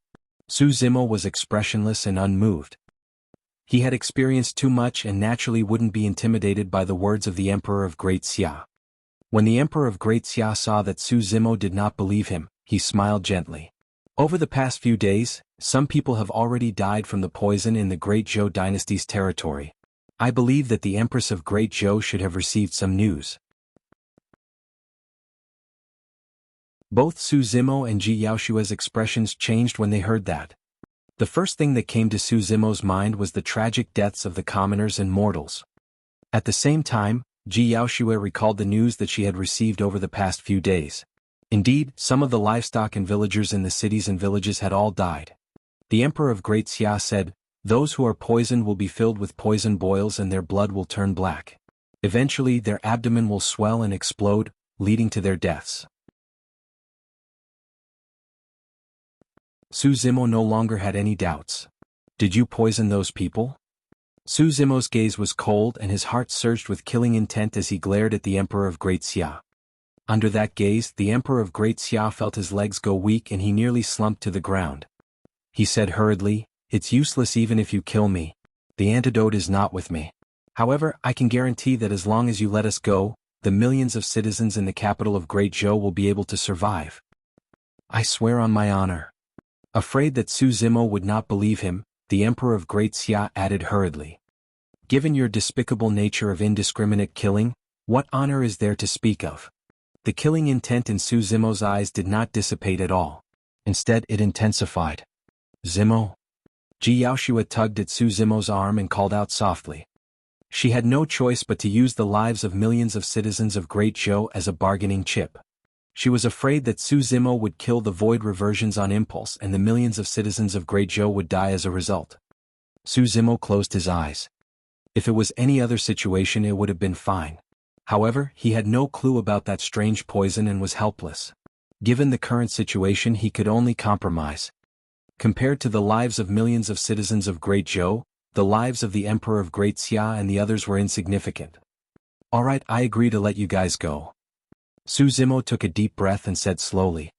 Su Zimo was expressionless and unmoved. He had experienced too much and naturally wouldn't be intimidated by the words of the Emperor of Great Xia. When the Emperor of Great Xia saw that Su Zimo did not believe him, he smiled gently. "Over the past few days, some people have already died from the poison in the Great Zhou dynasty's territory. I believe that the Empress of Great Zhou should have received some news." Both Su Zimo and Ji Yaoshua's expressions changed when they heard that. The first thing that came to Su Zimo's mind was the tragic deaths of the commoners and mortals. At the same time, Ji Yaoshua recalled the news that she had received over the past few days. Indeed, some of the livestock and villagers in the cities and villages had all died. The Emperor of Great Xia said, "Those who are poisoned will be filled with poison boils and their blood will turn black. Eventually their abdomen will swell and explode, leading to their deaths." Su Zimo no longer had any doubts. Did you poison those people? Su Zimo's gaze was cold and his heart surged with killing intent as he glared at the Emperor of Great Xia. Under that gaze, the Emperor of Great Xia felt his legs go weak and he nearly slumped to the ground. He said hurriedly, "It's useless even if you kill me. The antidote is not with me. However, I can guarantee that as long as you let us go, the millions of citizens in the capital of Great Zhou will be able to survive." "I swear on my honor." Afraid that Su Zimo would not believe him, the Emperor of Great Xia added hurriedly, "Given your despicable nature of indiscriminate killing, what honor is there to speak of?" The killing intent in Su Zimo's eyes did not dissipate at all. Instead, it intensified. "Zimo?" Jianghu tugged at Su Zimo's arm and called out softly. She had no choice but to use the lives of millions of citizens of Great Zhou as a bargaining chip. She was afraid that Su Zimo would kill the void reversions on impulse and the millions of citizens of Great Zhou would die as a result. Su Zimo closed his eyes. If it was any other situation it would have been fine. However, he had no clue about that strange poison and was helpless. Given the current situation he could only compromise. Compared to the lives of millions of citizens of Great Zhou, the lives of the Emperor of Great Xia and the others were insignificant. "Alright, I agree to let you guys go." Su Zimo took a deep breath and said slowly.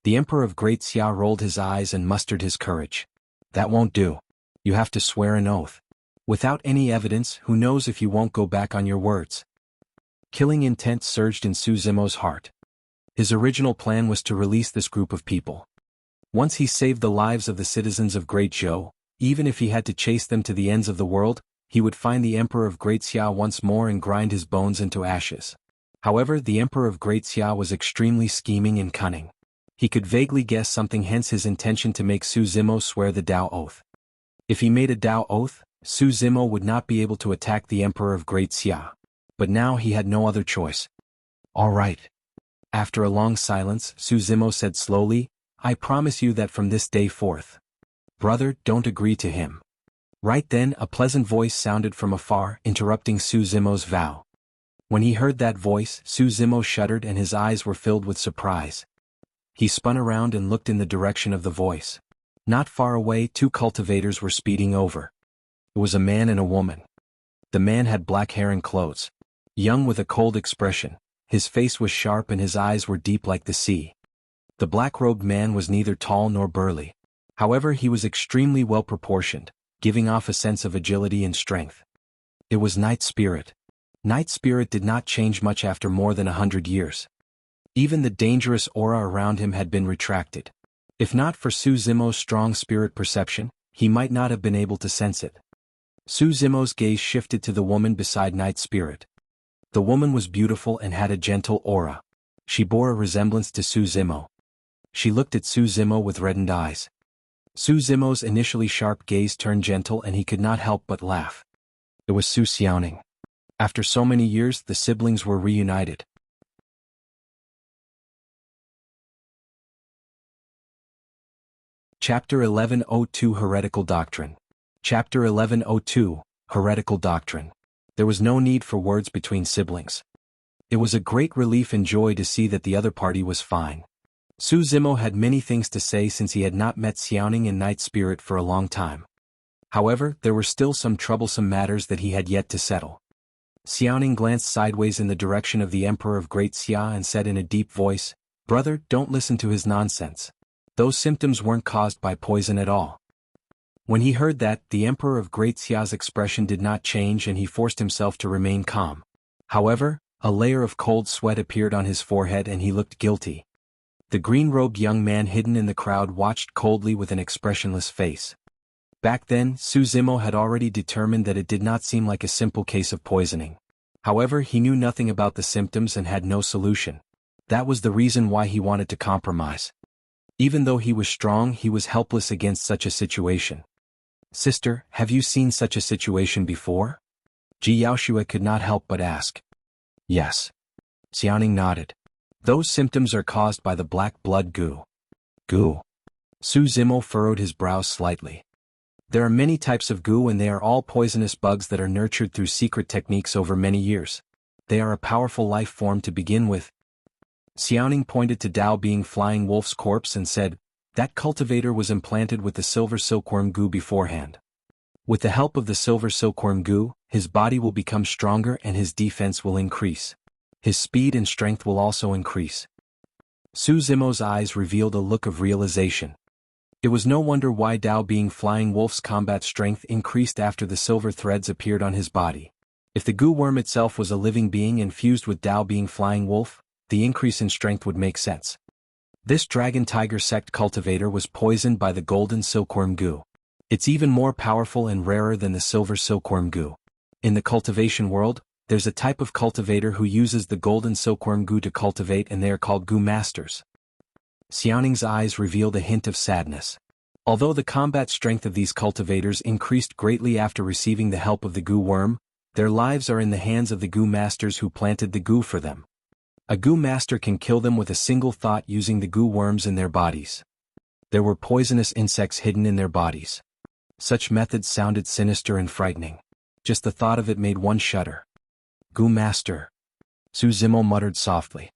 The Emperor of Great Xia rolled his eyes and mustered his courage. "That won't do. You have to swear an oath. Without any evidence, who knows if you won't go back on your words." Killing intent surged in Su Zimo's heart. His original plan was to release this group of people. Once he saved the lives of the citizens of Great Zhou, even if he had to chase them to the ends of the world, he would find the Emperor of Great Xia once more and grind his bones into ashes. However, the Emperor of Great Xia was extremely scheming and cunning. He could vaguely guess something, hence his intention to make Su Zimo swear the Dao Oath. If he made a Dao Oath, Su Zimo would not be able to attack the Emperor of Great Xia. But now he had no other choice. "All right." After a long silence, Su Zimo said slowly, "I promise you that from this day forth. Brother, don't agree to him." Right then a pleasant voice sounded from afar, interrupting Su Zimo's vow. When he heard that voice, Su Zimo shuddered and his eyes were filled with surprise. He spun around and looked in the direction of the voice. Not far away, two cultivators were speeding over. It was a man and a woman. The man had black hair and clothes. Young with a cold expression, his face was sharp and his eyes were deep like the sea. The black-robed man was neither tall nor burly. However, he was extremely well-proportioned, giving off a sense of agility and strength. It was Night Spirit. Night Spirit did not change much after more than 100 years. Even the dangerous aura around him had been retracted. If not for Su Zimo's strong spirit perception, he might not have been able to sense it. Su Zimo's gaze shifted to the woman beside Night Spirit. The woman was beautiful and had a gentle aura. She bore a resemblance to Su Zimo. She looked at Su Zimo with reddened eyes. Su Zimo's initially sharp gaze turned gentle and he could not help but laugh. It was Su Xiaoning. After so many years, the siblings were reunited. Chapter 1102 Heretical Doctrine. Chapter 1102 Heretical Doctrine. There was no need for words between siblings. It was a great relief and joy to see that the other party was fine. Su Zimo had many things to say since he had not met Xiaoning and Night Spirit for a long time. However, there were still some troublesome matters that he had yet to settle. Xiaoning glanced sideways in the direction of the Emperor of Great Xia and said in a deep voice, "Brother, don't listen to his nonsense. Those symptoms weren't caused by poison at all." When he heard that, the Emperor of Great Xia's expression did not change and he forced himself to remain calm. However, a layer of cold sweat appeared on his forehead and he looked guilty. The green-robed young man hidden in the crowd watched coldly with an expressionless face. Back then, Su Zimo had already determined that it did not seem like a simple case of poisoning. However, he knew nothing about the symptoms and had no solution. That was the reason why he wanted to compromise. Even though he was strong, he was helpless against such a situation. "Sister, have you seen such a situation before?" Jianghu could not help but ask. "Yes." Xiaoning nodded. "Those symptoms are caused by the black blood goo." "Goo?" Su Zimo furrowed his brows slightly. There are many types of goo and they are all poisonous bugs that are nurtured through secret techniques over many years. They are a powerful life form to begin with. Xiaoning pointed to Dao being Flying Wolf's corpse and said, That cultivator was implanted with the silver silkworm goo beforehand. With the help of the silver silkworm goo, his body will become stronger and his defense will increase. His speed and strength will also increase. Su Zimo's eyes revealed a look of realization. It was no wonder why Dao Being Flying Wolf's combat strength increased after the silver threads appeared on his body. If the goo worm itself was a living being infused with Dao Being Flying Wolf, the increase in strength would make sense. This Dragon Tiger Sect cultivator was poisoned by the golden silkworm goo. It's even more powerful and rarer than the silver silkworm goo. In the cultivation world, there's a type of cultivator who uses the golden silkworm goo to cultivate, and they are called goo masters. Xiaoning's eyes revealed a hint of sadness. Although the combat strength of these cultivators increased greatly after receiving the help of the goo worm, their lives are in the hands of the goo masters who planted the goo for them. A goo master can kill them with a single thought using the goo worms in their bodies. There were poisonous insects hidden in their bodies. Such methods sounded sinister and frightening. Just the thought of it made one shudder. Goo master. Su Zimo muttered softly.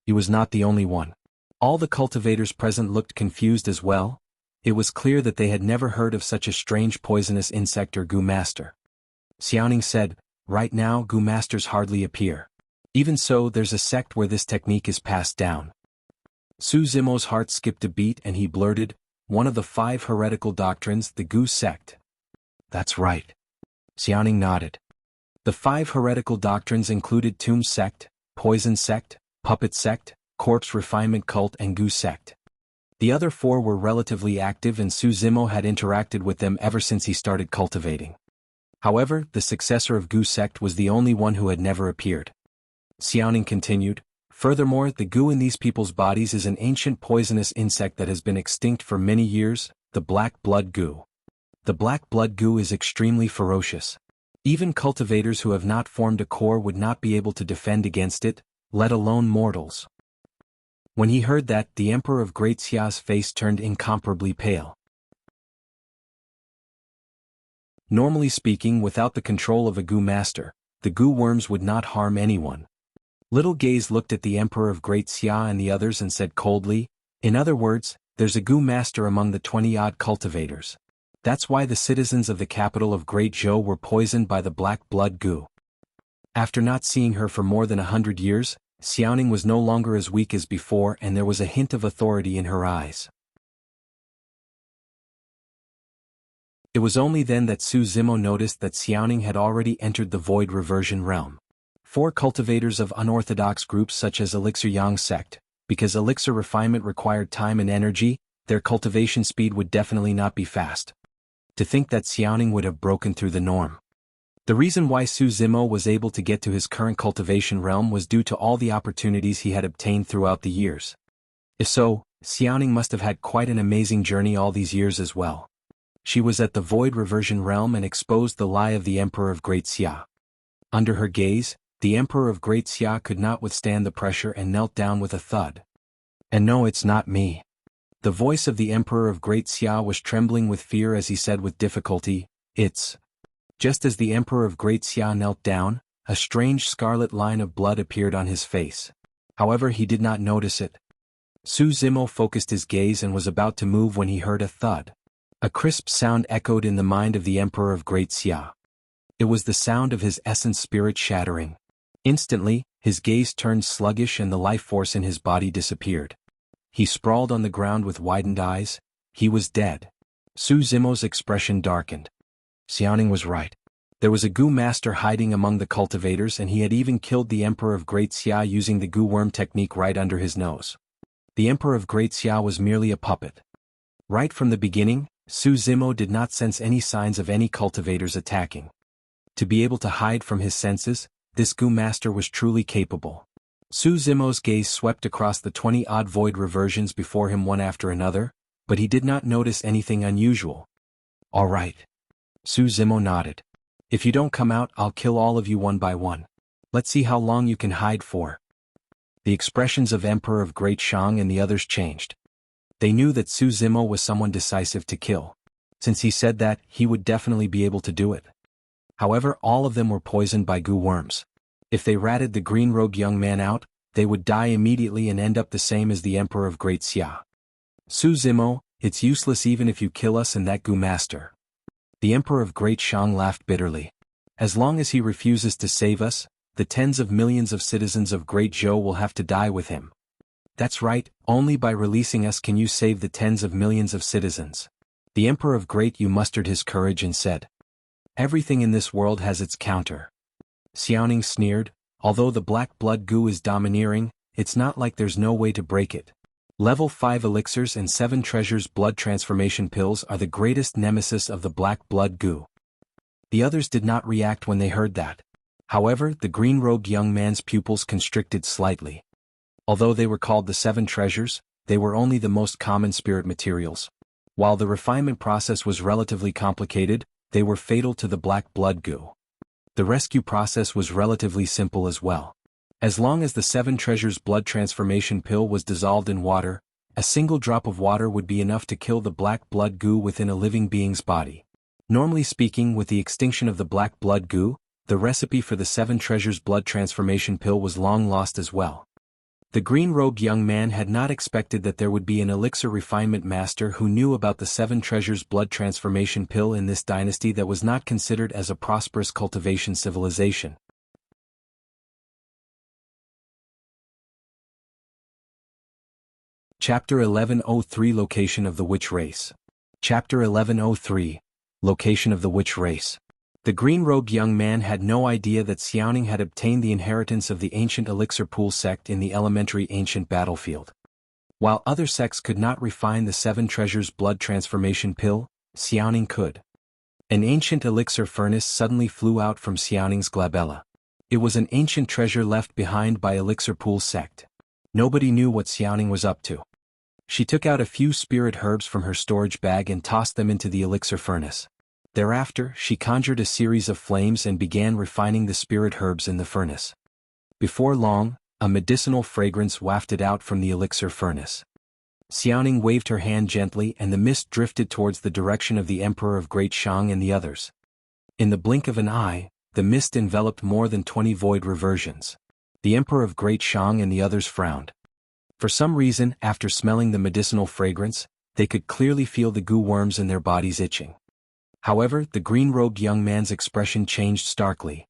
He was not the only one. All the cultivators present looked confused as well. It was clear that they had never heard of such a strange poisonous insect or goo master. Xiaoning said, "Right now goo masters hardly appear. Even so, there's a sect where this technique is passed down." Su Zimo's heart skipped a beat and he blurted, "One of the 5 heretical doctrines, the goo sect." "That's right." Xiaoning nodded. The 5 heretical doctrines included Tomb sect, Poison sect, Puppet sect, Corpse refinement cult and goo sect. The other 4 were relatively active and Su Zimo had interacted with them ever since he started cultivating. However, the successor of goo sect was the only one who had never appeared. Xiaoning continued, "Furthermore, the goo in these people's bodies is an ancient poisonous insect that has been extinct for many years, the black blood goo. The black blood goo is extremely ferocious. Even cultivators who have not formed a core would not be able to defend against it, let alone mortals." When he heard that, the Emperor of Great Xia's face turned incomparably pale. Normally speaking, without the control of a goo master, the goo worms would not harm anyone. Little Gaze looked at the Emperor of Great Xia and the others and said coldly, "In other words, there's a goo master among the 20-odd cultivators. That's why the citizens of the capital of Great Zhou were poisoned by the black blood goo." After not seeing her for more than 100 years, Xiaoning was no longer as weak as before and there was a hint of authority in her eyes. It was only then that Su Zimo noticed that Xiaoning had already entered the void reversion realm. 4 cultivators of unorthodox groups such as Elixir Yang sect, because elixir refinement required time and energy, their cultivation speed would definitely not be fast. To think that Xiaoning would have broken through the norm. The reason why Su Zimo was able to get to his current cultivation realm was due to all the opportunities he had obtained throughout the years. If so, Xiaoning must have had quite an amazing journey all these years as well. She was at the void reversion realm and exposed the lie of the Emperor of Great Xia. Under her gaze, the Emperor of Great Xia could not withstand the pressure and knelt down with a thud. "And no, it's not me." The voice of the Emperor of Great Xia was trembling with fear as he said with difficulty, "It's..." Just as the Emperor of Great Xia knelt down, a strange scarlet line of blood appeared on his face. However, he did not notice it. Su Zimo focused his gaze and was about to move when he heard a thud. A crisp sound echoed in the mind of the Emperor of Great Xia. It was the sound of his essence spirit shattering. Instantly, his gaze turned sluggish and the life force in his body disappeared. He sprawled on the ground with widened eyes. He was dead. Su Zimo's expression darkened. Xiaoning was right. There was a goo master hiding among the cultivators and he had even killed the Emperor of Great Xia using the goo worm technique right under his nose. The Emperor of Great Xia was merely a puppet. Right from the beginning, Su Zimo did not sense any signs of any cultivators attacking. To be able to hide from his senses, this goo master was truly capable. Su Zimo's gaze swept across the 20-odd void reversions before him one after another, but he did not notice anything unusual. "All right." Su Zimo nodded. "If you don't come out, I'll kill all of you one by one. Let's see how long you can hide for." The expressions of Emperor of Great Shang and the others changed. They knew that Su Zimo was someone decisive to kill. Since he said that, he would definitely be able to do it. However, all of them were poisoned by goo worms. If they ratted the green-robed young man out, they would die immediately and end up the same as the Emperor of Great Xia. Su Zimo, it's useless even if you kill us and that Gu master. The Emperor of Great Shang laughed bitterly. As long as he refuses to save us, the tens of millions of citizens of Great Zhou will have to die with him. That's right, only by releasing us can you save the tens of millions of citizens. The Emperor of Great Yu mustered his courage and said. Everything in this world has its counter. Xiaoning sneered, although the black blood Gu is domineering, it's not like there's no way to break it. Level 5 elixirs and 7 treasures blood transformation pills are the greatest nemesis of the black blood Gu. The others did not react when they heard that. However, the green-robed young man's pupils constricted slightly. Although they were called the 7 treasures, they were only the most common spirit materials. While the refinement process was relatively complicated, they were fatal to the black blood Gu. The rescue process was relatively simple as well. As long as the 7 treasures blood transformation pill was dissolved in water, a single drop of water would be enough to kill the black blood Gu within a living being's body. Normally speaking, with the extinction of the black blood Gu, the recipe for the 7 treasures blood transformation pill was long lost as well. The green-robed young man had not expected that there would be an elixir refinement master who knew about the 7 treasures blood transformation pill in this dynasty that was not considered as a prosperous cultivation civilization. Chapter 1103 Location of the Witch Race. Chapter 1103 Location of the Witch Race. The green-robed young man had no idea that Xiaoning had obtained the inheritance of the ancient elixir pool sect in the elementary ancient battlefield. While other sects could not refine the 7 treasures blood transformation pill, Xiaoning could. An ancient elixir furnace suddenly flew out from Xiaoning's glabella. It was an ancient treasure left behind by elixir pool sect. Nobody knew what Xiaoning was up to. She took out a few spirit herbs from her storage bag and tossed them into the elixir furnace. Thereafter, she conjured a series of flames and began refining the spirit herbs in the furnace. Before long, a medicinal fragrance wafted out from the elixir furnace. Xiaoning waved her hand gently and the mist drifted towards the direction of the Emperor of Great Shang and the others. In the blink of an eye, the mist enveloped more than 20 void reversions. The Emperor of Great Shang and the others frowned. For some reason, after smelling the medicinal fragrance, they could clearly feel the Gu worms in their bodies itching. However, the green-robed young man's expression changed starkly.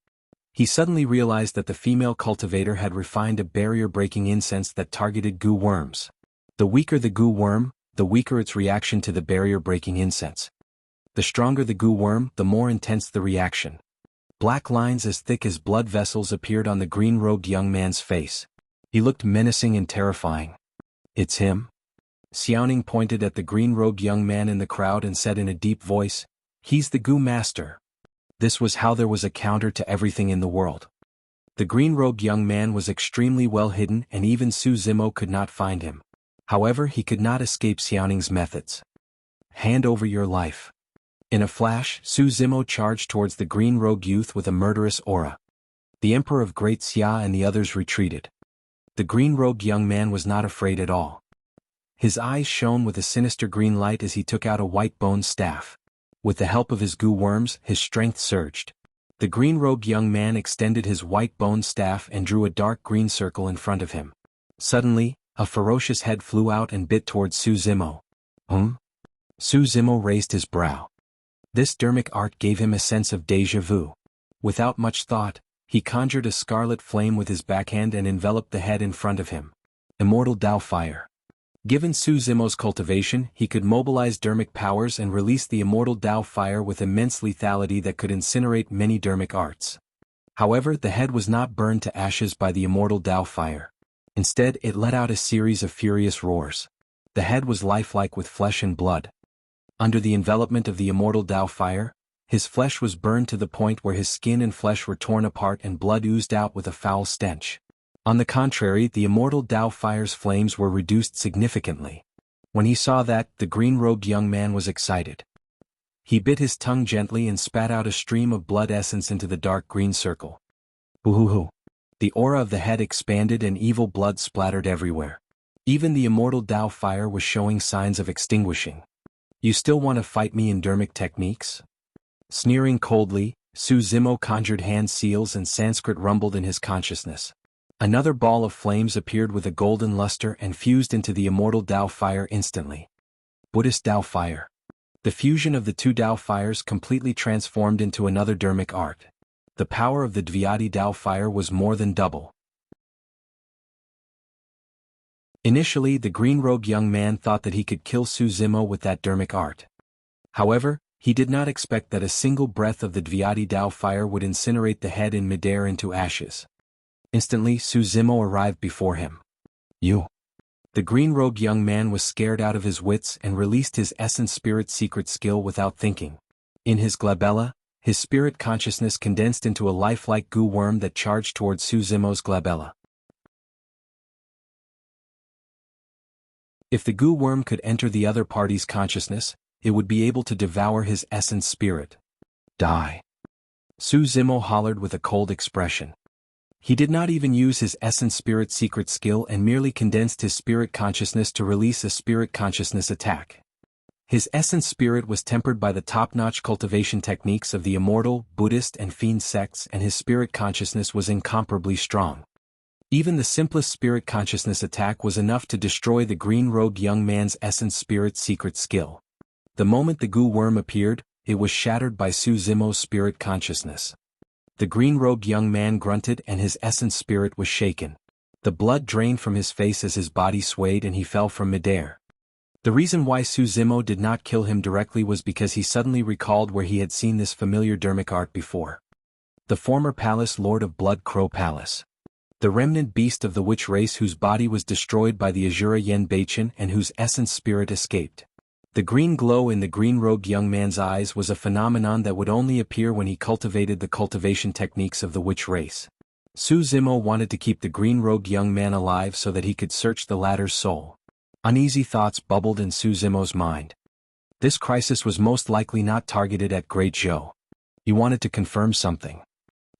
He suddenly realized that the female cultivator had refined a barrier-breaking incense that targeted Gu worms. The weaker the Gu worm, the weaker its reaction to the barrier-breaking incense. The stronger the Gu worm, the more intense the reaction. Black lines as thick as blood vessels appeared on the green-robed young man's face. He looked menacing and terrifying. It's him? Xiaoning pointed at the green-robed young man in the crowd and said in a deep voice, He's the Gu master. This was how there was a counter to everything in the world. The green-robed young man was extremely well hidden and even Su Zimo could not find him. However, he could not escape Xiaoning's methods. Hand over your life. In a flash, Su Zimo charged towards the green-robed youth with a murderous aura. The Emperor of Great Xia and the others retreated. The green-robed young man was not afraid at all. His eyes shone with a sinister green light as he took out a white bone staff. With the help of his Gu worms, his strength surged. The green-robed young man extended his white bone staff and drew a dark green circle in front of him. Suddenly, a ferocious head flew out and bit towards Su Zimo. Su Zimo raised his brow. This dermic art gave him a sense of déjà vu. Without much thought, he conjured a scarlet flame with his backhand and enveloped the head in front of him. Immortal Dao Fire. Given Su Zimo's cultivation, he could mobilize dermic powers and release the immortal Dao Fire with immense lethality that could incinerate many dermic arts. However, the head was not burned to ashes by the immortal Dao Fire. Instead, it let out a series of furious roars. The head was lifelike with flesh and blood. Under the envelopment of the immortal Dao Fire, his flesh was burned to the point where his skin and flesh were torn apart and blood oozed out with a foul stench. On the contrary, the immortal Dao Fire's flames were reduced significantly. When he saw that, the green-robed young man was excited. He bit his tongue gently and spat out a stream of blood essence into the dark green circle. Hoo-hoo-hoo. The aura of the head expanded and evil blood splattered everywhere. Even the immortal Dao Fire was showing signs of extinguishing. You still want to fight me in dermic techniques? Sneering coldly, Su Zimo conjured hand seals and Sanskrit rumbled in his consciousness. Another ball of flames appeared with a golden luster and fused into the immortal Dao Fire instantly. Buddhist Tao fire. The fusion of the two Tao fires completely transformed into another dharmic art. The power of the Dvyadi Tao fire was more than double. Initially, the green-robed young man thought that he could kill Su Zimo with that dharmic art. However, he did not expect that a single breath of the Dvyadi Tao fire would incinerate the head in midair into ashes. Instantly, Su Zimo arrived before him. You. The green-robed young man was scared out of his wits and released his essence spirit secret skill without thinking. In his glabella, his spirit consciousness condensed into a lifelike goo worm that charged towards Su Zimo's glabella. If the goo worm could enter the other party's consciousness, it would be able to devour his essence spirit. Die. Su Zimo hollered with a cold expression. He did not even use his essence spirit secret skill and merely condensed his spirit consciousness to release a spirit consciousness attack. His essence spirit was tempered by the top-notch cultivation techniques of the immortal, Buddhist and fiend sects, and his spirit consciousness was incomparably strong. Even the simplest spirit consciousness attack was enough to destroy the green-robed young man's essence spirit secret skill. The moment the goo worm appeared, it was shattered by Su Zimo's spirit consciousness. The green-robed young man grunted and his essence spirit was shaken. The blood drained from his face as his body swayed and he fell from midair. The reason why Su Zimo did not kill him directly was because he suddenly recalled where he had seen this familiar dharmic art before. The former palace lord of Blood Crow Palace. The remnant beast of the witch race whose body was destroyed by the Azura Yen Bachin and whose essence spirit escaped. The green glow in the green-robed young man's eyes was a phenomenon that would only appear when he cultivated the cultivation techniques of the witch race. Su Zimo wanted to keep the green-robed young man alive so that he could search the latter's soul. Uneasy thoughts bubbled in Su Zimo's mind. This crisis was most likely not targeted at Great Zhou. He wanted to confirm something.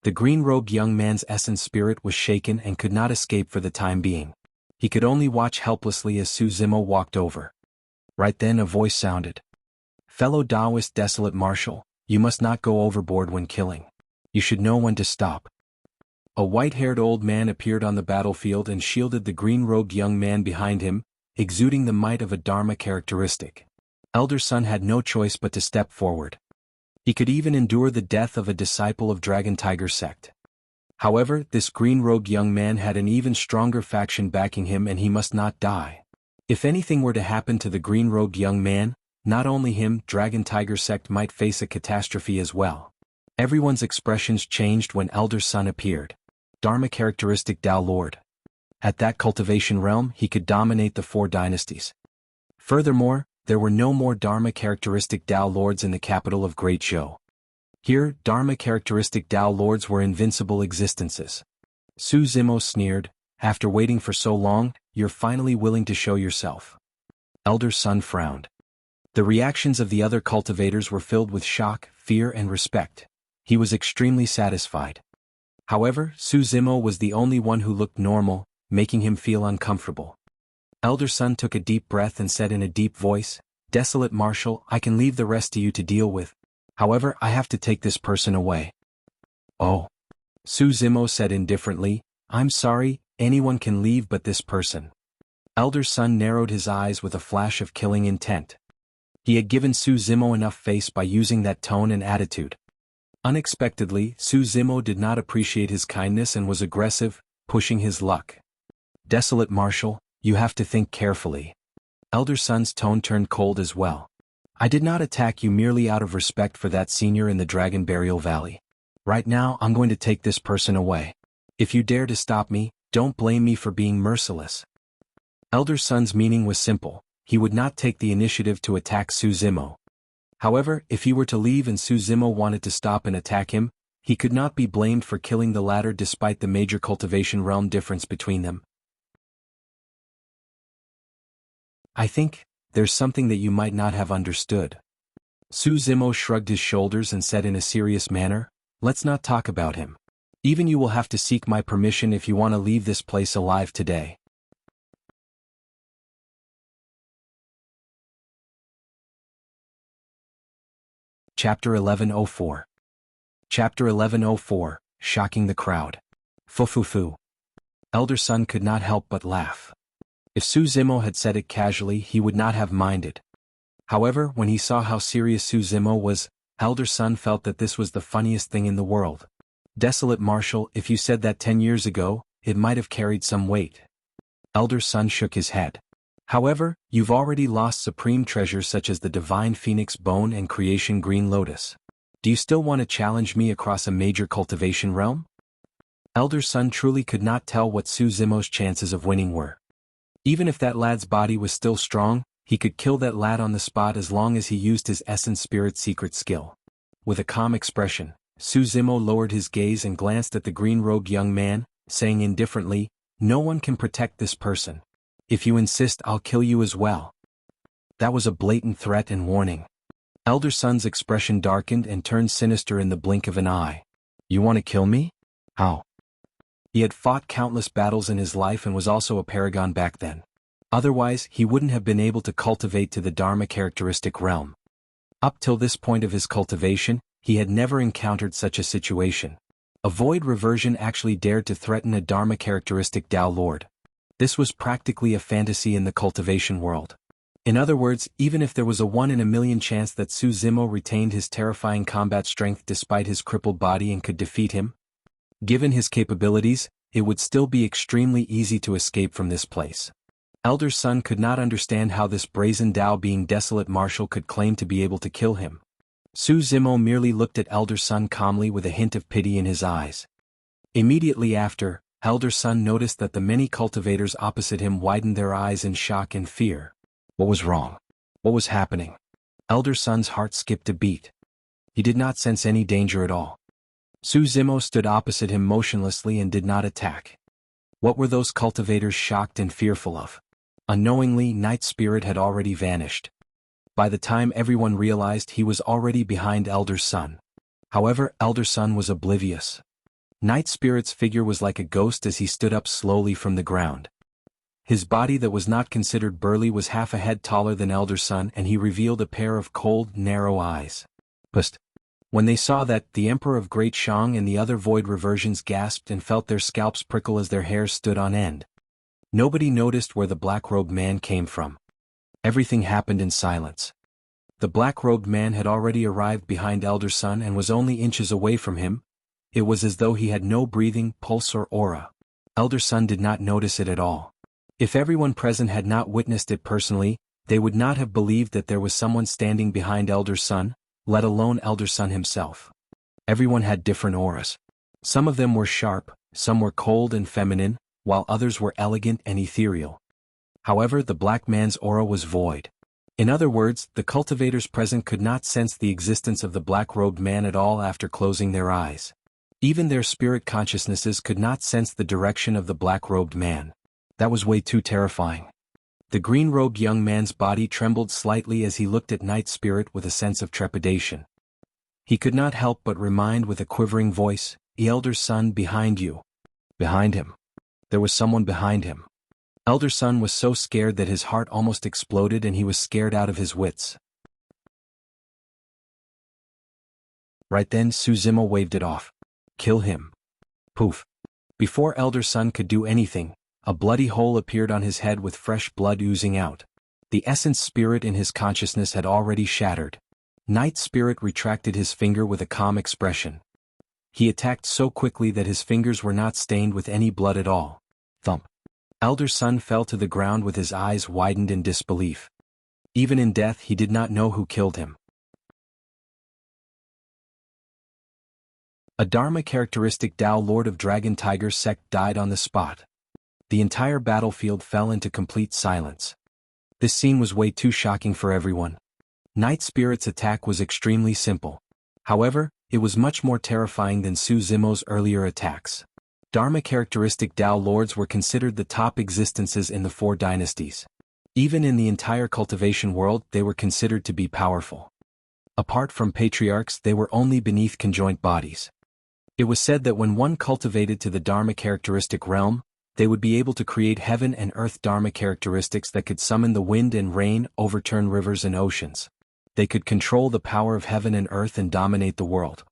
The green-robed young man's essence spirit was shaken and could not escape for the time being. He could only watch helplessly as Su Zimo walked over. Right then a voice sounded. Fellow Taoist Desolate Marshal, you must not go overboard when killing. You should know when to stop. A white-haired old man appeared on the battlefield and shielded the green-robed young man behind him, exuding the might of a Dharma characteristic. Elder Sun had no choice but to step forward. He could even endure the death of a disciple of Dragon Tiger sect. However, this green-robed young man had an even stronger faction backing him and he must not die. If anything were to happen to the green-robed young man, not only him, Dragon Tiger sect might face a catastrophe as well. Everyone's expressions changed when Elder Sun appeared. Dharma characteristic Tao Lord. At that cultivation realm, he could dominate the 4 dynasties. Furthermore, there were no more Dharma characteristic Tao Lords in the capital of Great Zhou. Here, Dharma characteristic Tao Lords were invincible existences. Su Zimo sneered, after waiting for so long, you're finally willing to show yourself. Elder Sun frowned. The reactions of the other cultivators were filled with shock, fear and respect. He was extremely satisfied. However, Su Zimo was the only one who looked normal, making him feel uncomfortable. Elder Sun took a deep breath and said in a deep voice, Desolate Marshal, I can leave the rest to you to deal with. However, I have to take this person away. Oh. Su Zimo said indifferently, I'm sorry, anyone can leave but this person. Elder Sun narrowed his eyes with a flash of killing intent. He had given Su Zimo enough face by using that tone and attitude. Unexpectedly, Su Zimo did not appreciate his kindness and was aggressive, pushing his luck. Desolate Marshal, you have to think carefully. Elder Sun's tone turned cold as well. I did not attack you merely out of respect for that senior in the Dragon Burial Valley. Right now, I'm going to take this person away. If you dare to stop me, don't blame me for being merciless. Elder Sun's meaning was simple. He would not take the initiative to attack Su Zimo. However, if he were to leave and Su Zimo wanted to stop and attack him, he could not be blamed for killing the latter despite the major cultivation realm difference between them. I think, there's something that you might not have understood. Su Zimo shrugged his shoulders and said in a serious manner, let's not talk about him. Even you will have to seek my permission if you want to leave this place alive today. Chapter 1104. Chapter 1104, Shocking the Crowd. Fufufu. Elder Sun could not help but laugh. If Su Zimo had said it casually, he would not have minded. However, when he saw how serious Su Zimo was, Elder Sun felt that this was the funniest thing in the world. Desolate Marshal, if you said that 10 years ago, it might have carried some weight. Elder Sun shook his head. However, you've already lost supreme treasures such as the Divine Phoenix Bone and Creation Green Lotus. Do you still want to challenge me across a major cultivation realm? Elder Sun truly could not tell what Su Zimo's chances of winning were. Even if that lad's body was still strong, he could kill that lad on the spot as long as he used his Essence Spirit secret skill. With a calm expression, Su Zimo lowered his gaze and glanced at the green-robed young man, saying indifferently, "No one can protect this person. If you insist, I'll kill you as well." That was a blatant threat and warning. Elder Sun's expression darkened and turned sinister in the blink of an eye. "You want to kill me? How?" He had fought countless battles in his life and was also a paragon back then. Otherwise, he wouldn't have been able to cultivate to the Dharma characteristic realm. Up till this point of his cultivation, he had never encountered such a situation. A void reversion actually dared to threaten a Dharma characteristic Tao Lord. This was practically a fantasy in the cultivation world. In other words, even if there was a 1 in a million chance that Su Zimo retained his terrifying combat strength despite his crippled body and could defeat him, given his capabilities, it would still be extremely easy to escape from this place. Elder Sun could not understand how this brazen Tao being Desolate Marshal could claim to be able to kill him. Su Zimo merely looked at Elder Sun calmly with a hint of pity in his eyes. Immediately after, Elder Sun noticed that the many cultivators opposite him widened their eyes in shock and fear. What was wrong? What was happening? Elder Sun's heart skipped a beat. He did not sense any danger at all. Su Zimo stood opposite him motionlessly and did not attack. What were those cultivators shocked and fearful of? Unknowingly, Night Spirit had already vanished. By the time everyone realized, he was already behind Elder Sun. However, Elder Sun was oblivious. Night Spirit's figure was like a ghost as he stood up slowly from the ground. His body that was not considered burly was half a head taller than Elder Sun, and he revealed a pair of cold, narrow eyes. But when they saw that, the Emperor of Great Shang and the other void reversions gasped and felt their scalps prickle as their hair stood on end. Nobody noticed where the black-robed man came from. Everything happened in silence. The black-robed man had already arrived behind Elder Sun and was only inches away from him. It was as though he had no breathing, pulse or aura. Elder Sun did not notice it at all. If everyone present had not witnessed it personally, they would not have believed that there was someone standing behind Elder Sun, let alone Elder Sun himself. Everyone had different auras. Some of them were sharp, some were cold and feminine, while others were elegant and ethereal. However, the black man's aura was void. In other words, the cultivators present could not sense the existence of the black-robed man at all after closing their eyes. Even their spirit consciousnesses could not sense the direction of the black-robed man. That was way too terrifying. The green-robed young man's body trembled slightly as he looked at Night Spirit with a sense of trepidation. He could not help but remind with a quivering voice, "The Elder Sun behind you." Behind him. There was someone behind him. Elder Sun was so scared that his heart almost exploded and he was scared out of his wits. Right then Su Zimo waved it off. "Kill him." Poof. Before Elder Sun could do anything, a bloody hole appeared on his head with fresh blood oozing out. The essence spirit in his consciousness had already shattered. Night Spirit retracted his finger with a calm expression. He attacked so quickly that his fingers were not stained with any blood at all. Thump. Elder Sun fell to the ground with his eyes widened in disbelief. Even in death he did not know who killed him. A Dharma characteristic Tao Lord of Dragon Tiger sect died on the spot. The entire battlefield fell into complete silence. This scene was way too shocking for everyone. Night Spirit's attack was extremely simple. However, it was much more terrifying than Su Zimo's earlier attacks. Dharma characteristic Tao Lords were considered the top existences in the 4 dynasties. Even in the entire cultivation world, they were considered to be powerful. Apart from patriarchs, they were only beneath conjoint bodies. It was said that when one cultivated to the Dharma characteristic realm, they would be able to create heaven and earth Dharma characteristics that could summon the wind and rain, overturn rivers and oceans. They could control the power of heaven and earth and dominate the world.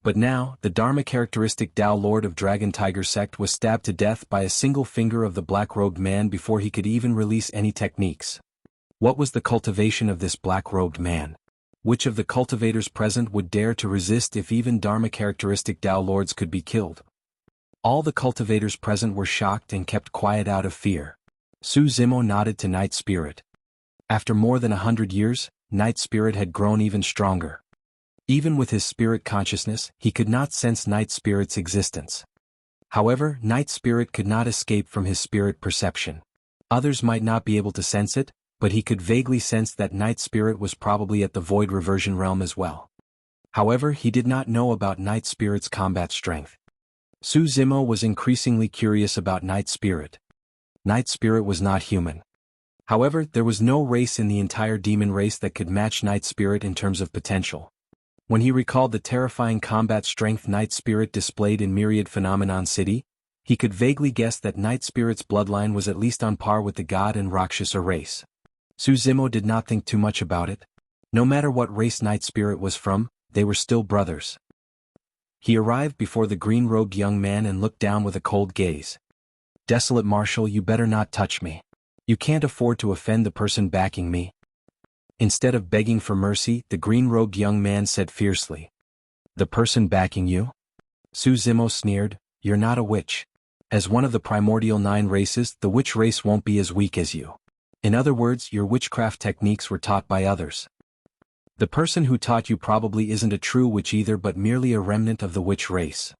But now, the Dharma characteristic Tao Lord of Dragon Tiger sect was stabbed to death by a single finger of the black-robed man before he could even release any techniques. What was the cultivation of this black-robed man? Which of the cultivators present would dare to resist if even Dharma-characteristic Tao lords could be killed? All the cultivators present were shocked and kept quiet out of fear. Su Zimo nodded to Night Spirit. After more than 100 years, Night Spirit had grown even stronger. Even with his spirit consciousness, he could not sense Night Spirit's existence. However, Night Spirit could not escape from his spirit perception. Others might not be able to sense it, but he could vaguely sense that Night Spirit was probably at the Void Reversion realm as well. However, he did not know about Night Spirit's combat strength. Su Zimo was increasingly curious about Night Spirit. Night Spirit was not human. However, there was no race in the entire demon race that could match Night Spirit in terms of potential. When he recalled the terrifying combat strength Night Spirit displayed in Myriad Phenomenon City, he could vaguely guess that Night Spirit's bloodline was at least on par with the God and Rakshasa race. Su Zimo did not think too much about it. No matter what race Night Spirit was from, they were still brothers. He arrived before the green-robed young man and looked down with a cold gaze. "Desolate Marshal, you better not touch me. You can't afford to offend the person backing me." Instead of begging for mercy, the green-robed young man said fiercely. "The person backing you?" Su Zimo sneered, "You're not a witch. As one of the primordial 9 races, the witch race won't be as weak as you. In other words, your witchcraft techniques were taught by others. The person who taught you probably isn't a true witch either but merely a remnant of the witch race."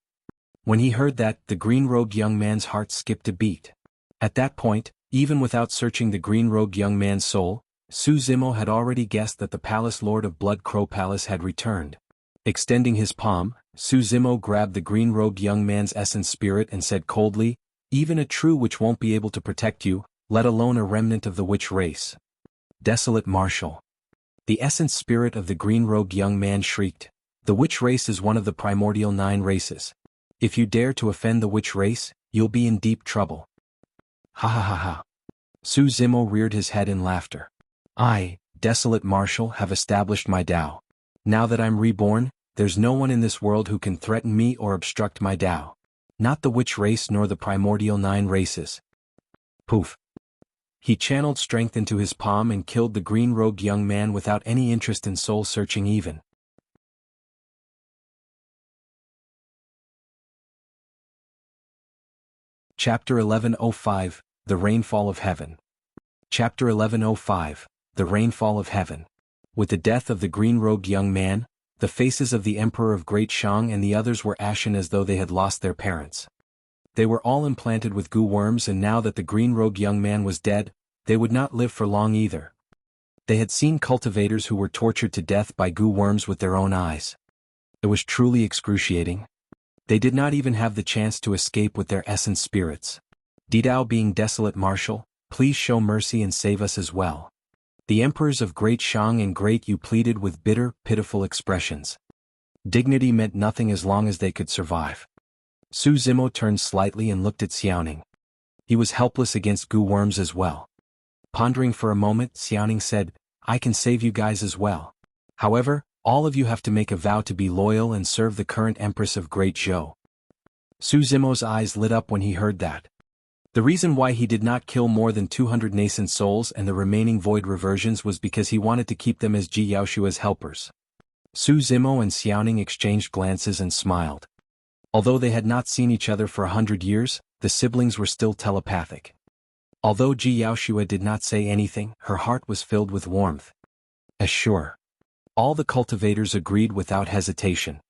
When he heard that, the green-robed young man's heart skipped a beat. At that point, even without searching the green-robed young man's soul, Su Zimo had already guessed that the Palace Lord of Blood Crow Palace had returned. Extending his palm, Su Zimo grabbed the green-robed young man's essence spirit and said coldly, "Even a true witch won't be able to protect you, let alone a remnant of the witch race." "Desolate Marshal." The essence spirit of the green-robed young man shrieked, "The witch race is one of the primordial 9 races. If you dare to offend the witch race, you'll be in deep trouble." "Ha ha ha ha." Su Zimo reared his head in laughter. "I, Desolate Marshal, have established my Tao. Now that I'm reborn, there's no one in this world who can threaten me or obstruct my Tao. Not the witch race nor the primordial 9 races." Poof. He channeled strength into his palm and killed the green-robed young man without any interest in soul-searching even. Chapter 1105, The Rainfall of Heaven. Chapter 1105, The Rainfall of Heaven. With the death of the green-robed young man, the faces of the Emperor of Great Shang and the others were ashen as though they had lost their parents. They were all implanted with goo worms, and now that the green-robed young man was dead, they would not live for long either. They had seen cultivators who were tortured to death by goo worms with their own eyes. It was truly excruciating. They did not even have the chance to escape with their essence spirits. "Didao, being Desolate Marshal, please show mercy and save us as well." The emperors of Great Shang and Great Yu pleaded with bitter, pitiful expressions. Dignity meant nothing as long as they could survive. Su Zimo turned slightly and looked at Xiaoning. He was helpless against goo worms as well. Pondering for a moment, Xiaoning said, "I can save you guys as well. However, all of you have to make a vow to be loyal and serve the current Empress of Great Zhou." Su Zimo's eyes lit up when he heard that. The reason why he did not kill more than 200 nascent souls and the remaining void reversions was because he wanted to keep them as Ji Yaoshua's helpers. Su Zimo and Xiaoning exchanged glances and smiled. Although they had not seen each other for 100 years, the siblings were still telepathic. Although Ji Yaoshua did not say anything, her heart was filled with warmth. Sure. All the cultivators agreed without hesitation.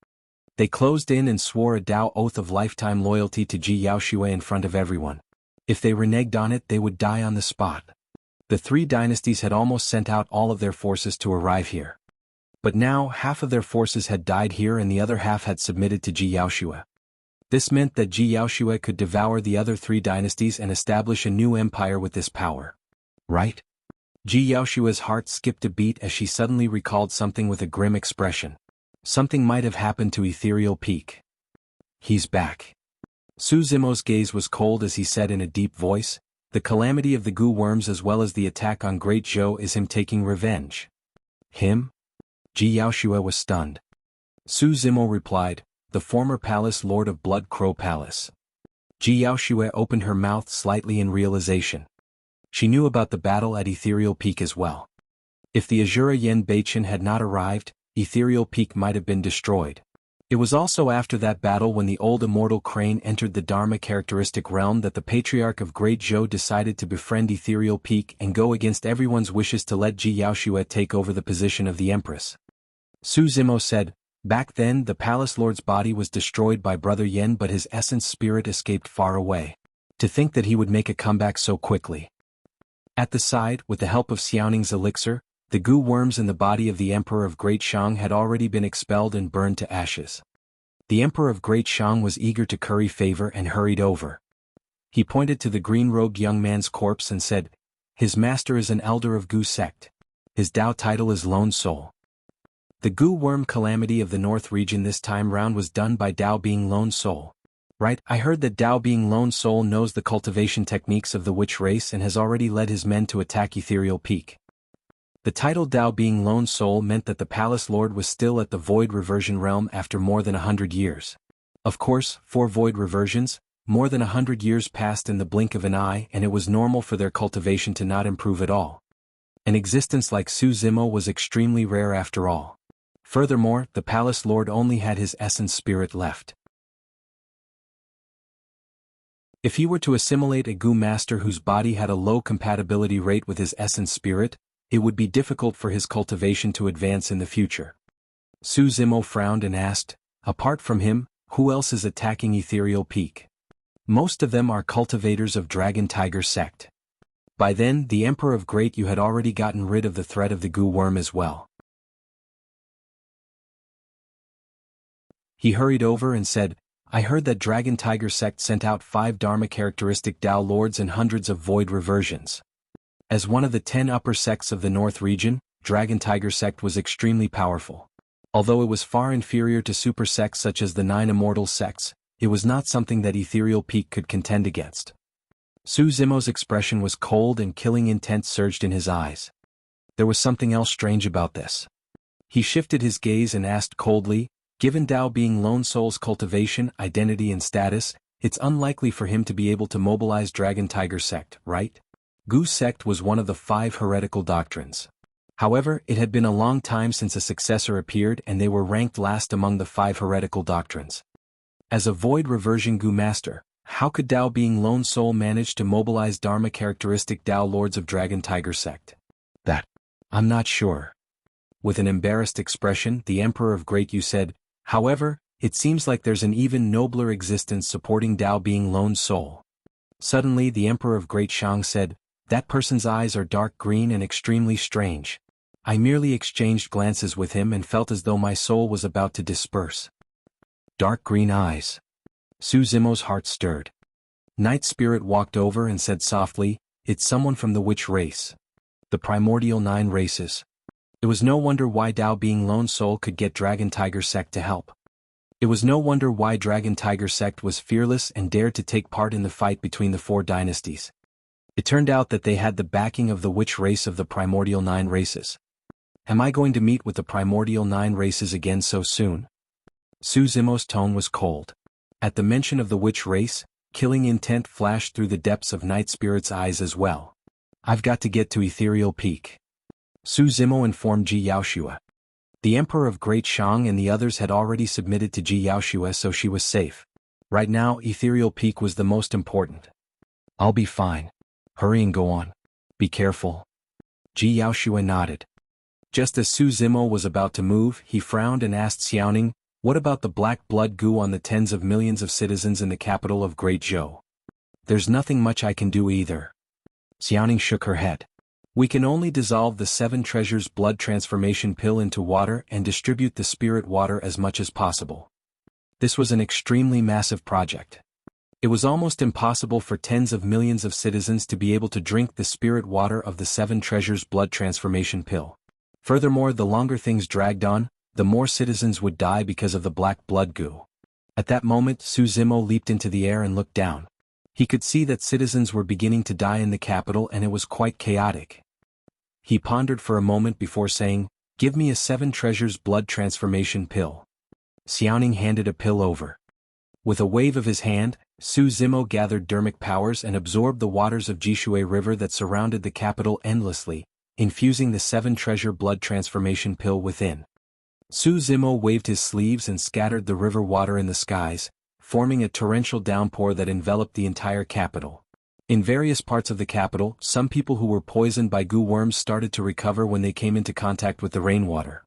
They closed in and swore a Tao oath of lifetime loyalty to Ji Yaoshua in front of everyone. If they reneged on it, they would die on the spot. The 3 dynasties had almost sent out all of their forces to arrive here. But now, half of their forces had died here and the other half had submitted to Ji Yaoshua. This meant that Ji Yaoshua could devour the other 3 dynasties and establish a new empire with this power. Right? Ji Yaoshua's heart skipped a beat as she suddenly recalled something with a grim expression. Something might have happened to Ethereal Peak. He's back. Su Zimo's gaze was cold as he said in a deep voice, "The calamity of the goo worms as well as the attack on Great Zhou is him taking revenge." Him? Ji Yaoshua was stunned. Su Zimo replied, "The former Palace Lord of Blood Crow Palace." Ji Yaoshua opened her mouth slightly in realization. She knew about the battle at Ethereal Peak as well. If the Azura Yen Baichen had not arrived, Ethereal Peak might have been destroyed. It was also after that battle when the old immortal crane entered the Dharma characteristic realm that the Patriarch of Great Zhou decided to befriend Ethereal Peak and go against everyone's wishes to let Ji Yaoxue take over the position of the Empress. Su Zimo said, "Back then the Palace Lord's body was destroyed by Brother Yen, but his essence spirit escaped far away. To think that he would make a comeback so quickly." At the side, with the help of Xiaoning's elixir, the goo worms in the body of the Emperor of Great Shang had already been expelled and burned to ashes. The Emperor of Great Shang was eager to curry favor and hurried over. He pointed to the green-robed young man's corpse and said, "His master is an elder of Goo sect. His Dao title is Lone Soul." The goo worm calamity of the North region this time round was done by Dao being Lone Soul. Right, I heard that Dao being Lone Soul knows the cultivation techniques of the witch race and has already led his men to attack Ethereal Peak. The title Dao being Lone Soul meant that the Palace Lord was still at the Void Reversion realm after more than 100 years. Of course, for Void Reversions, more than 100 years passed in the blink of an eye, and it was normal for their cultivation to not improve at all. An existence like Su Zimo was extremely rare after all. Furthermore, the Palace Lord only had his essence spirit left. If he were to assimilate a goo master whose body had a low compatibility rate with his essence spirit, it would be difficult for his cultivation to advance in the future. Su Zimo frowned and asked, "Apart from him, who else is attacking Ethereal Peak?" "Most of them are cultivators of Dragon Tiger sect." By then, the Emperor of Great Yu had already gotten rid of the threat of the goo worm as well. He hurried over and said, "I heard that Dragon Tiger sect sent out 5 Dharma characteristic Dao lords and hundreds of void reversions. As one of the 10 upper sects of the North region, Dragon Tiger sect was extremely powerful. Although it was far inferior to super sects such as the 9 immortal sects, it was not something that Ethereal Peak could contend against." Su Zimo's expression was cold and killing intent surged in his eyes. There was something else strange about this. He shifted his gaze and asked coldly, "Given Dao being Lone Soul's cultivation, identity and status, it's unlikely for him to be able to mobilize Dragon Tiger sect, right?" Goo sect was one of the 5 heretical doctrines. However, it had been a long time since a successor appeared and they were ranked last among the 5 heretical doctrines. As a void reversion goo master, how could Dao being Lone Soul manage to mobilize Dharma characteristic Dao lords of Dragon Tiger sect? I'm not sure. With an embarrassed expression, the Emperor of Great Yu said, "However, it seems like there's an even nobler existence supporting Dao being Lone Soul." Suddenly the Emperor of Great Shang said, "That person's eyes are dark green and extremely strange. I merely exchanged glances with him and felt as though my soul was about to disperse." Dark green eyes. Su Zimo's heart stirred. Night Spirit walked over and said softly, "It's someone from the witch race. The primordial 9 races." It was no wonder why Dao being Lone Soul could get Dragon Tiger sect to help. It was no wonder why Dragon Tiger sect was fearless and dared to take part in the fight between the 4 dynasties. It turned out that they had the backing of the witch race of the primordial 9 races. Am I going to meet with the primordial 9 races again so soon? Su Zimo's tone was cold. At the mention of the witch race, killing intent flashed through the depths of Night Spirit's eyes as well. I've got to get to Ethereal Peak. Su Zimo informed Ji Yaoxue. The Emperor of Great Shang and the others had already submitted to Ji Yaoxue, so she was safe. Right now, Ethereal Peak was the most important. I'll be fine. Hurry and go on. Be careful. Ji Yaoxue nodded. Just as Su Zimo was about to move, he frowned and asked Xiaoning, "What about the black blood goo on the tens of millions of citizens in the capital of Great Zhou?" "There's nothing much I can do either." Xiaoning shook her head. "We can only dissolve the 7 treasures blood transformation pill into water and distribute the spirit water as much as possible." This was an extremely massive project. It was almost impossible for tens of millions of citizens to be able to drink the spirit water of the 7 treasures blood transformation pill. Furthermore, the longer things dragged on, the more citizens would die because of the black blood goo. At that moment, Su Zimo leaped into the air and looked down. He could see that citizens were beginning to die in the capital and it was quite chaotic. He pondered for a moment before saying, "Give me a 7 treasures blood transformation pill." Xiaoning handed a pill over. With a wave of his hand, Su Zimo gathered dermic powers and absorbed the waters of Jishui River that surrounded the capital endlessly, infusing the 7-treasure blood transformation pill within. Su Zimo waved his sleeves and scattered the river water in the skies, forming a torrential downpour that enveloped the entire capital. In various parts of the capital, some people who were poisoned by goo worms started to recover when they came into contact with the rainwater.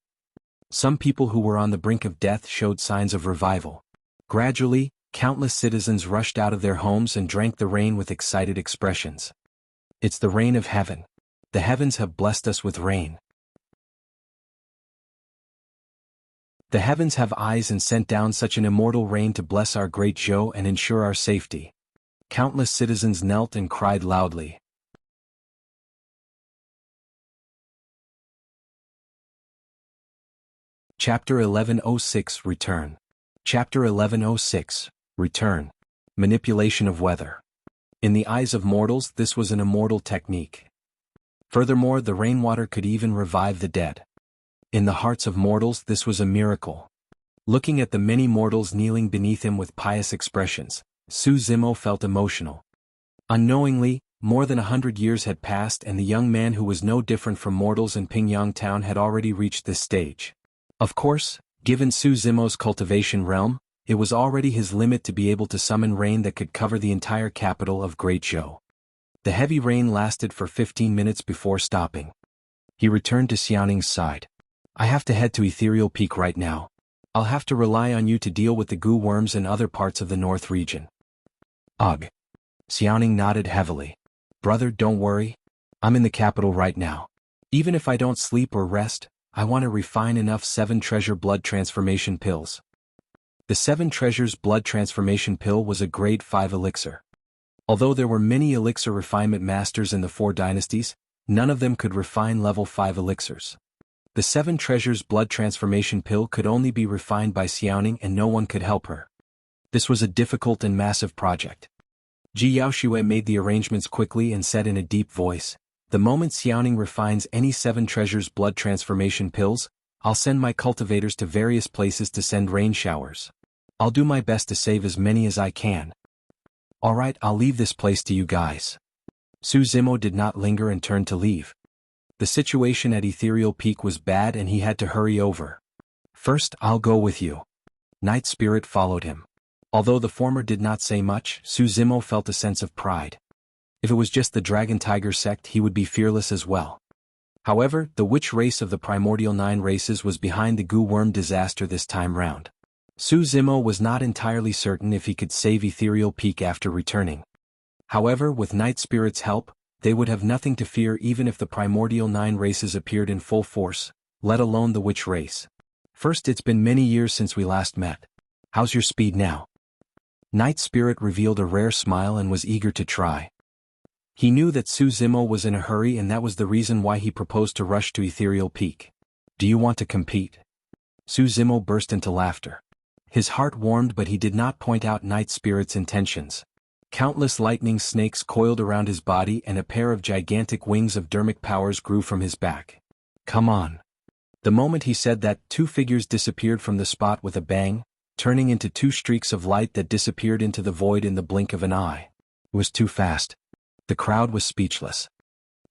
Some people who were on the brink of death showed signs of revival. Gradually, countless citizens rushed out of their homes and drank the rain with excited expressions. It's the rain of heaven. The heavens have blessed us with rain. The heavens have eyes and sent down such an immortal rain to bless our great Zhou and ensure our safety. Countless citizens knelt and cried loudly. Chapter 1106 Return. Chapter 1106 Return. Manipulation of weather. In the eyes of mortals, this was an immortal technique. Furthermore, the rainwater could even revive the dead. In the hearts of mortals, this was a miracle. Looking at the many mortals kneeling beneath him with pious expressions, Su Zimo felt emotional. Unknowingly, more than 100 years had passed and the young man who was no different from mortals in Pingyang town had already reached this stage. Of course, given Su Zimo's cultivation realm, it was already his limit to be able to summon rain that could cover the entire capital of Great Zhou. The heavy rain lasted for 15 minutes before stopping. He returned to Xiaoning's side. I have to head to Ethereal Peak right now. I'll have to rely on you to deal with the goo worms in other parts of the north region. Ugh. Xiaoning nodded heavily. Brother, don't worry. I'm in the capital right now. Even if I don't sleep or rest, I want to refine enough 7-treasure blood transformation pills. The 7 treasures blood transformation pill was a grade 5 elixir. Although there were many elixir refinement masters in the 4 dynasties, none of them could refine level 5 elixirs. The 7 treasures blood transformation pill could only be refined by Xiaoning and no one could help her. This was a difficult and massive project. Ji Yaoxue made the arrangements quickly and said in a deep voice, "The moment Xiaoning refines any 7 treasures blood transformation pills, I'll send my cultivators to various places to send rain showers. I'll do my best to save as many as I can. Alright, I'll leave this place to you guys." Su Zimo did not linger and turned to leave. The situation at Ethereal Peak was bad and he had to hurry over. "First, I'll go with you." Night Spirit followed him. Although the former did not say much, Su Zimo felt a sense of pride. If it was just the Dragon Tiger sect, he would be fearless as well. However, the witch race of the primordial 9 races was behind the goo worm disaster this time round. Su Zimo was not entirely certain if he could save Ethereal Peak after returning. However, with Night Spirit's help, they would have nothing to fear even if the primordial 9 races appeared in full force, let alone the witch race. "First, it's been many years since we last met. How's your speed now?" Night Spirit revealed a rare smile and was eager to try. He knew that Su Zimo was in a hurry and that was the reason why he proposed to rush to Ethereal Peak. "Do you want to compete?" Su Zimo burst into laughter. His heart warmed but he did not point out Night Spirit's intentions. Countless lightning snakes coiled around his body and a pair of gigantic wings of dermic powers grew from his back. "Come on." The moment he said that, 2 figures disappeared from the spot with a bang, turning into 2 streaks of light that disappeared into the void in the blink of an eye. It was too fast. The crowd was speechless.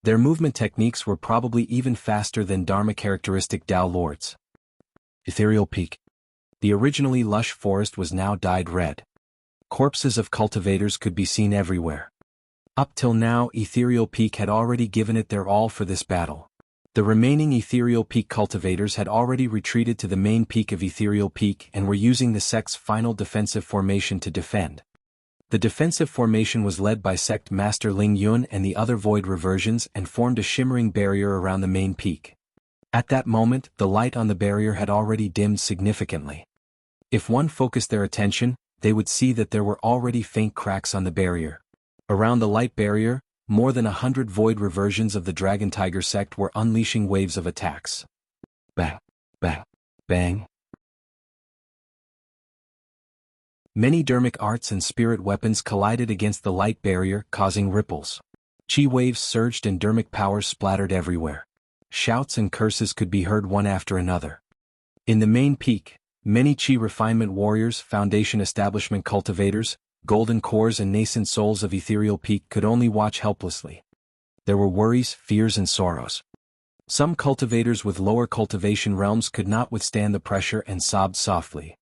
Their movement techniques were probably even faster than Dharma characteristic Dao Lords. Ethereal Peak. The originally lush forest was now dyed red. Corpses of cultivators could be seen everywhere. Up till now, Ethereal Peak had already given it their all for this battle. The remaining Ethereal Peak cultivators had already retreated to the main peak of Ethereal Peak and were using the sect's final defensive formation to defend. The defensive formation was led by Sect Master Ling Yun and the other void reversions and formed a shimmering barrier around the main peak. At that moment, the light on the barrier had already dimmed significantly. If one focused their attention, they would see that there were already faint cracks on the barrier. Around the light barrier, more than 100 void reversions of the Dragon Tiger sect were unleashing waves of attacks. Bang, bang, bang. Many dermic arts and spirit weapons collided against the light barrier, causing ripples. Chi waves surged and dermic powers splattered everywhere. Shouts and curses could be heard one after another. In the main peak, many Chi refinement warriors, foundation establishment cultivators, golden cores and nascent souls of Ethereal Peak could only watch helplessly. There were worries, fears and sorrows. Some cultivators with lower cultivation realms could not withstand the pressure and sobbed softly.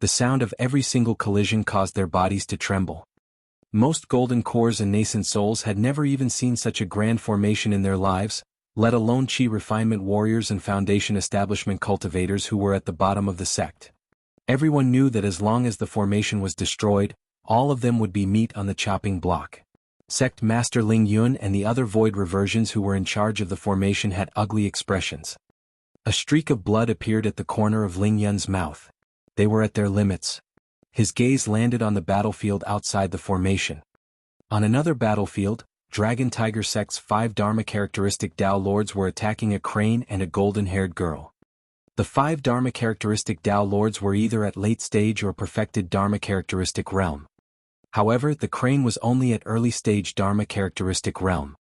The sound of every single collision caused their bodies to tremble. Most golden cores and nascent souls had never even seen such a grand formation in their lives, let alone Chi refinement warriors and foundation establishment cultivators who were at the bottom of the sect. Everyone knew that as long as the formation was destroyed, all of them would be meat on the chopping block. Sect Master Ling Yun and the other void reversions who were in charge of the formation had ugly expressions. A streak of blood appeared at the corner of Ling Yun's mouth. They were at their limits. His gaze landed on the battlefield outside the formation. On another battlefield, Dragon Tiger Sect's 5 Dharma characteristic Dao Lords were attacking a crane and a golden-haired girl. The 5 Dharma characteristic Dao Lords were either at late stage or perfected Dharma characteristic realm. However, the crane was only at early stage Dharma characteristic realm.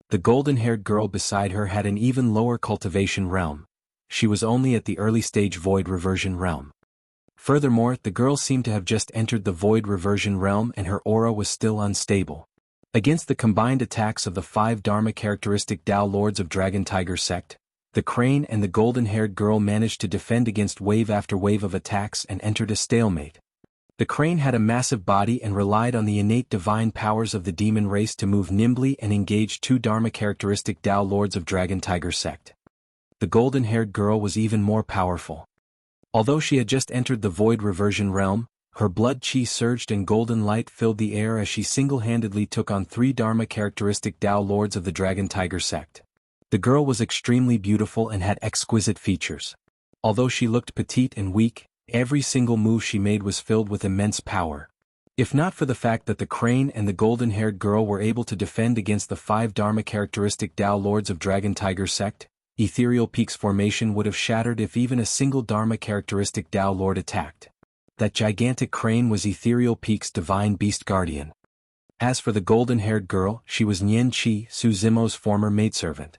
The golden-haired girl beside her had an even lower cultivation realm. She was only at the early stage void reversion realm. Furthermore, the girl seemed to have just entered the void reversion realm and her aura was still unstable. Against the combined attacks of the 5 Dharma characteristic Dao Lords of Dragon Tiger Sect, the crane and the golden-haired girl managed to defend against wave after wave of attacks and entered a stalemate. The crane had a massive body and relied on the innate divine powers of the demon race to move nimbly and engage 2 Dharma characteristic Dao Lords of Dragon Tiger Sect. The golden-haired girl was even more powerful. Although she had just entered the void reversion realm, her blood chi surged and golden light filled the air as she single-handedly took on 3 Dharma characteristic Dao Lords of the Dragon Tiger Sect. The girl was extremely beautiful and had exquisite features. Although she looked petite and weak, every single move she made was filled with immense power. If not for the fact that the crane and the golden-haired girl were able to defend against the 5 Dharma characteristic Dao Lords of Dragon Tiger Sect, Ethereal Peak's formation would have shattered if even a single Dharma characteristic Dao Lord attacked. That gigantic crane was Ethereal Peak's divine beast guardian. As for the golden-haired girl, she was Nian Qi, Su Zimo's former maidservant.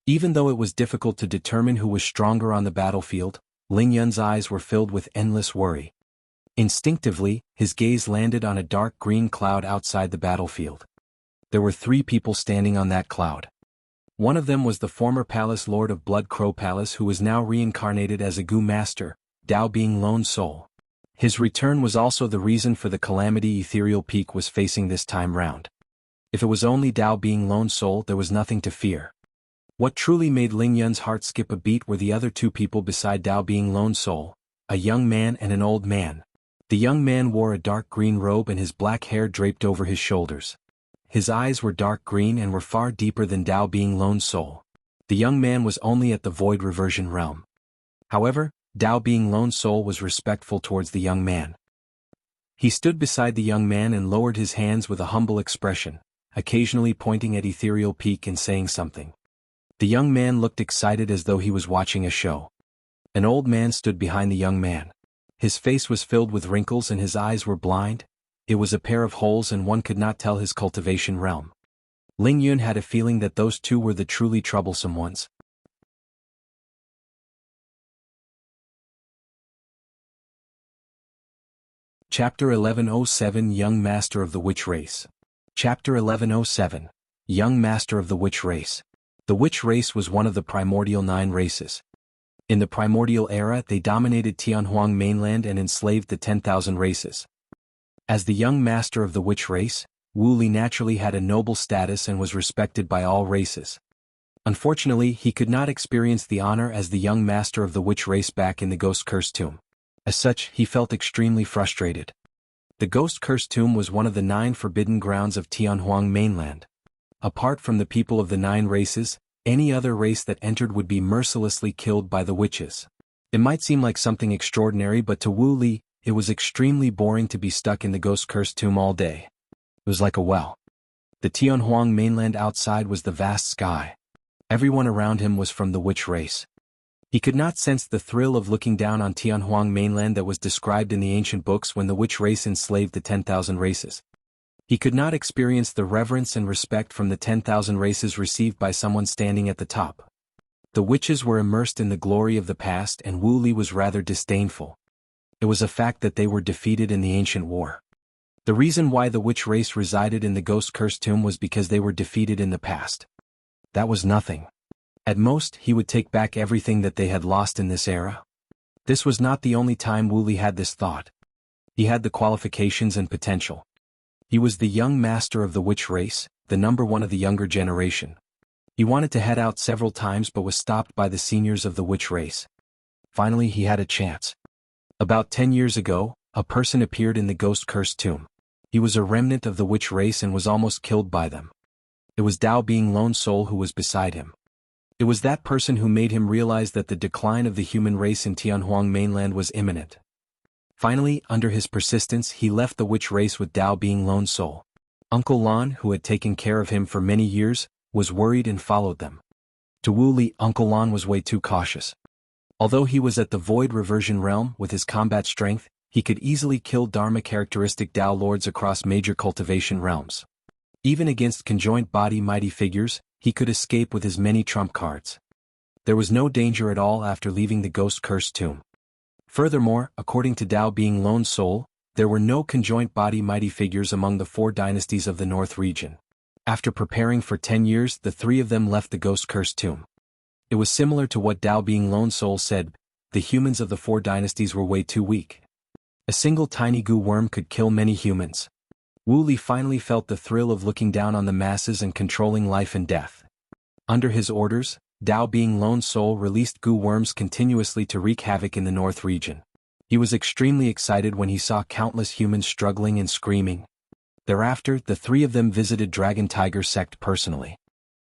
Even though it was difficult to determine who was stronger on the battlefield, Ling Yun's eyes were filled with endless worry. Instinctively, his gaze landed on a dark green cloud outside the battlefield. There were 3 people standing on that cloud. One of them was the former Palace Lord of Blood Crow Palace who was now reincarnated as a Gu Master, Dao being Lone Soul. His return was also the reason for the calamity Ethereal Peak was facing this time round. If it was only Dao being Lone Soul, there was nothing to fear. What truly made Ling Yun's heart skip a beat were the other 2 people beside Dao being Lone Soul, a young man and an old man. The young man wore a dark green robe and his black hair draped over his shoulders. His eyes were dark green and were far deeper than Dao being Lone Soul. The young man was only at the void reversion realm. However, Dao being Lone Soul was respectful towards the young man. He stood beside the young man and lowered his hands with a humble expression, occasionally pointing at Ethereal Peak and saying something. The young man looked excited as though he was watching a show. An old man stood behind the young man. His face was filled with wrinkles and his eyes were blind. It was a pair of holes and one could not tell his cultivation realm. Ling Yun had a feeling that those 2 were the truly troublesome ones. Chapter 1107 Young Master of the Witch Race. Chapter 1107 Young Master of the Witch Race. The Witch Race was one of the primordial 9 races. In the primordial era they dominated Tianhuang mainland and enslaved the 10,000 races. As the young master of the witch race, Wu Li naturally had a noble status and was respected by all races. Unfortunately, he could not experience the honor as the young master of the witch race back in the Ghost Curse Tomb. As such, he felt extremely frustrated. The Ghost Curse Tomb was one of the 9 forbidden grounds of Tianhuang mainland. Apart from the people of the 9 races, any other race that entered would be mercilessly killed by the witches. It might seem like something extraordinary, but to Wu Li, it was extremely boring to be stuck in the Ghost Curse Tomb all day. It was like a well. The Tianhuang mainland outside was the vast sky. Everyone around him was from the witch race. He could not sense the thrill of looking down on Tianhuang mainland that was described in the ancient books when the witch race enslaved the 10,000 races. He could not experience the reverence and respect from the 10,000 races received by someone standing at the top. The witches were immersed in the glory of the past and Wu Li was rather disdainful. It was a fact that they were defeated in the ancient war. The reason why the witch race resided in the ghost-cursed tomb was because they were defeated in the past. That was nothing. At most, he would take back everything that they had lost in this era. This was not the only time Wu Li had this thought. He had the qualifications and potential. He was the young master of the witch race, the number one of the younger generation. He wanted to head out several times but was stopped by the seniors of the witch race. Finally he had a chance. About 10 years ago, a person appeared in the ghost-cursed tomb. He was a remnant of the witch race and was almost killed by them. It was Dao Being Lone Soul who was beside him. It was that person who made him realize that the decline of the human race in Tianhuang mainland was imminent. Finally, under his persistence, he left the witch race with Dao Being Lone Soul. Uncle Lon, who had taken care of him for many years, was worried and followed them. To Wu Li, Uncle Lon was way too cautious. Although he was at the Void Reversion realm with his combat strength, he could easily kill Dharma-characteristic Dao lords across major cultivation realms. Even against conjoint body mighty figures, he could escape with his many trump cards. There was no danger at all after leaving the ghost-cursed tomb. Furthermore, according to Dao Being Lone Soul, there were no conjoint body mighty figures among the 4 dynasties of the North region. After preparing for 10 years, the 3 of them left the ghost-cursed tomb. It was similar to what Dao Being Lone Soul said: the humans of the 4 dynasties were way too weak. A single tiny goo worm could kill many humans. Wu Li finally felt the thrill of looking down on the masses and controlling life and death. Under his orders, Dao Being Lone Soul released goo worms continuously to wreak havoc in the North region. He was extremely excited when he saw countless humans struggling and screaming. Thereafter, the 3 of them visited Dragon Tiger sect personally.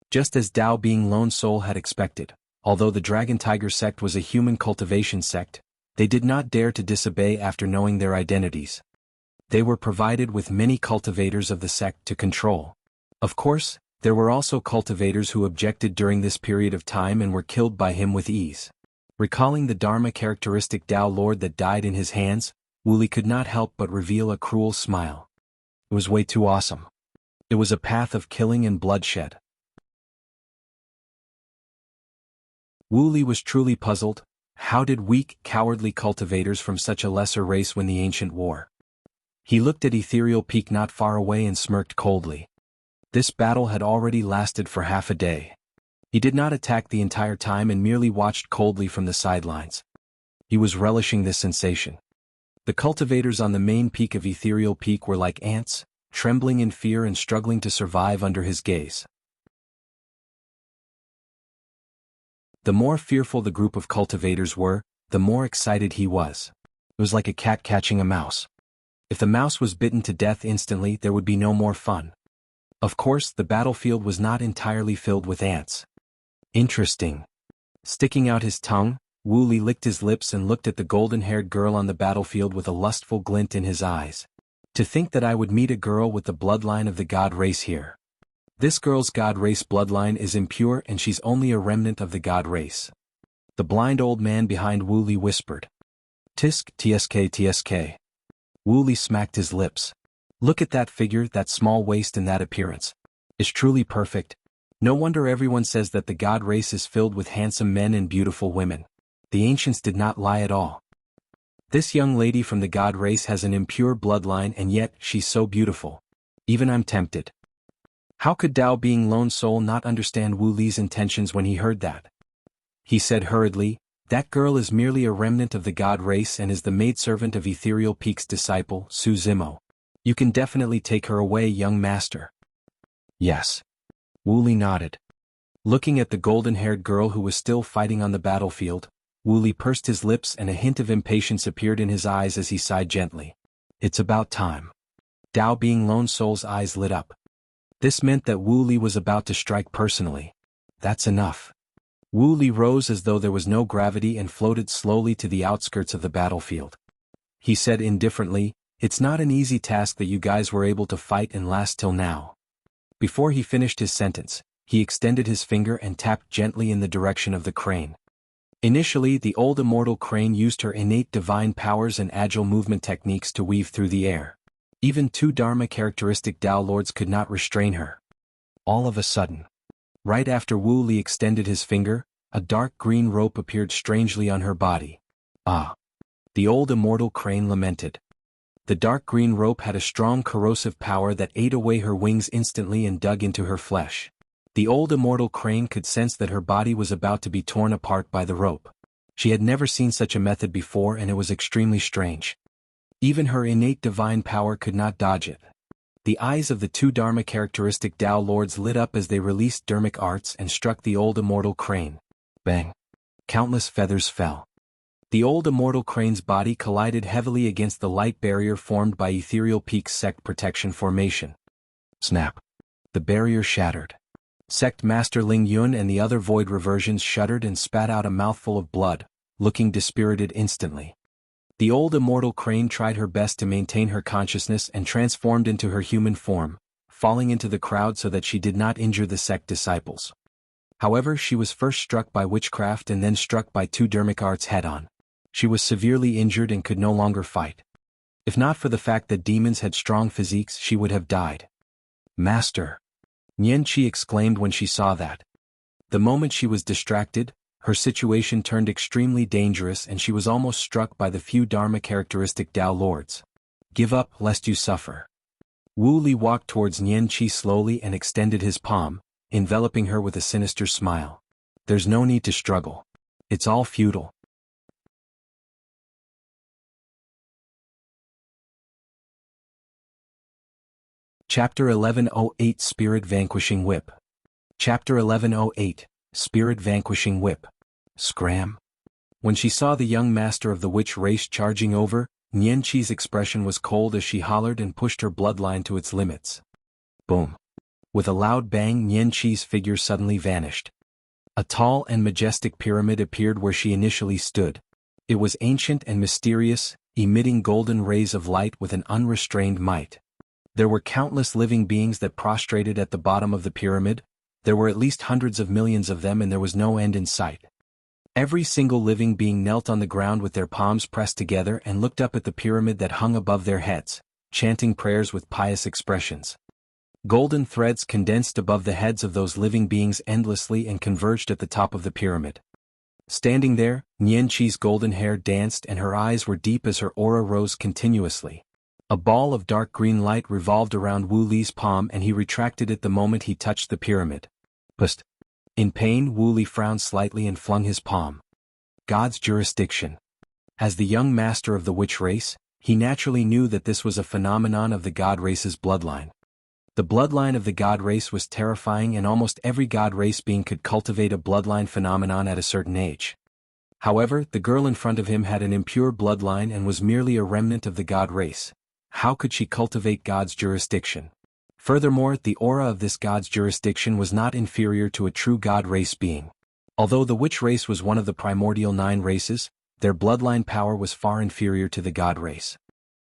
Just as Dao Being Lone Soul had expected, although the Dragon Tiger sect was a human cultivation sect, they did not dare to disobey after knowing their identities. They were provided with many cultivators of the sect to control. Of course, there were also cultivators who objected during this period of time and were killed by him with ease. Recalling the Dharma-characteristic Dao Lord that died in his hands, Wu Li could not help but reveal a cruel smile. It was way too awesome. It was a path of killing and bloodshed. Wu Li was truly puzzled. How did weak, cowardly cultivators from such a lesser race win the ancient war? He looked at Ethereal Peak not far away and smirked coldly. This battle had already lasted for half a day. He did not attack the entire time and merely watched coldly from the sidelines. He was relishing this sensation. The cultivators on the main peak of Ethereal Peak were like ants, trembling in fear and struggling to survive under his gaze. The more fearful the group of cultivators were, the more excited he was. It was like a cat catching a mouse. If the mouse was bitten to death instantly, there would be no more fun. Of course, the battlefield was not entirely filled with ants. Interesting. Sticking out his tongue, Wu Li licked his lips and looked at the golden-haired girl on the battlefield with a lustful glint in his eyes. To think that I would meet a girl with the bloodline of the god race here. This girl's god race bloodline is impure and she's only a remnant of the god race. The blind old man behind Wu Li whispered. Tisk, tsk, tsk. Wu Li smacked his lips. Look at that figure, that small waist and that appearance. It's truly perfect. No wonder everyone says that the god race is filled with handsome men and beautiful women. The ancients did not lie at all. This young lady from the god race has an impure bloodline and yet she's so beautiful. Even I'm tempted. How could Dao Being Lone Soul not understand Wu Li's intentions when he heard that? He said hurriedly, that girl is merely a remnant of the god race and is the maidservant of Ethereal Peak's disciple, Su Zimo. You can definitely take her away, young master. Yes. Wu Li nodded. Looking at the golden-haired girl who was still fighting on the battlefield, Wu Li pursed his lips and a hint of impatience appeared in his eyes as he sighed gently. It's about time. Dao Being Lone Soul's eyes lit up. This meant that Wu Li was about to strike personally. That's enough. Wu Li rose as though there was no gravity and floated slowly to the outskirts of the battlefield. He said indifferently, it's not an easy task that you guys were able to fight and last till now. Before he finished his sentence, he extended his finger and tapped gently in the direction of the crane. Initially, the old immortal crane used her innate divine powers and agile movement techniques to weave through the air. Even 2 Dharma-characteristic Dao Lords could not restrain her. All of a sudden, right after Wu Li extended his finger, a dark green rope appeared strangely on her body. Ah! The old immortal crane lamented. The dark green rope had a strong corrosive power that ate away her wings instantly and dug into her flesh. The old immortal crane could sense that her body was about to be torn apart by the rope. She had never seen such a method before, and it was extremely strange. Even her innate divine power could not dodge it. The eyes of the two Dharma characteristic Tao lords lit up as they released dharmic arts and struck the old immortal crane. Bang! Countless feathers fell. The old immortal crane's body collided heavily against the light barrier formed by Ethereal Peak's sect protection formation. Snap! The barrier shattered. Sect Master Ling Yun and the other void reversions shuddered and spat out a mouthful of blood, looking dispirited instantly. The old immortal crane tried her best to maintain her consciousness and transformed into her human form, falling into the crowd so that she did not injure the sect disciples. However, she was first struck by witchcraft and then struck by two dharmic arts head-on. She was severely injured and could no longer fight. If not for the fact that demons had strong physiques, she would have died. Master! Nian Qi exclaimed when she saw that. The moment she was distracted, her situation turned extremely dangerous and she was almost struck by the few Dharma characteristic Tao lords. Give up lest you suffer. Wu Li walked towards Nian Qi slowly and extended his palm, enveloping her with a sinister smile. There's no need to struggle. It's all futile. Chapter 1108 Spirit Vanquishing Whip. Chapter 1108 Spirit Vanquishing Whip. Scram. When she saw the young master of the witch race charging over, Nian Qi's expression was cold as she hollered and pushed her bloodline to its limits. Boom. With a loud bang, Nian Qi's figure suddenly vanished. A tall and majestic pyramid appeared where she initially stood. It was ancient and mysterious, emitting golden rays of light with an unrestrained might. There were countless living beings that prostrated at the bottom of the pyramid. There were at least hundreds of millions of them and there was no end in sight. Every single living being knelt on the ground with their palms pressed together and looked up at the pyramid that hung above their heads, chanting prayers with pious expressions. Golden threads condensed above the heads of those living beings endlessly and converged at the top of the pyramid. Standing there, Nian Qi's golden hair danced and her eyes were deep as her aura rose continuously. A ball of dark green light revolved around Wu Li's palm and he retracted it the moment he touched the pyramid. Pust. In pain, Wu Li frowned slightly and flung his palm. God's jurisdiction. As the young master of the witch race, he naturally knew that this was a phenomenon of the god race's bloodline. The bloodline of the god race was terrifying and almost every god race being could cultivate a bloodline phenomenon at a certain age. However, the girl in front of him had an impure bloodline and was merely a remnant of the god race. How could she cultivate God's jurisdiction? Furthermore, the aura of this God's jurisdiction was not inferior to a true God race being. Although the witch race was one of the primordial 9 races, their bloodline power was far inferior to the God race.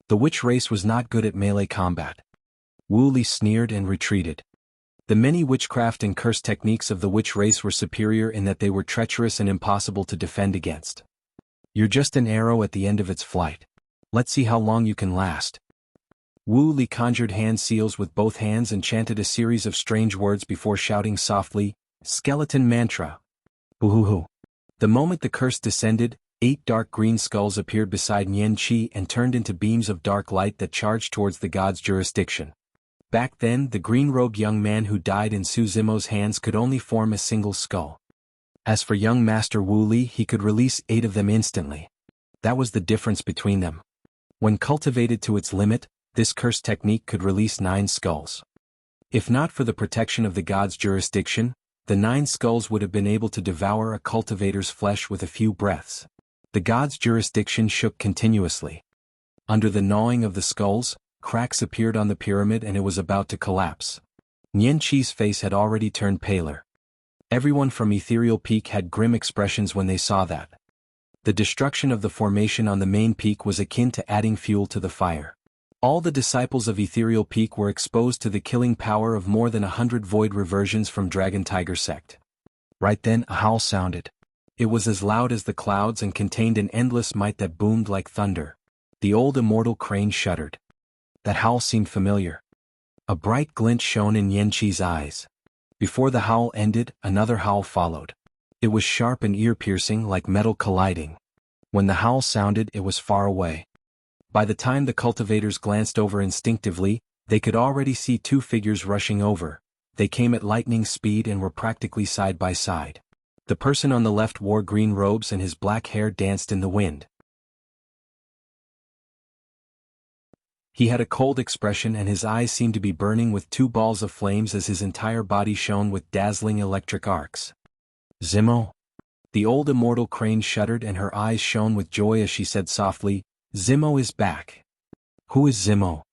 The witch race was not good at melee combat. Wu Li sneered and retreated. The many witchcraft and curse techniques of the witch race were superior in that they were treacherous and impossible to defend against. You're just an arrow at the end of its flight. Let's see how long you can last. Wu Li conjured hand seals with both hands and chanted a series of strange words before shouting softly, "Skeleton mantra." Boo-hoo-hoo. The moment the curse descended, 8 dark green skulls appeared beside Nian Qi and turned into beams of dark light that charged towards the god's jurisdiction. Back then, the green-robed young man who died in Su Zimo's hands could only form a single skull. As for young Master Wu Li, he could release 8 of them instantly. That was the difference between them. When cultivated to its limit, this curse technique could release 9 skulls. If not for the protection of the god's jurisdiction, the 9 skulls would have been able to devour a cultivator's flesh with a few breaths. The god's jurisdiction shook continuously. Under the gnawing of the skulls, cracks appeared on the pyramid and it was about to collapse. Nian Qi's face had already turned paler. Everyone from Ethereal Peak had grim expressions when they saw that. The destruction of the formation on the main peak was akin to adding fuel to the fire. All the disciples of Ethereal Peak were exposed to the killing power of more than 100 void reversions from Dragon Tiger sect. Right then, a howl sounded. It was as loud as the clouds and contained an endless might that boomed like thunder. The old immortal crane shuddered. That howl seemed familiar. A bright glint shone in Nian Qi's eyes. Before the howl ended, another howl followed. It was sharp and ear-piercing like metal colliding. When the howl sounded, it was far away. By the time the cultivators glanced over instinctively, they could already see two figures rushing over. They came at lightning speed and were practically side by side. The person on the left wore green robes and his black hair danced in the wind. He had a cold expression and his eyes seemed to be burning with two balls of flames as his entire body shone with dazzling electric arcs. Zimo? The old immortal crane shuddered and her eyes shone with joy as she said softly, Zimo is back. Who is Zimo?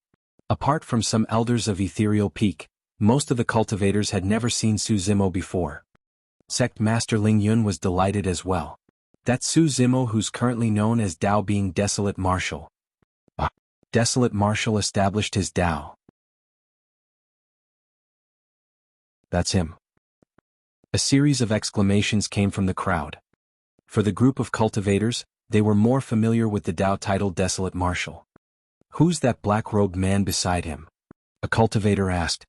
Apart from some elders of Ethereal Peak, most of the cultivators had never seen Su Zimo before. Sect Master Ling Yun was delighted as well. That's Su Zimo, who's currently known as Dao being Desolate Marshal. Desolate Marshal established his Dao. That's him. A series of exclamations came from the crowd. For the group of cultivators, they were more familiar with the Dao title Desolate Marshal. Who's that black-robed man beside him? A cultivator asked.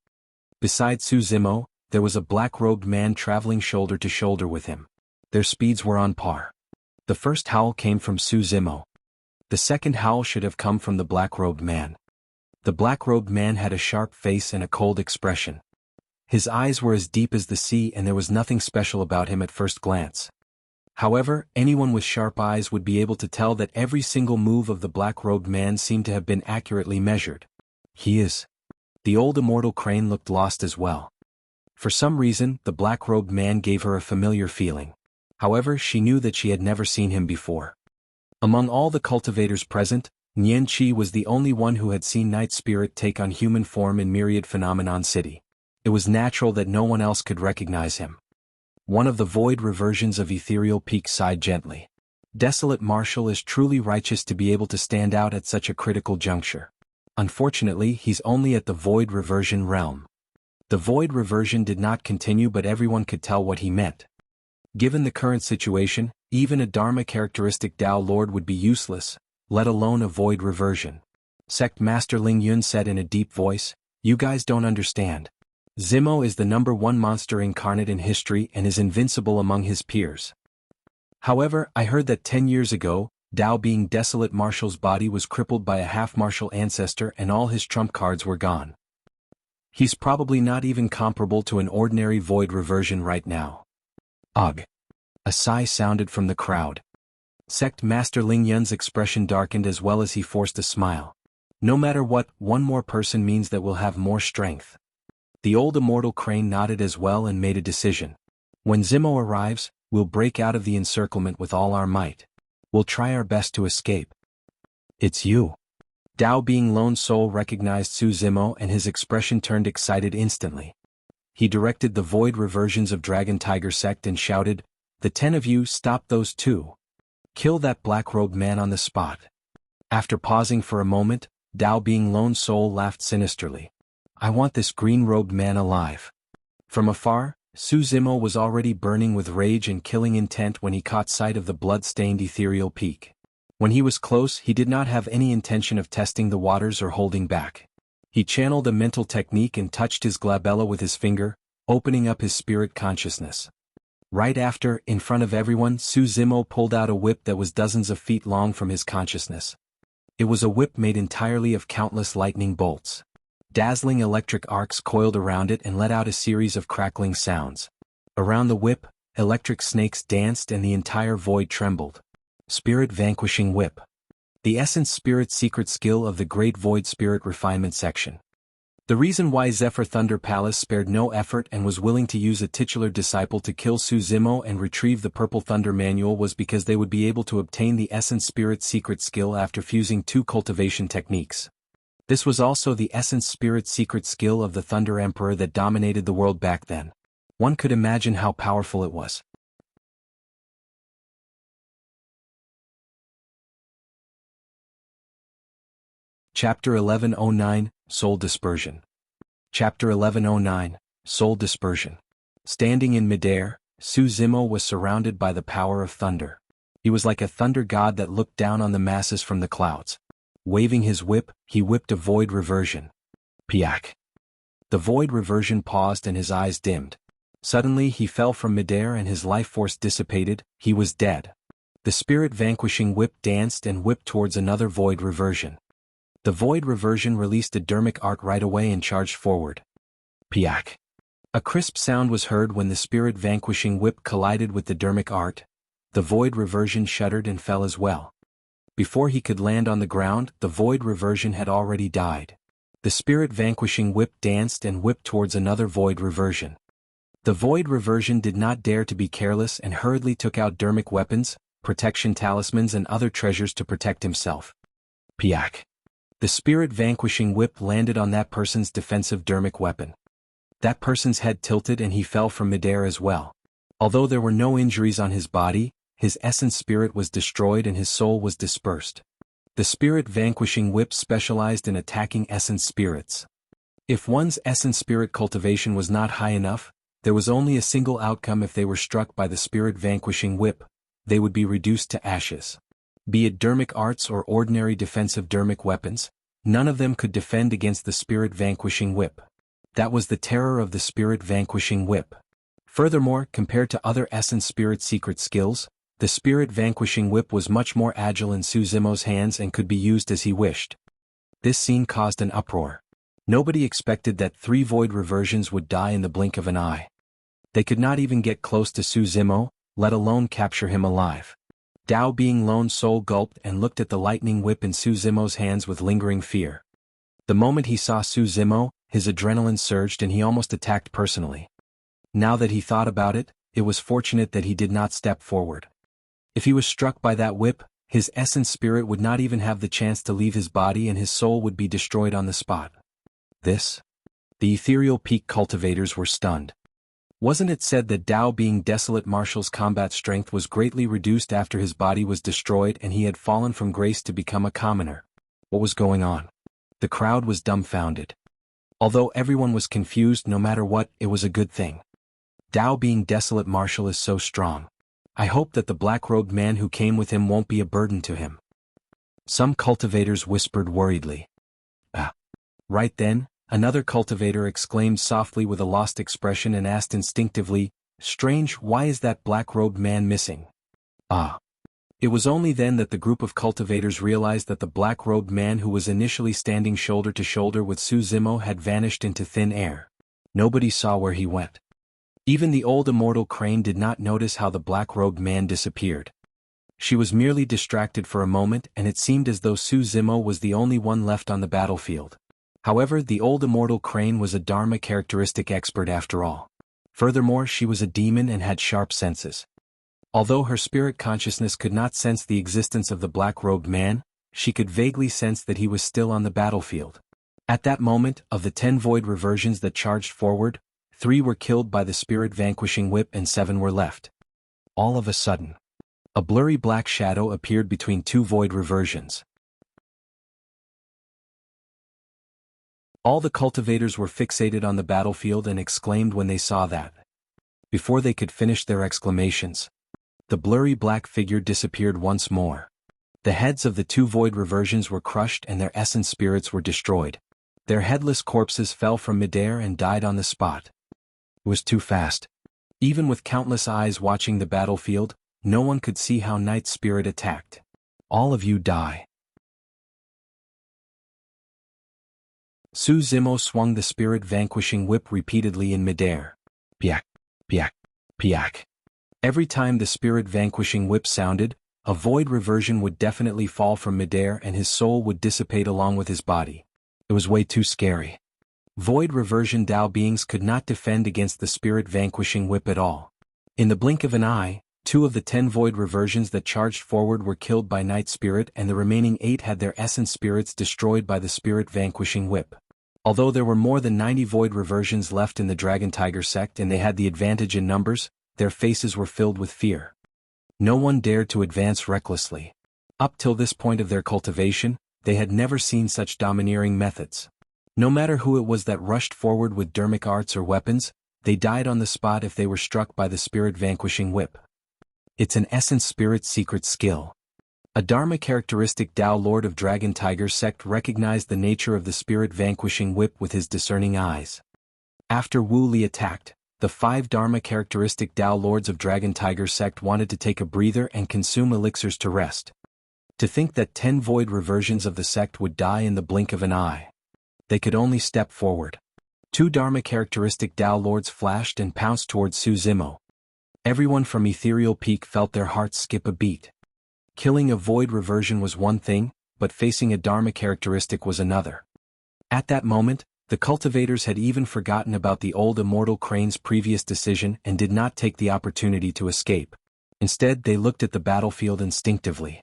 Beside Su Zimo, there was a black-robed man traveling shoulder to shoulder with him. Their speeds were on par. The first howl came from Su Zimo. The second howl should have come from the black-robed man. The black-robed man had a sharp face and a cold expression. His eyes were as deep as the sea and there was nothing special about him at first glance. However, anyone with sharp eyes would be able to tell that every single move of the black-robed man seemed to have been accurately measured. He is. The old immortal crane looked lost as well. For some reason, the black-robed man gave her a familiar feeling. However, she knew that she had never seen him before. Among all the cultivators present, Nian Qi was the only one who had seen Night Spirit take on human form in Myriad Phenomenon City. It was natural that no one else could recognize him. One of the void reversions of Ethereal Peak sighed gently. Desolate Marshal is truly righteous to be able to stand out at such a critical juncture. Unfortunately, he's only at the void reversion realm. The void reversion did not continue, but everyone could tell what he meant. Given the current situation, even a Dharma characteristic Dao Lord would be useless, let alone a void reversion. Sect Master Ling Yun said in a deep voice, You guys don't understand. Zimo is the #1 monster incarnate in history and is invincible among his peers. However, I heard that 10 years ago, Dao being Desolate Marshal's body was crippled by a half-martial ancestor and all his trump cards were gone. He's probably not even comparable to an ordinary void reversion right now. Ugh. A sigh sounded from the crowd. Sect Master Ling Yun's expression darkened as well as he forced a smile. No matter what, one more person means that we'll have more strength. The old immortal crane nodded as well and made a decision. When Zimo arrives, we'll break out of the encirclement with all our might. We'll try our best to escape. It's you. Dao being Lone Soul recognized Su Zimo and his expression turned excited instantly. He directed the void reversions of Dragon Tiger Sect and shouted, The 10 of you, stop those two. Kill that black-robed man on the spot. After pausing for a moment, Dao being Lone Soul laughed sinisterly. I want this green-robed man alive. From afar, Su Zimo was already burning with rage and killing intent when he caught sight of the blood-stained ethereal peak. When he was close, he did not have any intention of testing the waters or holding back. He channeled a mental technique and touched his glabella with his finger, opening up his spirit consciousness. Right after, in front of everyone, Su Zimo pulled out a whip that was dozens of feet long from his consciousness. It was a whip made entirely of countless lightning bolts. Dazzling electric arcs coiled around it and let out a series of crackling sounds. Around the whip, electric snakes danced and the entire void trembled. Spirit Vanquishing Whip. The Essence Spirit secret skill of the Great Void Spirit Refinement section. The reason why Zephyr Thunder Palace spared no effort and was willing to use a titular disciple to kill Su Zimo and retrieve the Purple Thunder Manual was because they would be able to obtain the Essence Spirit secret skill after fusing 2 cultivation techniques. This was also the Essence Spirit secret skill of the Thunder Emperor that dominated the world back then. One could imagine how powerful it was. Chapter 1109, Soul Dispersion. Chapter 1109, Soul Dispersion. Standing in midair, Su Zimo was surrounded by the power of thunder. He was like a thunder god that looked down on the masses from the clouds. Waving his whip, he whipped a void reversion. Piak. The void reversion paused and his eyes dimmed. Suddenly he fell from midair and his life force dissipated, he was dead. The Spirit Vanquishing Whip danced and whipped towards another Void Reversion. The Void Reversion released a dermic art right away and charged forward. Piak. A crisp sound was heard when the Spirit Vanquishing Whip collided with the dermic art. The Void Reversion shuddered and fell as well. Before he could land on the ground, the Void Reversion had already died. The Spirit Vanquishing Whip danced and whipped towards another Void Reversion. The Void Reversion did not dare to be careless and hurriedly took out dermic weapons, protection talismans and other treasures to protect himself. Piak. The Spirit Vanquishing Whip landed on that person's defensive dermic weapon. That person's head tilted and he fell from midair as well. Although there were no injuries on his body, his essence spirit was destroyed and his soul was dispersed. The Spirit Vanquishing Whip specialized in attacking essence spirits. If one's essence spirit cultivation was not high enough, there was only a single outcome. If they were struck by the Spirit Vanquishing Whip, they would be reduced to ashes. Be it dermic arts or ordinary defensive dermic weapons, none of them could defend against the Spirit Vanquishing Whip. That was the terror of the Spirit Vanquishing Whip. Furthermore, compared to other essence spirit secret skills, the Spirit Vanquishing Whip was much more agile in Suzimo's hands and could be used as he wished. This scene caused an uproar. Nobody expected that 3 Void Reversions would die in the blink of an eye. They could not even get close to Suzimo, let alone capture him alive. Dao being lone soul gulped and looked at the lightning whip in Suzimo's hands with lingering fear. The moment he saw Suzimo, his adrenaline surged and he almost attacked personally. Now that he thought about it, it was fortunate that he did not step forward. If he was struck by that whip, his essence spirit would not even have the chance to leave his body and his soul would be destroyed on the spot. The ethereal peak cultivators were stunned. Wasn't it said that Dao being desolate Martial's combat strength was greatly reduced after his body was destroyed and he had fallen from grace to become a commoner? What was going on? The crowd was dumbfounded. Although everyone was confused, no matter what, it was a good thing. Dao being desolate Martial is so strong. I hope that the black-robed man who came with him won't be a burden to him. Some cultivators whispered worriedly. Right then, another cultivator exclaimed softly with a lost expression and asked instinctively, "Strange, why is that black-robed man missing?" It was only then that the group of cultivators realized that the black-robed man who was initially standing shoulder to shoulder with Suzimo had vanished into thin air. Nobody saw where he went. Even the old immortal crane did not notice how the black-robed man disappeared. She was merely distracted for a moment and it seemed as though Suzimo was the only one left on the battlefield. However, the old immortal crane was a Dharma characteristic expert after all. Furthermore, she was a demon and had sharp senses. Although her spirit consciousness could not sense the existence of the black-robed man, she could vaguely sense that he was still on the battlefield. At that moment, of the 10 Void Reversions that charged forward, 3 were killed by the Spirit Vanquishing Whip and 7 were left. All of a sudden, a blurry black shadow appeared between 2 Void Reversions. All the cultivators were fixated on the battlefield and exclaimed when they saw that. Before they could finish their exclamations, the blurry black figure disappeared once more. The heads of the 2 Void Reversions were crushed and their essence spirits were destroyed. Their headless corpses fell from midair and died on the spot. It was too fast. Even with countless eyes watching the battlefield, no one could see how Night Spirit attacked. All of you die. Suzimo swung the Spirit Vanquishing Whip repeatedly in midair. Piak, piak, piak. Every time the Spirit Vanquishing Whip sounded, a Void Reversion would definitely fall from midair and his soul would dissipate along with his body. It was way too scary. Void Reversion Dao beings could not defend against the Spirit Vanquishing Whip at all. In the blink of an eye, 2 of the 10 Void Reversions that charged forward were killed by Night Spirit and the remaining 8 had their essence spirits destroyed by the Spirit Vanquishing Whip. Although there were more than 90 Void Reversions left in the Dragon Tiger sect and they had the advantage in numbers, their faces were filled with fear. No one dared to advance recklessly. Up till this point of their cultivation, they had never seen such domineering methods. No matter who it was that rushed forward with dermic arts or weapons, they died on the spot if they were struck by the Spirit Vanquishing Whip. It's an essence spirit secret skill. A Dharma characteristic Dao Lord of Dragon Tiger sect recognized the nature of the Spirit Vanquishing Whip with his discerning eyes. After Wu Li attacked, The 5 Dharma characteristic Tao Lords of Dragon Tiger sect wanted to take a breather and consume elixirs to rest. To think that 10 void reversions of the sect would die in the blink of an eye. They could only step forward. 2 Dharma characteristic Tao Lords flashed and pounced towards Su Zimo. Everyone from Ethereal Peak felt their hearts skip a beat. Killing a void reversion was one thing, but facing a Dharma characteristic was another. At that moment, the cultivators had even forgotten about the old immortal Crane's previous decision and did not take the opportunity to escape. Instead, they looked at the battlefield instinctively.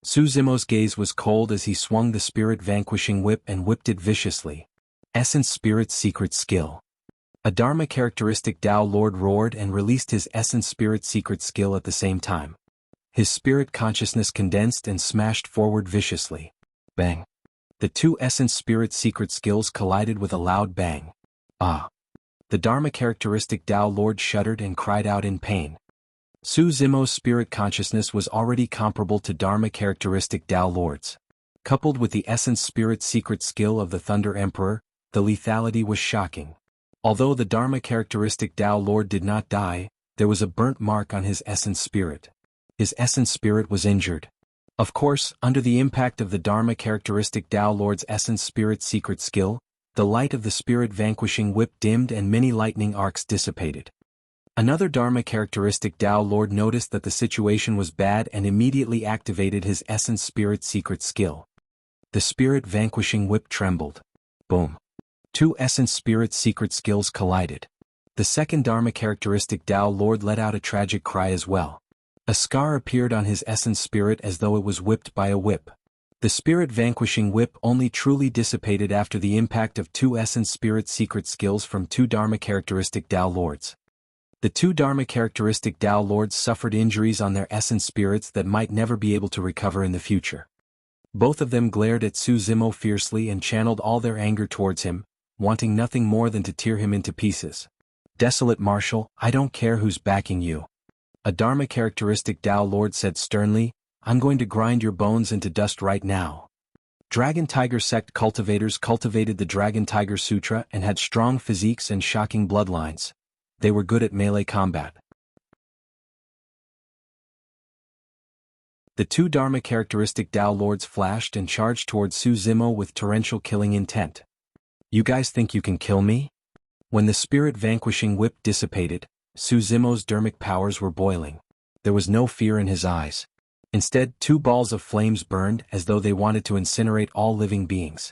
Su Zimo's gaze was cold as he swung the Spirit Vanquishing whip and whipped it viciously. Essence Spirit's secret skill. A Dharma characteristic Tao Lord roared and released his Essence Spirit secret skill at the same time. His spirit consciousness condensed and smashed forward viciously. Bang. The 2 Essence Spirit secret skills collided with a loud bang. Ah! The Dharma characteristic Tao Lord shuddered and cried out in pain. Su Zimo's spirit consciousness was already comparable to Dharma characteristic Tao Lords. Coupled with the Essence Spirit secret skill of the Thunder Emperor, the lethality was shocking. Although the Dharma characteristic Tao Lord did not die, there was a burnt mark on his Essence Spirit. His Essence Spirit was injured. Of course, under the impact of the Dharma characteristic Tao Lord's Essence Spirit secret skill, the light of the Spirit Vanquishing whip dimmed and many lightning arcs dissipated. Another Dharma characteristic Tao Lord noticed that the situation was bad and immediately activated his Essence Spirit secret skill. The Spirit Vanquishing whip trembled. Boom. 2 Essence Spirit secret skills collided. The second Dharma characteristic Tao Lord let out a tragic cry as well. A scar appeared on his Essence Spirit as though it was whipped by a whip. The Spirit Vanquishing whip only truly dissipated after the impact of 2 Essence Spirit secret skills from 2 Dharma characteristic Tao Lords. The 2 Dharma characteristic Tao Lords suffered injuries on their Essence Spirits that might never be able to recover in the future. Both of them glared at Su Zimo fiercely and channeled all their anger towards him, wanting nothing more than to tear him into pieces. Desolate Marshal, I don't care who's backing you. A Dharma characteristic Tao Lord said sternly, I'm going to grind your bones into dust right now. Dragon Tiger sect cultivators cultivated the Dragon Tiger Sutra and had strong physiques and shocking bloodlines. They were good at melee combat. The 2 Dharma characteristic Tao Lords flashed and charged towards Su Zimo with torrential killing intent. You guys think you can kill me? When the Spirit Vanquishing whip dissipated, Su Zimo's dermic powers were boiling. There was no fear in his eyes. Instead, 2 balls of flames burned as though they wanted to incinerate all living beings.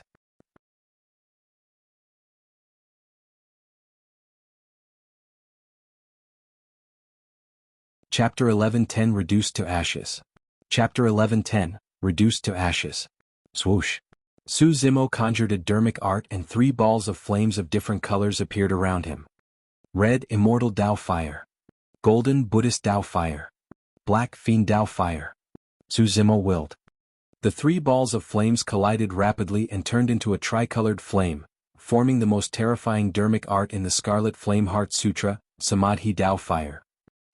Chapter 11:10 Reduced to Ashes. Chapter 11:10 Reduced to Ashes. Swoosh. Su Zimo conjured a dermic art and 3 balls of flames of different colors appeared around him. Red Immortal Tao Fire. Golden Buddhist Tao Fire. Black Fiend Tao Fire. Su Zimo willed. The 3 balls of flames collided rapidly and turned into a tricolored flame, forming the most terrifying dermic art in the Scarlet Flame Heart Sutra, Samadhi Tao Fire.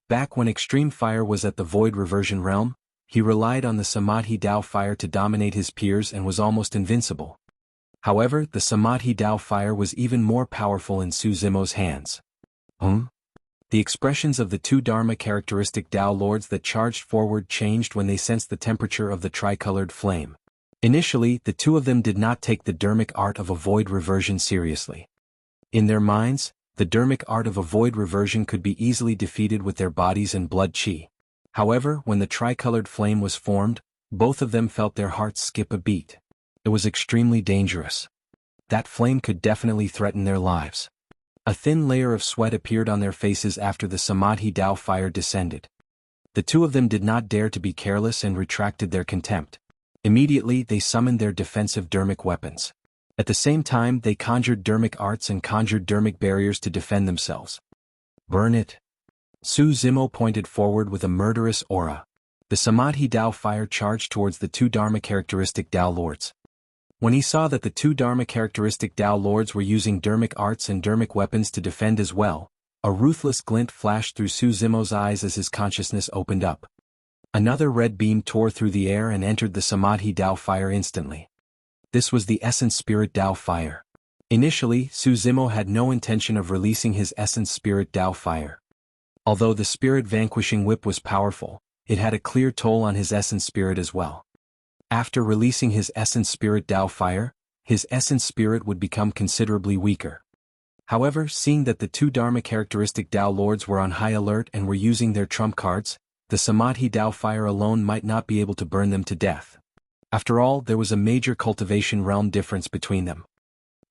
Back when Extreme Fire was at the Void Reversion realm, he relied on the Samadhi Tao Fire to dominate his peers and was almost invincible. However, the Samadhi Tao Fire was even more powerful in Su Zimo's hands. The expressions of the 2 Dharma characteristic Tao Lords that charged forward changed when they sensed the temperature of the tricolored flame. Initially, the 2 of them did not take the dermic art of a void reversion seriously. In their minds, the dermic art of a void reversion could be easily defeated with their bodies and blood chi. However, when the tricolored flame was formed, both of them felt their hearts skip a beat. It was extremely dangerous. That flame could definitely threaten their lives. A thin layer of sweat appeared on their faces after the Samadhi Tao Fire descended. The 2 of them did not dare to be careless and retracted their contempt. Immediately, they summoned their defensive dermic weapons. At the same time, they conjured dermic arts and conjured dermic barriers to defend themselves. Burn it. Su Zimo pointed forward with a murderous aura. The Samadhi Tao Fire charged towards the 2 Dharma characteristic Tao Lords. When he saw that the 2 Dharma characteristic Tao Lords were using dermic arts and dermic weapons to defend as well, a ruthless glint flashed through Su Zimo's eyes as his consciousness opened up. Another red beam tore through the air and entered the Samadhi Tao Fire instantly. This was the Essence Spirit Tao Fire. Initially, Su Zimo had no intention of releasing his essence spirit Dao fire. Although the spirit vanquishing whip was powerful, it had a clear toll on his essence spirit as well. After releasing his essence spirit Dao fire, his essence spirit would become considerably weaker. However, seeing that the two Dharma characteristic Dao lords were on high alert and were using their trump cards, the Samadhi Dao fire alone might not be able to burn them to death. After all, there was a major cultivation realm difference between them.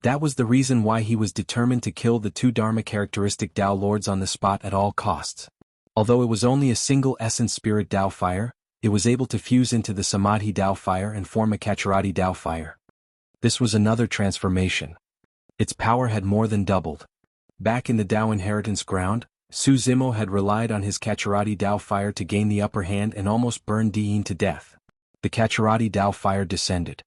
That was the reason why he was determined to kill the two Dharma characteristic Dao lords on the spot at all costs. Although it was only a single essence spirit Dao fire, it was able to fuse into the Samadhi Dao fire and form a Kacharati Dao fire. This was another transformation. Its power had more than doubled. Back in the Dao inheritance ground, Su Zimo had relied on his Kacharati Dao fire to gain the upper hand and almost burn Diyin to death. The Kacharati Dao fire descended.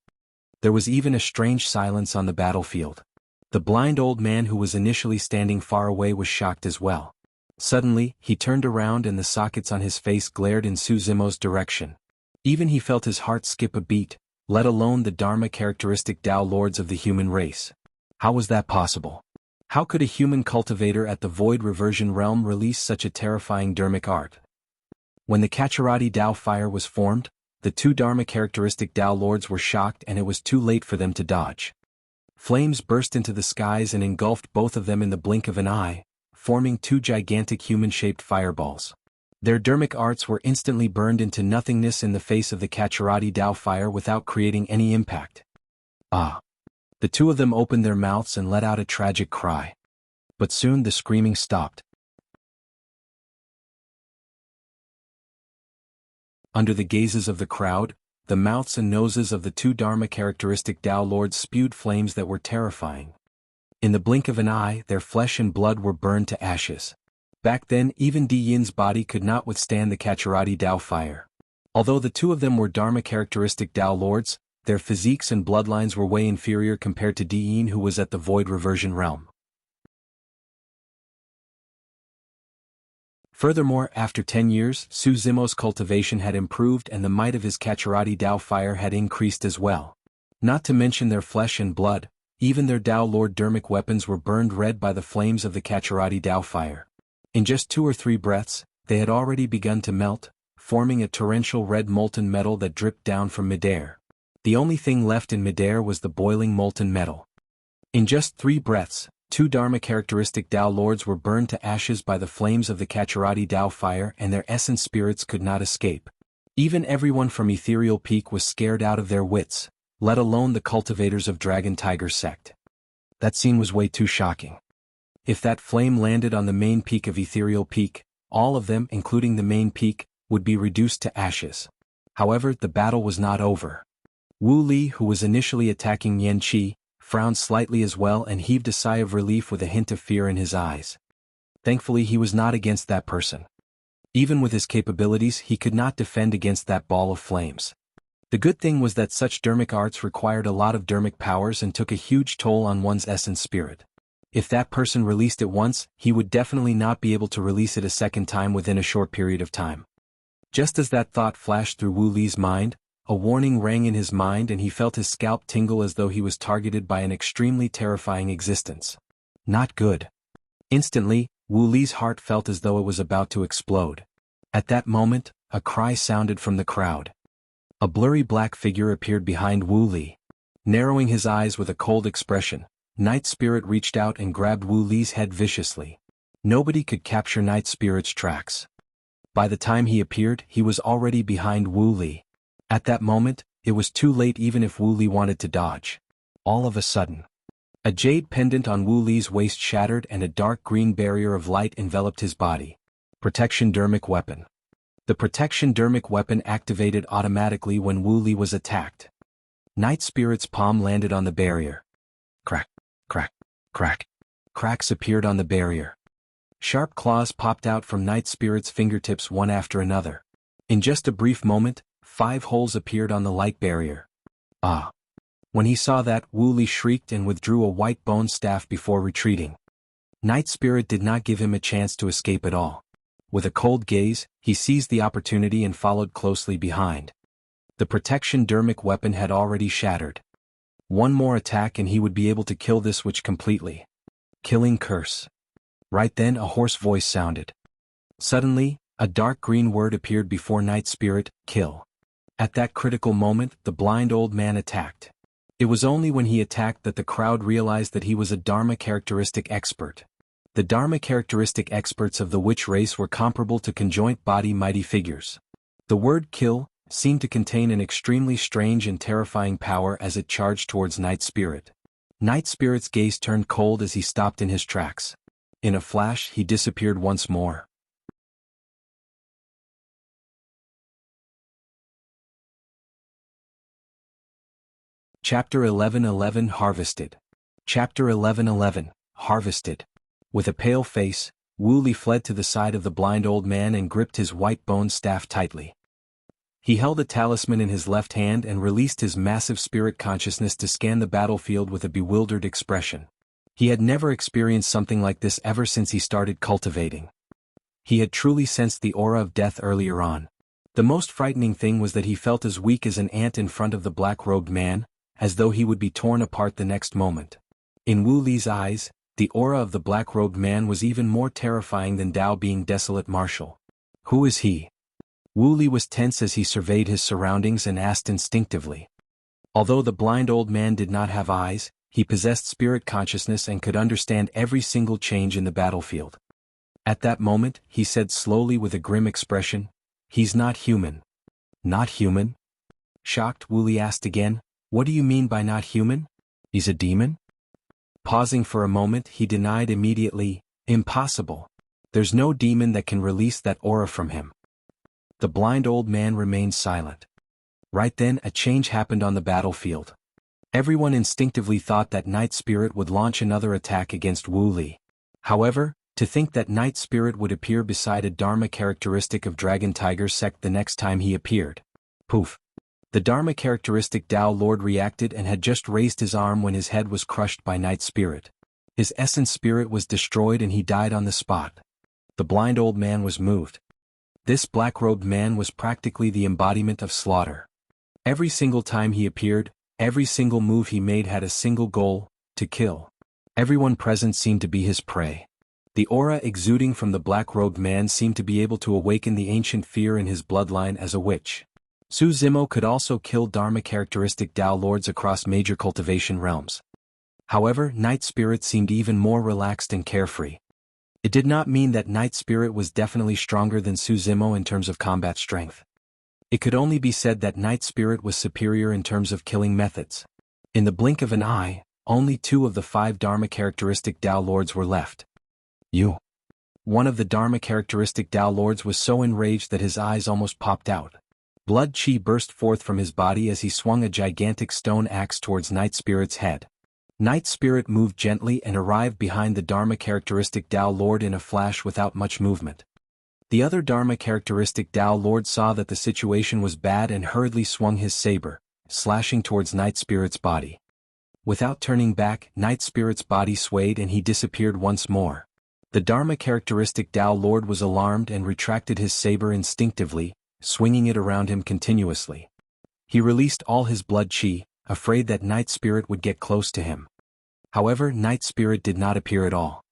There was even a strange silence on the battlefield. The blind old man who was initially standing far away was shocked as well. Suddenly, he turned around and the sockets on his face glared in Su Zimo's direction. Even he felt his heart skip a beat, let alone the Dharma characteristic Dao lords of the human race. How was that possible? How could a human cultivator at the void reversion realm release such a terrifying dharmic art? When the Kacharati Dao fire was formed, the two Dharma characteristic Dao lords were shocked and it was too late for them to dodge. Flames burst into the skies and engulfed both of them in the blink of an eye, forming two gigantic human-shaped fireballs. Their dharmic arts were instantly burned into nothingness in the face of the Kacharati Dao fire without creating any impact. Ah! The two of them opened their mouths and let out a tragic cry. But soon the screaming stopped. Under the gazes of the crowd, the mouths and noses of the two Dharma characteristic Dao lords spewed flames that were terrifying. In the blink of an eye, their flesh and blood were burned to ashes. Back then, even Di Yin's body could not withstand the Kacharati Dao fire. Although the two of them were Dharma characteristic Dao lords, their physiques and bloodlines were way inferior compared to Di Yin, who was at the void reversion realm. Furthermore, after 10 years, Su Zimo's cultivation had improved and the might of his Kacharati Dao fire had increased as well. Not to mention their flesh and blood, even their Dao Lord dharmic weapons were burned red by the flames of the Kacharati Dao fire. In just 2 or 3 breaths, they had already begun to melt, forming a torrential red molten metal that dripped down from midair. The only thing left in midair was the boiling molten metal. In just 3 breaths, 2 Dharma characteristic Dao lords were burned to ashes by the flames of the Kacharati Dao fire and their essence spirits could not escape. Even everyone from Ethereal Peak was scared out of their wits, let alone the cultivators of Dragon Tiger sect. That scene was way too shocking. If that flame landed on the main peak of Ethereal Peak, all of them, including the main peak, would be reduced to ashes. However, the battle was not over. Wu Li, who was initially attacking Yan Qi, frowned slightly as well and heaved a sigh of relief with a hint of fear in his eyes. Thankfully he was not against that person. Even with his capabilities he could not defend against that ball of flames. The good thing was that such dharmic arts required a lot of dharmic powers and took a huge toll on one's essence spirit. If that person released it once, he would definitely not be able to release it a second time within a short period of time. Just as that thought flashed through Wu Li's mind, a warning rang in his mind and he felt his scalp tingle as though he was targeted by an extremely terrifying existence. Not good. Instantly, Wu Li's heart felt as though it was about to explode. At that moment, a cry sounded from the crowd. A blurry black figure appeared behind Wu Li. Narrowing his eyes with a cold expression, Night Spirit reached out and grabbed Wu Li's head viciously. Nobody could capture Night Spirit's tracks. By the time he appeared, he was already behind Wu Li. At that moment, it was too late even if Wu Li wanted to dodge. All of a sudden, a jade pendant on Wu Li's waist shattered and a dark green barrier of light enveloped his body. Protection Dharmic Weapon. The Protection Dharmic Weapon activated automatically when Wu Li was attacked. Night Spirit's palm landed on the barrier. Crack, crack, crack. Cracks appeared on the barrier. Sharp claws popped out from Night Spirit's fingertips one after another. In just a brief moment, 5 holes appeared on the light barrier. Ah! When he saw that, Wu Li shrieked and withdrew a white bone staff before retreating. Night Spirit did not give him a chance to escape at all. With a cold gaze, he seized the opportunity and followed closely behind. The Protection Dharmic Weapon had already shattered. One more attack and he would be able to kill this witch completely. Killing curse. Right then a hoarse voice sounded. Suddenly, a dark green word appeared before Night Spirit, kill. At that critical moment, the blind old man attacked. It was only when he attacked that the crowd realized that he was a Dharma characteristic expert. The Dharma characteristic experts of the witch race were comparable to conjoint body mighty figures. The word kill seemed to contain an extremely strange and terrifying power as it charged towards Night Spirit. Night Spirit's gaze turned cold as he stopped in his tracks. In a flash he disappeared once more. Chapter 11:11 Harvested. Chapter 11:11 Harvested. With a pale face, Wu Li fled to the side of the blind old man and gripped his white bone staff tightly. He held a talisman in his left hand and released his massive spirit consciousness to scan the battlefield with a bewildered expression. He had never experienced something like this ever since he started cultivating. He had truly sensed the aura of death earlier on. The most frightening thing was that he felt as weak as an ant in front of the black-robed man, as though he would be torn apart the next moment. In Wu Li's eyes, the aura of the black-robed man was even more terrifying than Dao being desolate martial. Who is he? Wu Li was tense as he surveyed his surroundings and asked instinctively. Although the blind old man did not have eyes, he possessed spirit consciousness and could understand every single change in the battlefield. At that moment, he said slowly with a grim expression, "He's not human." Not human? Shocked, Wu Li asked again, "What do you mean by not human? He's a demon?" Pausing for a moment, he denied immediately, "Impossible. There's no demon that can release that aura from him." The blind old man remained silent. Right then a change happened on the battlefield. Everyone instinctively thought that Night Spirit would launch another attack against Wu Li. However, to think that Night Spirit would appear beside a Dharma characteristic of Dragon Tiger sect the next time he appeared. Poof. The Dharma characteristic Dao Lord reacted and had just raised his arm when his head was crushed by Night Spirit. His essence spirit was destroyed and he died on the spot. The blind old man was moved. This black-robed man was practically the embodiment of slaughter. Every single time he appeared, every single move he made had a single goal, to kill. Everyone present seemed to be his prey. The aura exuding from the black-robed man seemed to be able to awaken the ancient fear in his bloodline as a witch. Su Zimo could also kill Dharma characteristic Dao Lords across major cultivation realms. However, Night Spirit seemed even more relaxed and carefree. It did not mean that Night Spirit was definitely stronger than Su Zimo in terms of combat strength. It could only be said that Night Spirit was superior in terms of killing methods. In the blink of an eye, only 2 of the 5 Dharma characteristic Dao Lords were left. You. One of the Dharma characteristic Dao Lords was so enraged that his eyes almost popped out. Blood chi burst forth from his body as he swung a gigantic stone axe towards Night Spirit's head. Night Spirit moved gently and arrived behind the Dharma characteristic Dao Lord in a flash without much movement. The other Dharma characteristic Dao Lord saw that the situation was bad and hurriedly swung his saber, slashing towards Night Spirit's body. Without turning back, Night Spirit's body swayed and he disappeared once more. The Dharma characteristic Dao Lord was alarmed and retracted his saber instinctively, swinging it around him continuously. He released all his blood chi, afraid that Night Spirit would get close to him. However, Night Spirit did not appear at all.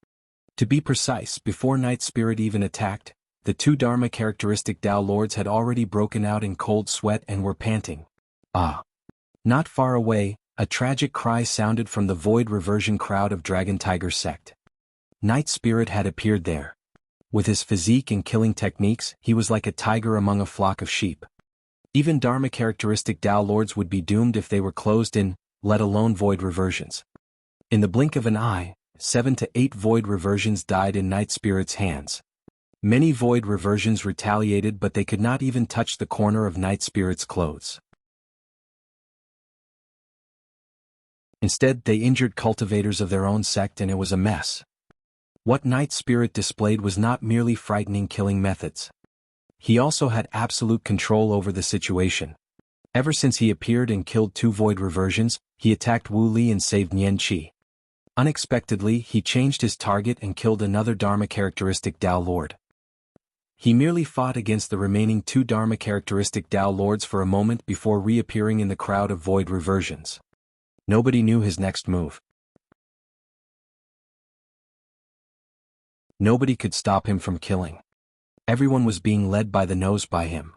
To be precise, before Night Spirit even attacked, the 2 Dharma characteristic Dao Lords had already broken out in cold sweat and were panting. Ah! Not far away, a tragic cry sounded from the void reversion crowd of Dragon Tiger sect. Night Spirit had appeared there. With his physique and killing techniques, he was like a tiger among a flock of sheep. Even Dharma characteristic Dao Lords would be doomed if they were closed in, let alone void reversions. In the blink of an eye, 7 to 8 void reversions died in Night Spirit's hands. Many void reversions retaliated, but they could not even touch the corner of Night Spirit's clothes. Instead, they injured cultivators of their own sect and it was a mess. What Night Spirit displayed was not merely frightening killing methods. He also had absolute control over the situation. Ever since he appeared and killed 2 void reversions, he attacked Wu Li and saved Nian Qi. Unexpectedly, he changed his target and killed another Dharma characteristic Dao Lord. He merely fought against the remaining 2 Dharma characteristic Dao Lords for a moment before reappearing in the crowd of void reversions. Nobody knew his next move. Nobody could stop him from killing. Everyone was being led by the nose by him.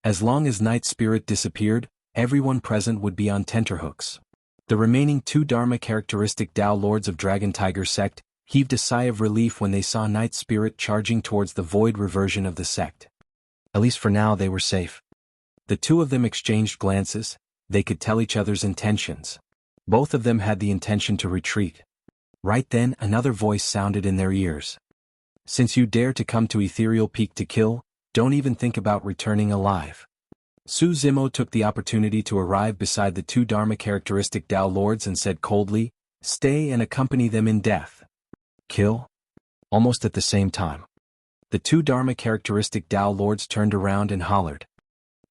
As long as Night Spirit disappeared, everyone present would be on tenterhooks. The remaining 2 Dharma characteristic Tao Lords of Dragon Tiger sect heaved a sigh of relief when they saw Night Spirit charging towards the void reversion of the sect. At least for now they were safe. The 2 of them exchanged glances. They could tell each other's intentions. Both of them had the intention to retreat. Right then another voice sounded in their ears. Since you dare to come to Ethereal Peak to kill, don't even think about returning alive. Su Zimo took the opportunity to arrive beside the 2 Dharma characteristic Tao Lords and said coldly, "Stay and accompany them in death." Kill? Almost at the same time. The 2 Dharma characteristic Tao Lords turned around and hollered.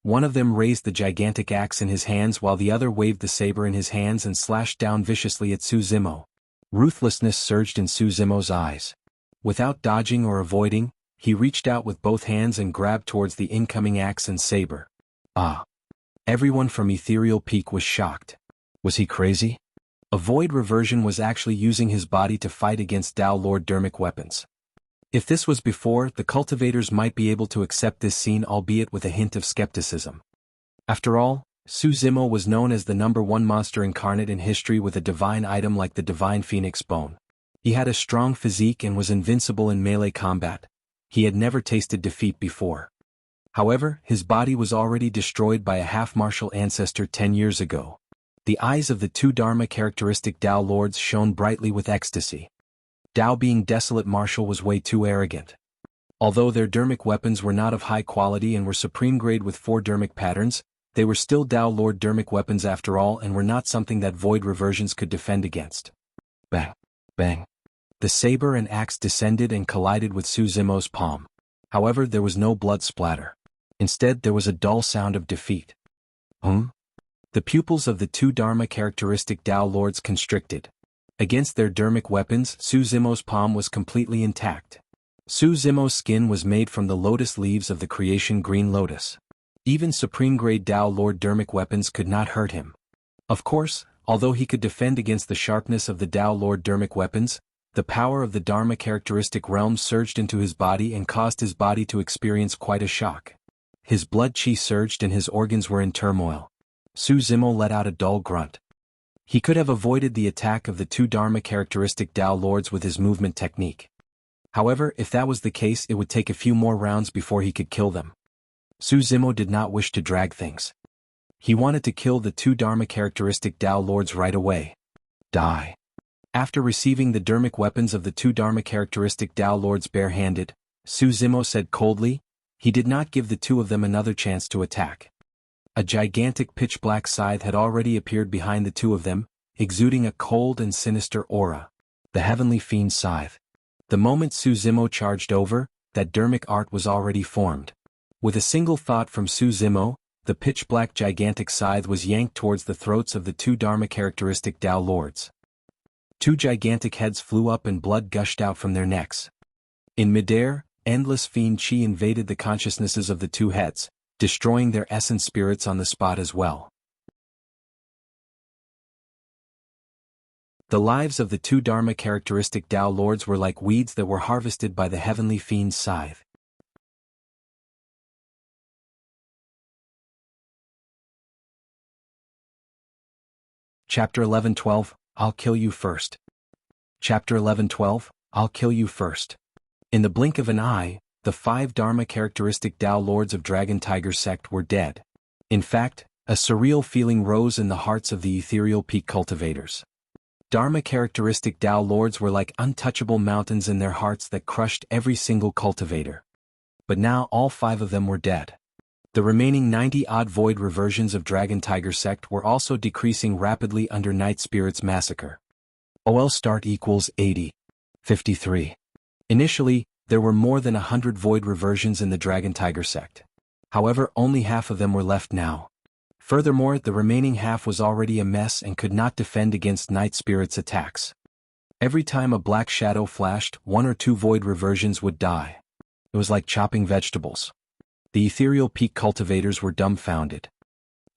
One of them raised the gigantic axe in his hands while the other waved the saber in his hands and slashed down viciously at Su Zimo. Ruthlessness surged in Su Zimo's eyes. Without dodging or avoiding, he reached out with both hands and grabbed towards the incoming axe and saber. Ah! Everyone from Ethereal Peak was shocked. Was he crazy? A void reversion was actually using his body to fight against Tao Lord Dermic weapons. If this was before, the cultivators might be able to accept this scene, albeit with a hint of skepticism. After all, Su Zimo was known as the #1 monster incarnate in history with a divine item like the Divine Phoenix Bone. He had a strong physique and was invincible in melee combat. He had never tasted defeat before. However, his body was already destroyed by a half-martial ancestor 10 years ago. The eyes of the 2 Dharma characteristic Tao Lords shone brightly with ecstasy. Tao being desolate martial was way too arrogant. Although their dermic weapons were not of high quality and were supreme grade with 4 dermic patterns, they were still Tao Lord dermic weapons after all and were not something that void reversions could defend against. Bang! Bang! The saber and axe descended and collided with Su Zimo's palm. However, there was no blood splatter. Instead, there was a dull sound of defeat. The pupils of the 2 Dharma characteristic Tao Lords constricted. Against their dermic weapons, Su Zimo's palm was completely intact. Su Zimo's skin was made from the lotus leaves of the creation green lotus. Even supreme-grade Tao Lord dermic weapons could not hurt him. Of course, although he could defend against the sharpness of the Tao Lord dermic weapons, the power of the Dharma characteristic realm surged into his body and caused his body to experience quite a shock. His blood chi surged and his organs were in turmoil. Su Zimo let out a dull grunt. He could have avoided the attack of the 2 Dharma characteristic Tao Lords with his movement technique. However, if that was the case, it would take a few more rounds before he could kill them. Su Zimo did not wish to drag things. He wanted to kill the 2 Dharma characteristic Tao Lords right away. Die. After receiving the dermic weapons of the 2 Dharma characteristic Tao Lords barehanded, Su Zimo said coldly, he did not give the 2 of them another chance to attack. A gigantic pitch-black scythe had already appeared behind the 2 of them, exuding a cold and sinister aura. The Heavenly Fiend Scythe. The moment Su Zimo charged over, that dermic art was already formed. With a single thought from Su Zimo, the pitch-black gigantic scythe was yanked towards the throats of the 2 Dharma characteristic Tao Lords. 2 gigantic heads flew up and blood gushed out from their necks. In midair, endless fiend chi invaded the consciousnesses of the 2 heads, destroying their essence spirits on the spot as well. The lives of the 2 Dharma characteristic Tao Lords were like weeds that were harvested by the Heavenly Fiend's scythe. Chapter 11:12, I'll kill you first. Chapter 11:12, I'll kill you first. In the blink of an eye, the 5 Dharma characteristic Tao Lords of Dragon Tiger sect were dead. In fact, a surreal feeling rose in the hearts of the Ethereal Peak cultivators. Dharma characteristic Tao Lords were like untouchable mountains in their hearts that crushed every single cultivator. But now all 5 of them were dead. The remaining 90-odd void reversions of Dragon Tiger sect were also decreasing rapidly under Night Spirit's massacre. OL start equals 80. 53. Initially, there were more than 100 void reversions in the Dragon Tiger sect. However, only half of them were left now. Furthermore, the remaining half was already a mess and could not defend against Night Spirit's attacks. Every time a black shadow flashed, 1 or 2 void reversions would die. It was like chopping vegetables. The Ethereal Peak cultivators were dumbfounded.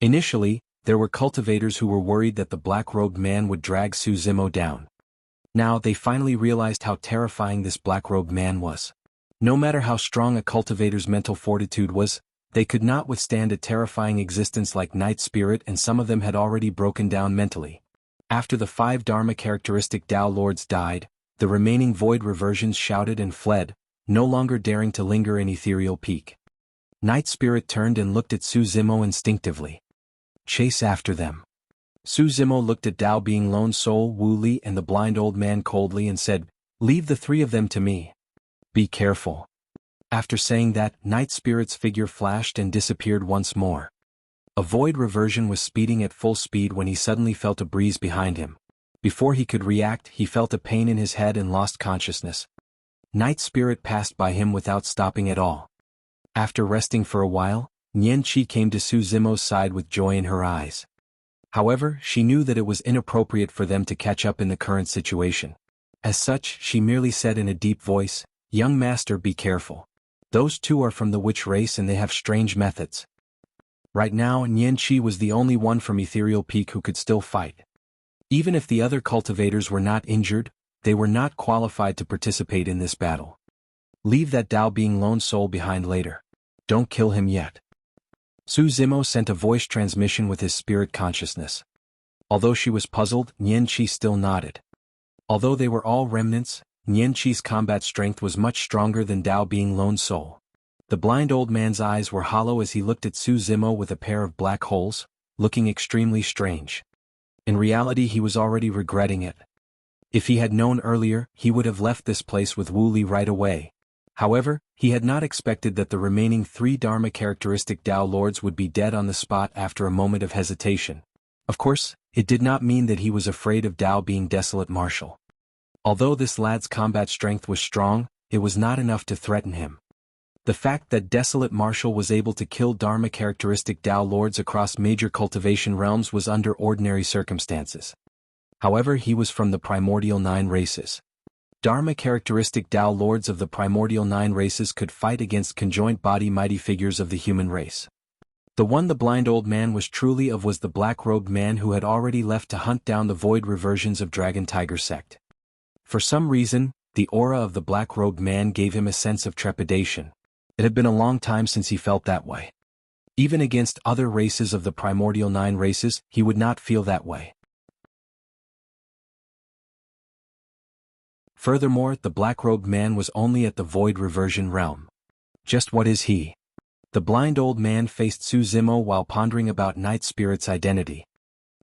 Initially, there were cultivators who were worried that the black-robed man would drag Su Zimo down. Now they finally realized how terrifying this black-robed man was. No matter how strong a cultivator's mental fortitude was, they could not withstand a terrifying existence like Night Spirit, and some of them had already broken down mentally. After the 5 Dharma characteristic Tao Lords died, the remaining void reversions shouted and fled, no longer daring to linger in Ethereal Peak. Night Spirit turned and looked at Su Zimo instinctively. Chase after them. Su Zimo looked at Tao Being Lone Soul, Wu Li and the blind old man coldly and said, "Leave the 3 of them to me. Be careful." After saying that, Night Spirit's figure flashed and disappeared once more. A void reversion was speeding at full speed when he suddenly felt a breeze behind him. Before he could react, he felt a pain in his head and lost consciousness. Night Spirit passed by him without stopping at all. After resting for a while, Nian Qi came to Su Zimo's side with joy in her eyes. However, she knew that it was inappropriate for them to catch up in the current situation. As such, she merely said in a deep voice, "Young master, be careful. Those 2 are from the witch race and they have strange methods." Right now, Nian Qi was the only one from Ethereal Peak who could still fight. Even if the other cultivators were not injured, they were not qualified to participate in this battle. Leave that Tao Being Lone Soul behind later. Don't kill him yet. Su Zimo sent a voice transmission with his spirit consciousness. Although she was puzzled, Nian Qi still nodded. Although they were all remnants, Nian Qi's combat strength was much stronger than Tao Being Lone Soul. The blind old man's eyes were hollow as he looked at Su Zimo with a pair of black holes, looking extremely strange. In reality, he was already regretting it. If he had known earlier, he would have left this place with Wu Li right away. However, he had not expected that the remaining 3 Dharma characteristic Tao Lords would be dead on the spot after a moment of hesitation. Of course, it did not mean that he was afraid of Tao Being Desolate Martial. Although this lad's combat strength was strong, it was not enough to threaten him. The fact that Desolate Martial was able to kill Dharma characteristic Tao Lords across major cultivation realms was under ordinary circumstances. However, he was from the Primordial 9 races. Dharma characteristic Tao Lords of the Primordial 9 races could fight against conjoint body mighty figures of the human race. The one the blind old man was truly of was the black-robed man who had already left to hunt down the void reversions of Dragon Tiger sect. For some reason, the aura of the black-robed man gave him a sense of trepidation. It had been a long time since he felt that way. Even against other races of the Primordial 9 races, he would not feel that way. Furthermore, the black-robed man was only at the void reversion realm. Just what is he? The blind old man faced Su Zimo while pondering about Night Spirit's identity.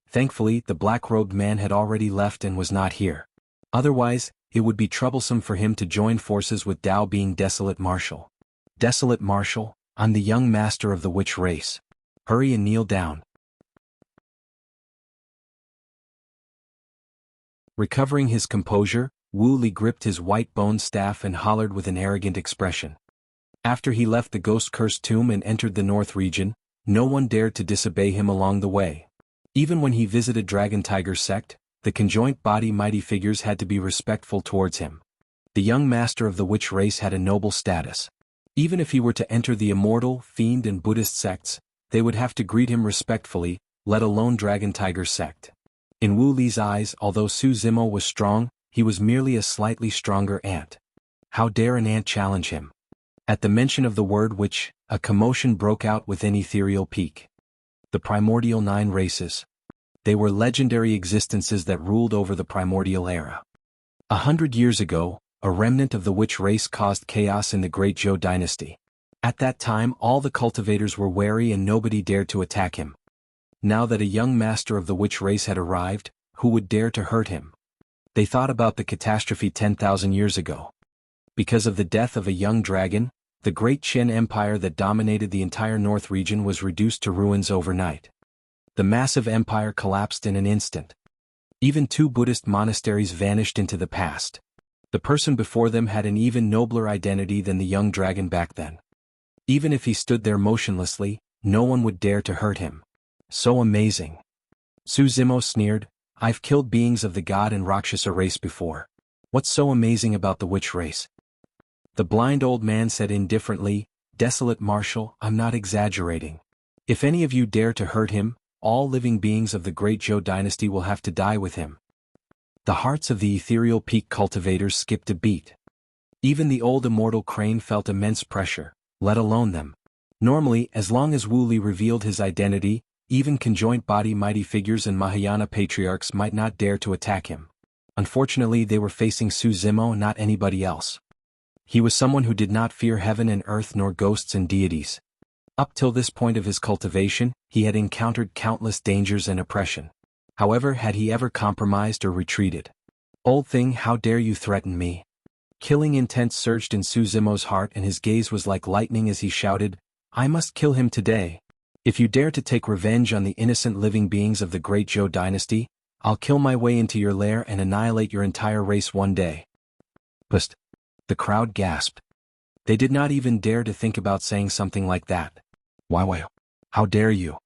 Thankfully, the black-robed man had already left and was not here. Otherwise, it would be troublesome for him to join forces with Tao Being Desolate Martial. Desolate Martial, I'm the young master of the witch race. Hurry and kneel down. Recovering his composure, Wu Li gripped his white bone staff and hollered with an arrogant expression. After he left the ghost-cursed tomb and entered the North region, no one dared to disobey him along the way. Even when he visited Dragon Tiger sect, the conjoint body mighty figures had to be respectful towards him. The young master of the witch race had a noble status. Even if he were to enter the immortal, fiend and Buddhist sects, they would have to greet him respectfully, let alone Dragon Tiger sect. In Wu Li's eyes, although Su Zimo was strong, he was merely a slightly stronger ant. How dare an ant challenge him? At the mention of the word witch, a commotion broke out within Ethereal Peak. The Primordial 9 races. They were legendary existences that ruled over the primordial era. 100 years ago, a remnant of the witch race caused chaos in the Great Zhou dynasty. At that time, all the cultivators were wary and nobody dared to attack him. Now that a young master of the witch race had arrived, who would dare to hurt him? They thought about the catastrophe 10,000 years ago. Because of the death of a young dragon, the great Qin Empire that dominated the entire North region was reduced to ruins overnight. The massive empire collapsed in an instant. Even 2 Buddhist monasteries vanished into the past. The person before them had an even nobler identity than the young dragon back then. Even if he stood there motionlessly, no one would dare to hurt him. So amazing. Su Zimo sneered, I've killed beings of the god and Rakshasa race before. What's so amazing about the witch race? The blind old man said indifferently, Desolate Martial, I'm not exaggerating. If any of you dare to hurt him, all living beings of the Great Zhou dynasty will have to die with him. The hearts of the ethereal peak cultivators skipped a beat. Even the old immortal crane felt immense pressure, let alone them. Normally, as long as Wu Li revealed his identity, even conjoint body mighty figures and Mahayana patriarchs might not dare to attack him. Unfortunately, they were facing Su Zimo, not anybody else. He was someone who did not fear heaven and earth nor ghosts and deities. Up till this point of his cultivation, he had encountered countless dangers and oppression. However, had he ever compromised or retreated? Old thing, how dare you threaten me? Killing intent surged in Su Zimo's heart and his gaze was like lightning as he shouted, I must kill him today. If you dare to take revenge on the innocent living beings of the Great Zhou dynasty, I'll kill my way into your lair and annihilate your entire race one day. Psst. The crowd gasped. They did not even dare to think about saying something like that. Why, how dare you?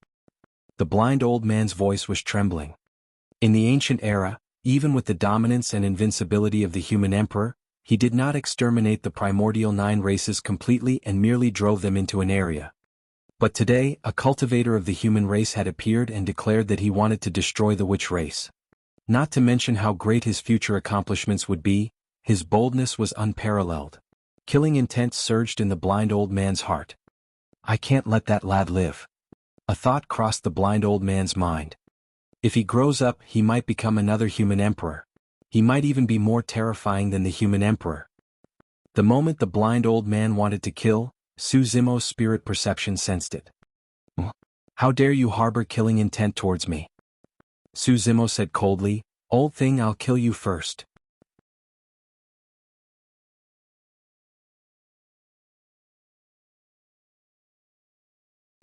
The blind old man's voice was trembling. In the ancient era, even with the dominance and invincibility of the human emperor, he did not exterminate the primordial 9 races completely and merely drove them into an area. But today, a cultivator of the human race had appeared and declared that he wanted to destroy the witch race. Not to mention how great his future accomplishments would be, his boldness was unparalleled. Killing intent surged in the blind old man's heart. I can't let that lad live. A thought crossed the blind old man's mind. If he grows up, he might become another human emperor. He might even be more terrifying than the human emperor. The moment the blind old man wanted to kill, Su Zimo's spirit perception sensed it. How dare you harbor killing intent towards me? Su Zimo said coldly, Old thing, I'll kill you first.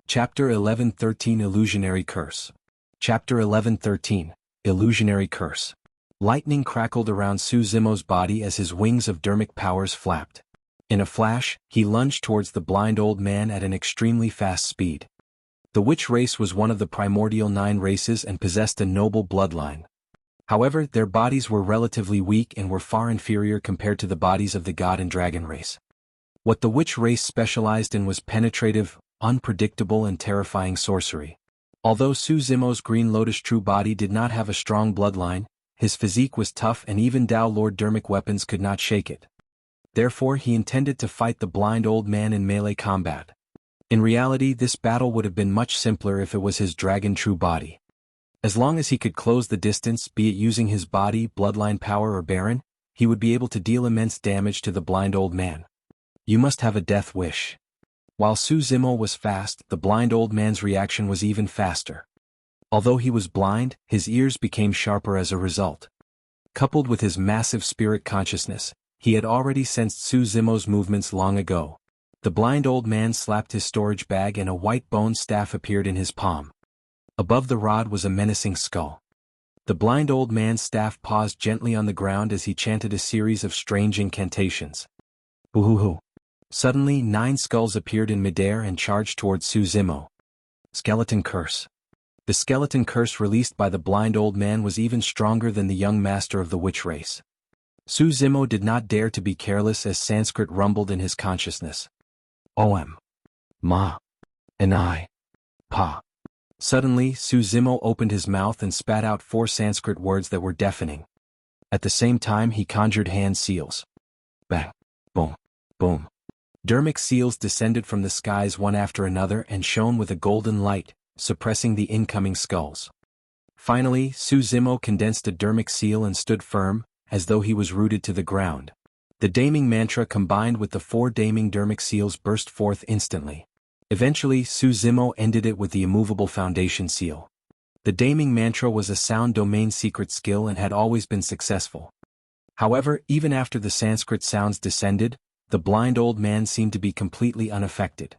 Chapter 1113 Illusionary Curse. Chapter 1113 Illusionary Curse. Lightning crackled around Su Zimo's body as his wings of dermic powers flapped. In a flash, he lunged towards the blind old man at an extremely fast speed. The witch race was one of the primordial 9 races and possessed a noble bloodline. However, their bodies were relatively weak and were far inferior compared to the bodies of the god and dragon race. What the witch race specialized in was penetrative, unpredictable and terrifying sorcery. Although Su Zimo's Green Lotus true body did not have a strong bloodline, his physique was tough and even Dao Lord dermic weapons could not shake it. Therefore he intended to fight the blind old man in melee combat. In reality, this battle would have been much simpler if it was his dragon true body. As long as he could close the distance, be it using his body, bloodline power or Baron, he would be able to deal immense damage to the blind old man. You must have a death wish. While Su Zimo was fast, the blind old man's reaction was even faster. Although he was blind, his ears became sharper as a result. Coupled with his massive spirit consciousness, he had already sensed Su Zimo's movements long ago. The blind old man slapped his storage bag and a white bone staff appeared in his palm. Above the rod was a menacing skull. The blind old man's staff paused gently on the ground as he chanted a series of strange incantations. Hoo-hoo-hoo. Suddenly 9 skulls appeared in midair and charged towards Su Zimo. Skeleton Curse. The skeleton curse released by the blind old man was even stronger than the young master of the witch race. Su Zimo did not dare to be careless as Sanskrit rumbled in his consciousness. Om. Ma. And I. Pa. Suddenly, Su Zimo opened his mouth and spat out 4 Sanskrit words that were deafening. At the same time he conjured hand seals. Bang. Boom. Boom. Dermic seals descended from the skies one after another and shone with a golden light, suppressing the incoming skulls. Finally, Su Zimo condensed a dermic seal and stood firm, as though he was rooted to the ground. The daming mantra combined with the 4 daming dermic seals burst forth instantly. Eventually, Su Zimo ended it with the immovable foundation seal. The daming mantra was a sound domain secret skill and had always been successful. However, even after the Sanskrit sounds descended, the blind old man seemed to be completely unaffected.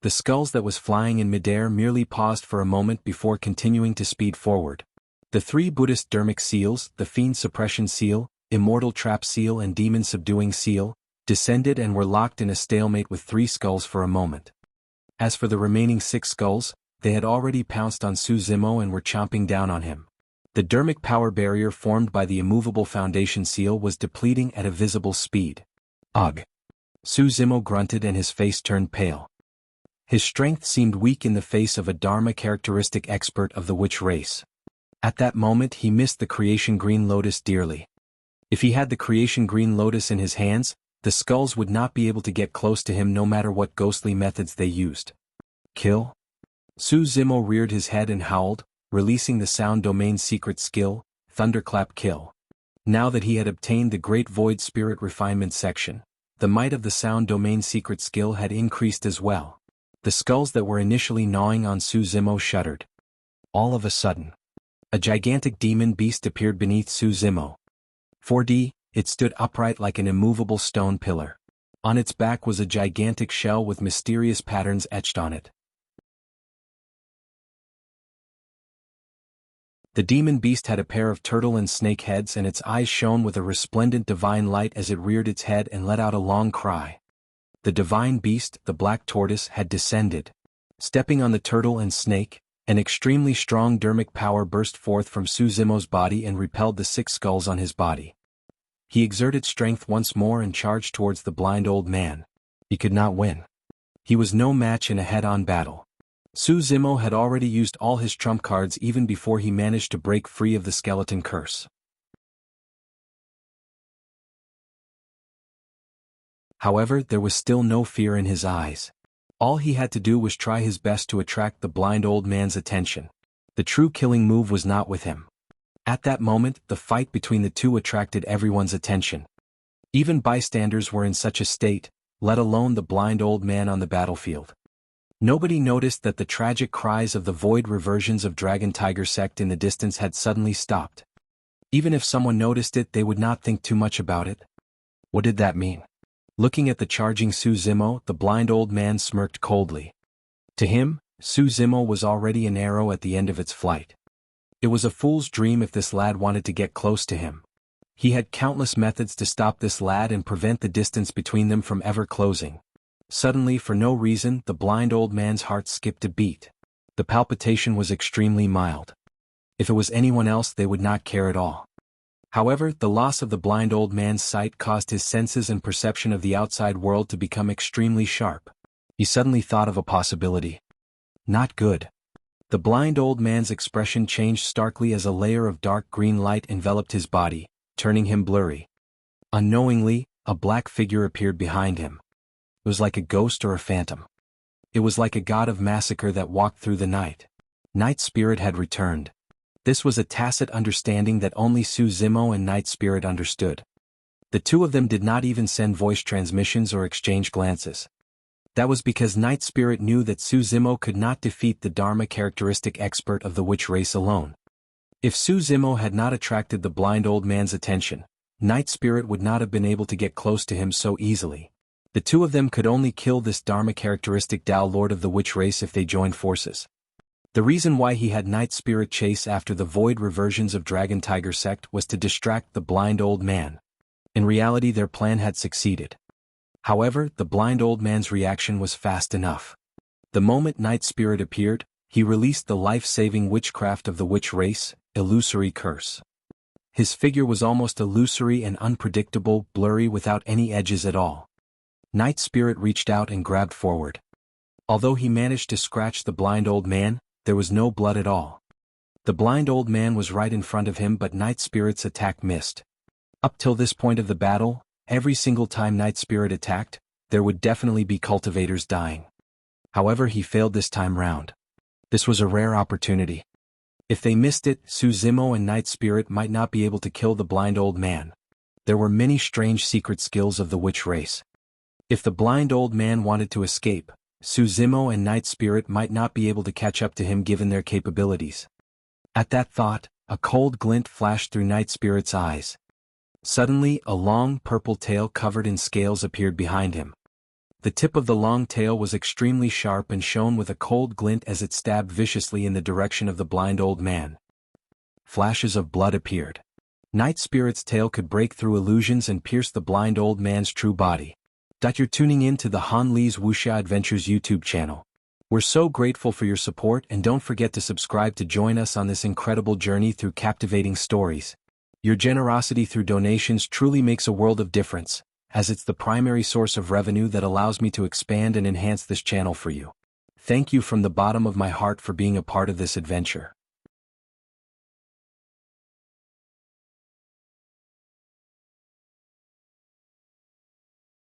The skulls that was flying in midair merely paused for a moment before continuing to speed forward. The 3 Buddhist dermic seals, the Fiend Suppression Seal, Immortal Trap Seal and Demon Subduing Seal, descended and were locked in a stalemate with 3 skulls for a moment. As for the remaining 6 skulls, they had already pounced on Su Zimo and were chomping down on him. The dermic power barrier formed by the immovable foundation seal was depleting at a visible speed. Ugh! Su Zimo grunted and his face turned pale. His strength seemed weak in the face of a Dharma characteristic expert of the witch race. At that moment he missed the creation green lotus dearly. If he had the creation green lotus in his hands, the skulls would not be able to get close to him no matter what ghostly methods they used. Kill? Su Zimo reared his head and howled, releasing the sound domain secret skill, Thunderclap Kill. Now that he had obtained the Great Void Spirit Refinement section, the might of the sound domain secret skill had increased as well. The skulls that were initially gnawing on Su Zimo shuddered. All of a sudden, a gigantic demon beast appeared beneath Su Zimo. 4D, it stood upright like an immovable stone pillar. On its back was a gigantic shell with mysterious patterns etched on it. The demon beast had a pair of turtle and snake heads, and its eyes shone with a resplendent divine light as it reared its head and let out a long cry. The divine beast, the black tortoise, had descended. Stepping on the turtle and snake, an extremely strong dermic power burst forth from Su Zimo's body and repelled the 6 skulls on his body. He exerted strength once more and charged towards the blind old man. He could not win. He was no match in a head-on battle. Su Zimo had already used all his trump cards even before he managed to break free of the skeleton curse. However, there was still no fear in his eyes. All he had to do was try his best to attract the blind old man's attention. The true killing move was not with him. At that moment, the fight between the two attracted everyone's attention. Even bystanders were in such a state, let alone the blind old man on the battlefield. Nobody noticed that the tragic cries of the void reversions of Dragon Tiger sect in the distance had suddenly stopped. Even if someone noticed it, they would not think too much about it. What did that mean? Looking at the charging Su Zimo, the blind old man smirked coldly. To him, Su Zimo was already an arrow at the end of its flight. It was a fool's dream if this lad wanted to get close to him. He had countless methods to stop this lad and prevent the distance between them from ever closing. Suddenly, for no reason, the blind old man's heart skipped a beat. The palpitation was extremely mild. If it was anyone else, they would not care at all. However, the loss of the blind old man's sight caused his senses and perception of the outside world to become extremely sharp. He suddenly thought of a possibility. Not good. The blind old man's expression changed starkly as a layer of dark green light enveloped his body, turning him blurry. Unknowingly, a black figure appeared behind him. It was like a ghost or a phantom. It was like a god of massacre that walked through the night. Night Spirit had returned. This was a tacit understanding that only Su Zimo and Night Spirit understood. The two of them did not even send voice transmissions or exchange glances. That was because Night Spirit knew that Su Zimo could not defeat the Dharma characteristic expert of the witch race alone. If Su Zimo had not attracted the blind old man's attention, Night Spirit would not have been able to get close to him so easily. The two of them could only kill this Dharma characteristic Tao Lord of the witch race if they joined forces. The reason why he had Night Spirit chase after the void reversions of Dragon Tiger sect was to distract the blind old man. In reality, their plan had succeeded. However, the blind old man's reaction was fast enough. The moment Night Spirit appeared, he released the life-saving witchcraft of the witch race, Illusory Curse. His figure was almost illusory and unpredictable, blurry without any edges at all. Night Spirit reached out and grabbed forward. Although he managed to scratch the blind old man, there was no blood at all. The blind old man was right in front of him, but Night Spirit's attack missed. Up till this point of the battle, every single time Night Spirit attacked, there would definitely be cultivators dying. However, he failed this time round. This was a rare opportunity. If they missed it, Su Zimo and Night Spirit might not be able to kill the blind old man. There were many strange secret skills of the witch race. If the blind old man wanted to escape, Su Zimo and Night Spirit might not be able to catch up to him given their capabilities. At that thought, a cold glint flashed through Night Spirit's eyes. Suddenly, a long purple tail covered in scales appeared behind him. The tip of the long tail was extremely sharp and shone with a cold glint as it stabbed viciously in the direction of the blind old man. Flashes of blood appeared. Night Spirit's tail could break through illusions and pierce the blind old man's true body. You're tuning in to the Han Li's Wuxia Adventures YouTube channel. We're so grateful for your support, and don't forget to subscribe to join us on this incredible journey through captivating stories. Your generosity through donations truly makes a world of difference, as it's the primary source of revenue that allows me to expand and enhance this channel for you. Thank you from the bottom of my heart for being a part of this adventure.